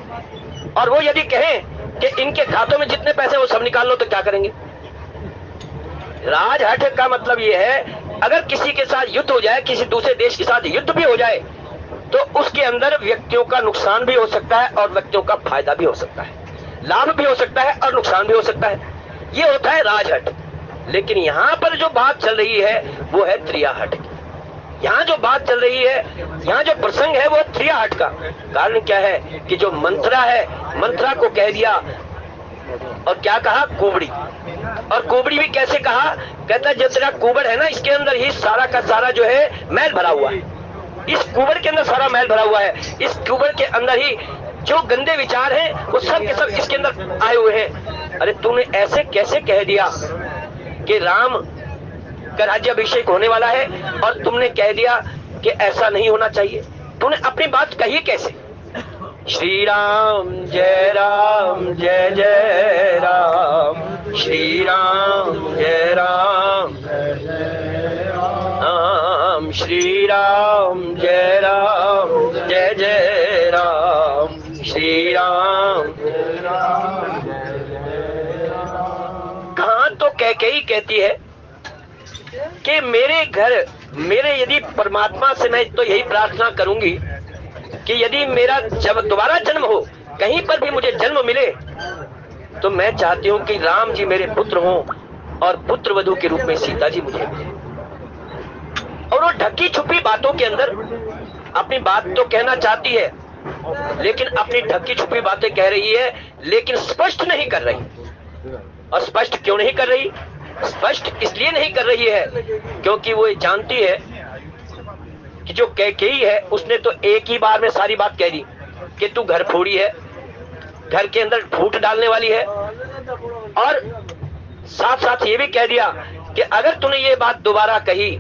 और वो यदि कहें कि इनके खातों में जितने पैसे वो सब निकाल लो, तो क्या करेंगे? राजहट का मतलब ये है, अगर किसी के साथ युद्ध हो जाए, किसी दूसरे देश के साथ युद्ध भी हो जाए, तो उसके अंदर व्यक्तियों का नुकसान भी हो सकता है और व्यक्तियों का फायदा भी हो सकता है, लाभ भी हो सकता है और नुकसान भी हो सकता है। ये होता है राजहट। लेकिन यहाँ पर जो बात चल रही है वो है त्रियाहट की। यहाँ जो बात चल रही है, यहाँ जो प्रसंग है वो त्रियाहट का कारण क्या है कि जो मंत्रा है, मंत्रा को कह दिया और क्या कहा, कोबड़ी। और कोबड़ी भी कैसे कहा, कहता है जो तेरा कुबड़ है ना, इसके अंदर ही सारा का सारा जो है मैल भरा हुआ है, इस कुबड़ के अंदर सारा मैल भरा हुआ है, इस कुबड़ के अंदर ही जो गंदे विचार हैं वो सब के सब इसके अंदर आए हुए हैं। अरे तूने ऐसे कैसे कह दिया कि राम का राज्याभिषेक होने वाला है और तुमने कह दिया कि ऐसा नहीं होना चाहिए, तूने अपनी बात कही कैसे? श्री राम जय जय राम, श्री राम जय राम, राम श्री राम जय जय राम, श्री राम। कहाँ तो कैकेयी कहती है कि मेरे घर, मेरे यदि परमात्मा से मैं तो यही प्रार्थना करूंगी कि यदि मेरा जब दोबारा जन्म हो, कहीं पर भी मुझे जन्म मिले, तो मैं चाहती हूँ कि राम जी मेरे पुत्र हों और पुत्र वधू के रूप में सीता जी मुझे मिले। और वो ढकी छुपी बातों के अंदर अपनी बात तो कहना चाहती है, लेकिन अपनी ढकी छुपी बातें कह रही है, लेकिन स्पष्ट नहीं कर रही। और स्पष्ट क्यों नहीं कर रही? स्पष्ट इसलिए नहीं कर रही है क्योंकि वो जानती है कि जो कैकेयी है उसने तो एक ही बार में सारी बात कह दी कि तू घर फोड़ी है, घर के अंदर फूट डालने वाली है, और साथ साथ ये भी कह दिया कि अगर तूने ये बात दोबारा कही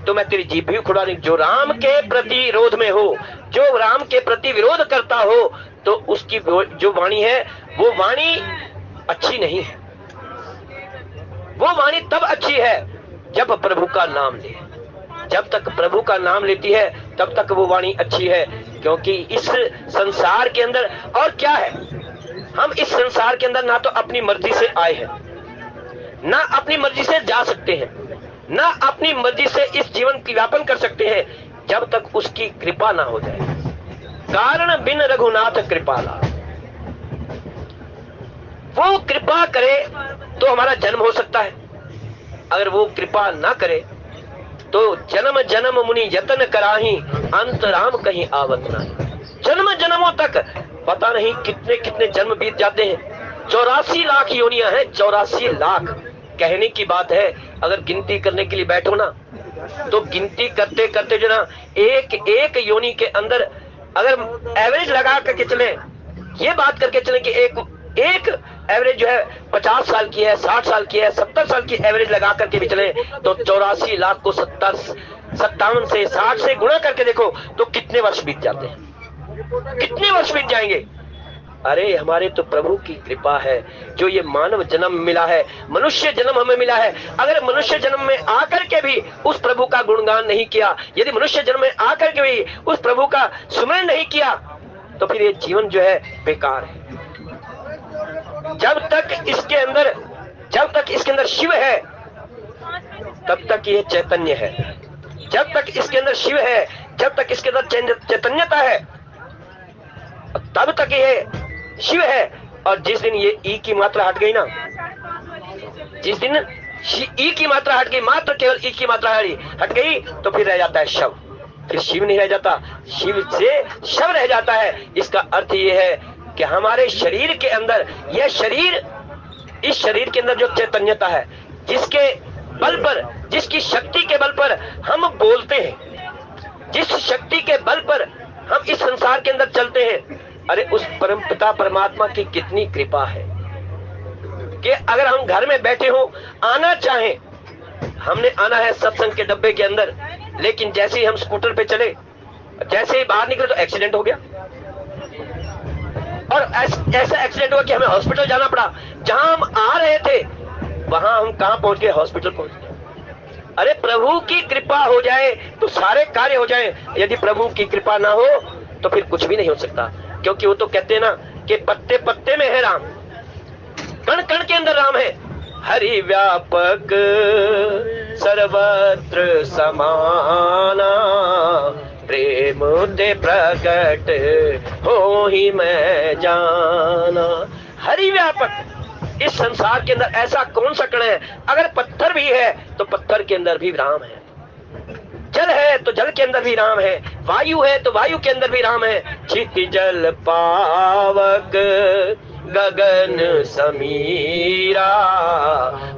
तो मैं तेरी जीभ भी उखड़ा नहीं। जो राम के प्रति विरोध में हो, जो राम के प्रति विरोध करता हो, तो उसकी जो वाणी है वो वाणी अच्छी नहीं है। वो वाणी तब अच्छी है जब प्रभु का नाम ले। जब तक प्रभु का नाम लेती है तब तक वो वाणी अच्छी है, क्योंकि इस संसार के अंदर और क्या है, हम इस संसार के अंदर ना तो अपनी मर्जी से आए हैं, ना अपनी मर्जी से जा सकते हैं, ना अपनी मर्जी से इस जीवन की व्यापन कर सकते हैं जब तक उसकी कृपा ना हो जाए। कारण बिन रघुनाथ कृपाला, वो कृपा करे तो हमारा जन्म हो सकता है, अगर वो कृपा ना करे तो जन्म जन्म मुनि यतन कराही, अंत राम कहीं आवत नहीं। जन्म जन्मों तक पता नहीं कितने कितने जन्म बीत जाते हैं। 84 लाख योनियां हैं, 84 लाख कहने की बात है। अगर गिनती करने के लिए बैठो ना तो गिनती करते करते जो ना एक एक योनि के अंदर अगर एवरेज लगा करके चले, ये बात करके चले कि एक एवरेज जो है 50 साल की है, 60 साल की है, 70 साल की एवरेज लगा करके भी चले तो 84 लाख को 57 से 60 से गुणा करके देखो तो कितने वर्ष बीत जाते हैं, कितने वर्ष बीत जाएंगे। अरे हमारे तो प्रभु की कृपा है जो ये मानव जन्म मिला है, मनुष्य जन्म हमें मिला है। अगर मनुष्य जन्म में आकर के भी उस प्रभु का गुणगान नहीं किया, यदि मनुष्य जन्म में आकर के भी उस प्रभु का सुमरण नहीं किया, तो फिर ये जीवन जो है बेकार है। जब तक इसके अंदर शिव है तब तक ये चैतन्य है। जब तक इसके अंदर शिव है, जब तक इसके अंदर चैतन्यता है, तब तक ये शिव है। और जिस दिन ये ई की मात्रा हट गई ना, जिस दिन ई की मात्रा हट गई, मात्र केवल ई की मात्रा हट गई, तो फिर रह जाता है शव, फिर शिव नहीं रह जाता, शिव से शव रह जाता है। इसका अर्थ ये है कि हमारे शरीर के अंदर, यह शरीर, इस शरीर के अंदर जो चैतन्यता है, जिसके बल पर, जिसकी शक्ति के बल पर हम बोलते हैं, जिस शक्ति के बल पर हम इस संसार के अंदर चलते हैं, अरे उस परम पिता परमात्मा की कितनी कृपा है कि अगर हम घर में बैठे हो, आना चाहें, हमने आना है सत्संग के डब्बे के अंदर, लेकिन जैसे ही हम स्कूटर पे चले, जैसे ही बाहर निकले तो एक्सीडेंट हो गया, और ऐसा एक्सीडेंट हुआ कि हमें हॉस्पिटल जाना पड़ा। जहां हम आ रहे थे वहां हम कहां पहुंच गए, हॉस्पिटल पहुंच गए। अरे प्रभु की कृपा हो जाए तो सारे कार्य हो जाए, यदि प्रभु की कृपा ना हो तो फिर कुछ भी नहीं हो सकता। क्योंकि वो तो कहते हैं ना कि पत्ते पत्ते में है राम, कण कण के अंदर राम है। हरि व्यापक सर्वत्र समाना, प्रेम ते प्रकट हो ही मैं जाना। हरि व्यापक, इस संसार के अंदर ऐसा कौन सा कण है, अगर पत्थर भी है तो पत्थर के अंदर भी राम है। जल है तो जल के अंदर भी राम है, वायु है तो वायु के अंदर भी राम है। क्षितिजल पावक गगन समीरा,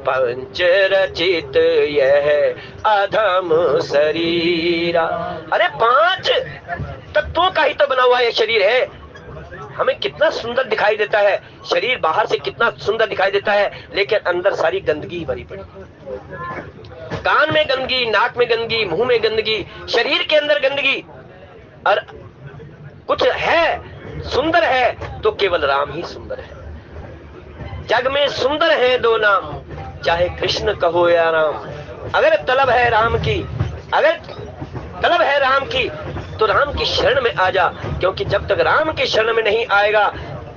पंच रचित यह अधम शरीरा। अरे 5 तत्वों का ही तो बना हुआ ये शरीर है। हमें कितना सुंदर दिखाई देता है, शरीर बाहर से कितना सुंदर दिखाई देता है, लेकिन अंदर सारी गंदगी ही भरी पड़ी। कान में गंदगी, नाक में गंदगी, मुंह में गंदगी, शरीर के अंदर गंदगी। और कुछ है सुंदर है तो केवल राम ही सुंदर है। जग में सुंदर है 2 नाम, चाहे कृष्ण कहो या राम। अगर तलब है राम की, अगर तलब है राम की, तो राम की शरण में आ जा, क्योंकि जब तक राम की शरण में नहीं आएगा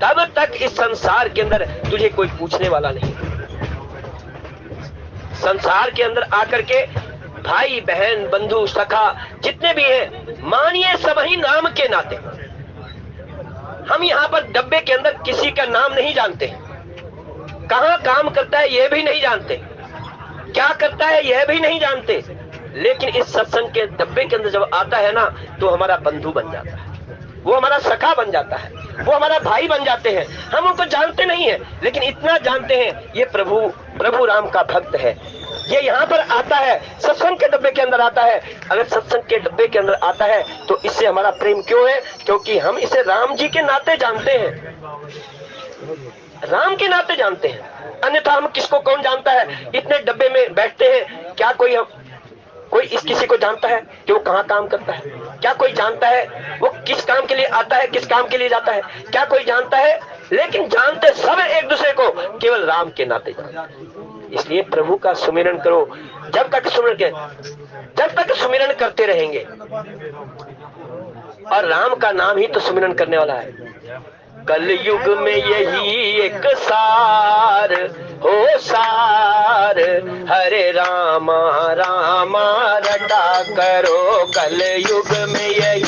तब तक इस संसार के अंदर तुझे कोई पूछने वाला नहीं। संसार के अंदर आकर के भाई बहन बंधु सखा जितने भी हैं, मानिए सब ही नाम के नाते। हम यहाँ पर डब्बे के अंदर किसी का नाम नहीं जानते, कहाँ काम करता है यह भी नहीं जानते, क्या करता है यह भी नहीं जानते, लेकिन इस सत्संग के डब्बे के अंदर जब आता है ना, तो हमारा बंधु बन जाता है, वो हमारा सखा बन जाता है, वो हमारा भाई बन जाते हैं। हम उनको जानते नहीं है, लेकिन इतना जानते हैं ये प्रभु राम का भक्त है। ये यहाँ पर आता है, सत्संग के डब्बे के अंदर आता है। अगर सत्संग के डब्बे के अंदर आता है तो इससे हमारा प्रेम क्यों है? क्योंकि हम इसे राम जी के नाते जानते हैं, राम के नाते जानते हैं। अन्यथा हम किसको कौन जानता है? इतने डब्बे में बैठते हैं, क्या कोई इस किसी को जानता है कि वो कहाँ काम करता है? क्या कोई जानता है वो किस काम के लिए आता है, किस काम के लिए जाता है? क्या कोई जानता है? लेकिन जानते सब एक दूसरे को केवल राम के नाते जानते। इसलिए प्रभु का सुमिरन करो। जब तक सुमिरन करते रहेंगे, और राम का नाम ही तो सुमिरन करने वाला है। कल युग में यही एक सार हो सार, हरे रामा रामा रटा करो। कल युग में यही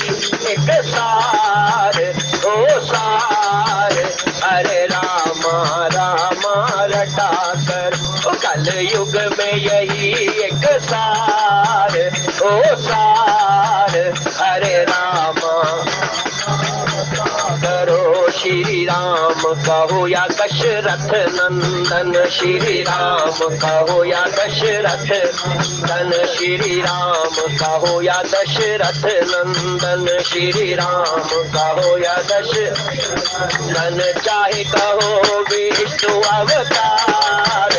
एक सार हो सार, हरे रामा रामा रटा करो। कल युग में यही एक सार हो सार, हरे रामा करो। श्री राम कहो या दशरथ नंदन, श्री राम कहो या दशरथ नंदन, श्री राम कहो या दशरथ नंदन, श्री राम कहो या दशरथ। चाहे कहो विष्णु अवतार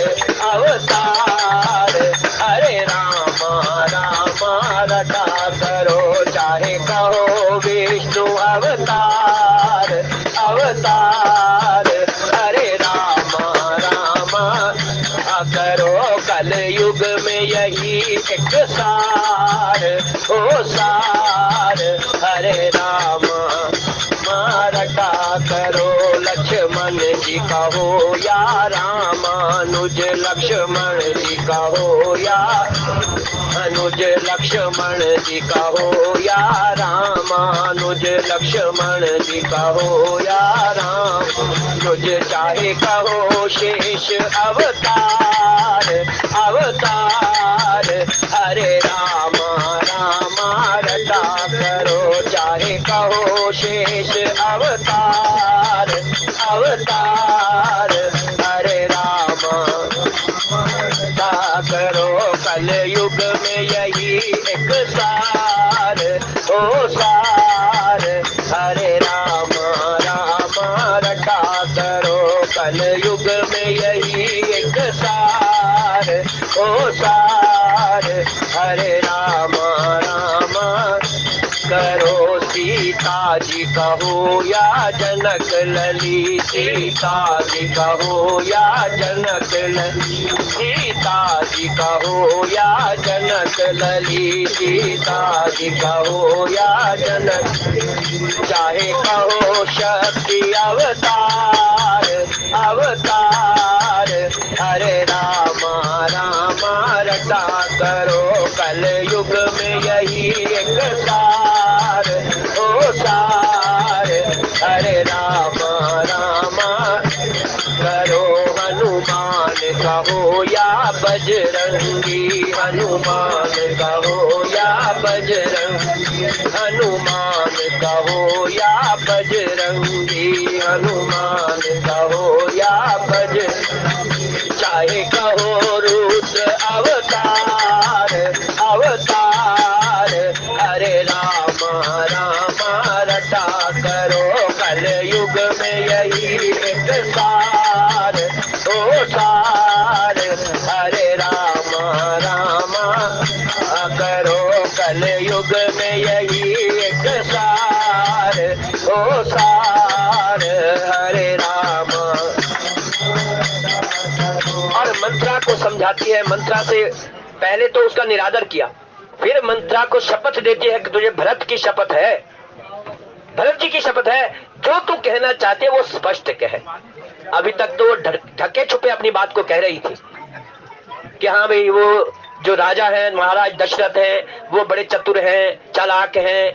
अवतार, हरे रामा रामा रटा करो। चाहे कहो विष्णु अवतार अवतार, हरे रामा रामा करो। कल युग में यही एक सार हो सार, हरे रामा रटा करो। लक्ष्मण जी कहो या रामानुज, लक्ष्मण जी कहो या अनुज, लक्ष्मण जी कहो या रामानुज, लक्ष्मण जी कहो या रामानुज। चाहे कहो शेष अवतार अवतार, हरे रामा रामा रटा करो। चाहे कहो शेष अवतार अवतार, हरे रामा करो। कल युग में यही एक सार हो सार, हरे रामा रामा रटा करो। कल युग में यही एक सार हो सार, हरे रामा रामा करो। सीता जी कहो या जनक लली, सीता जी कहो या जनक लली, सीता जी कहो या जनक लली, सीता जी कहो या जनक। चाहे कहो शक्ति अवतार अवतार, हरे रामा रामा रटा करो। कल युग में यही एक सार हो सार, हरे रामा रामा करो। हनुमान का हो या बजरंगी, हनुमान का हो या बजरंगी, हनुमान का हो या बजरंगी, हनुमान का हो या बजरंगी। चाहे कहो रुद्र अवतार अवतार, हरे राम राम रटा करो कल युग में यही एक सार, ओ सार, हरे राम राम करो कल युग में यही एक सार, ओ सार, हरे राम। और मंत्रा को समझाती है, मंत्रा से पहले तो उसका निरादर किया, फिर मंत्रा को शपथ देती है कि तुझे भरत की शपथ है, भरत जी की शपथ है, जो तू कहना चाहते वो स्पष्ट कहे। अभी तक तो ढके छुपे अपनी बात को कह रही थी कि हाँ भाई वो जो राजा है महाराज दशरथ हैं वो बड़े चतुर हैं, चालाक हैं,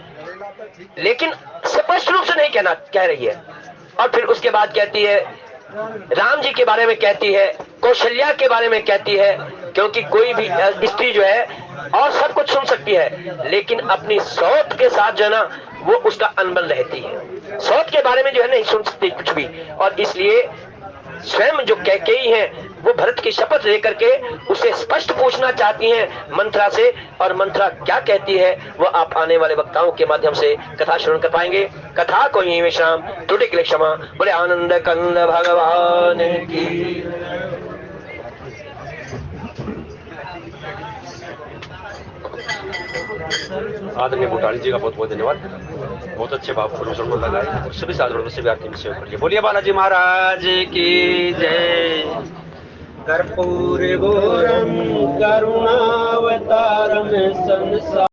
लेकिन स्पष्ट रूप से नहीं कह रही है। और फिर उसके बाद कहती है राम जी के बारे में कहती है, कौशल्या के बारे में कहती है, क्योंकि कोई भी स्त्री जो है और सब कुछ सुन सकती है, लेकिन अपनी सौत के साथ जो है ना वो उसका अनबन रहती है, सौत के बारे में जो है नहीं सुन सकती कुछ भी। और इसलिए स्वयं जो कैकेयी हैं वो भरत की शपथ लेकर के उसे स्पष्ट पूछना चाहती हैं मंत्रा से, और मंत्रा क्या कहती है वो आप आने वाले वक्ताओं के माध्यम से कथा श्रवण कर पाएंगे। कथा को यहीं विश्राम, त्रुटि के लिए क्षमा। बोले आनंद कंद भगवान की। आदरणीय भूटानी जी का बहुत बहुत धन्यवाद, बहुत अच्छे भाव को लगाए, सभी साधुओं से भी आरती में सेवा करिए। बोलिए बालाजी महाराज की जय। कर्पूर घोरम करुणावतारम संसार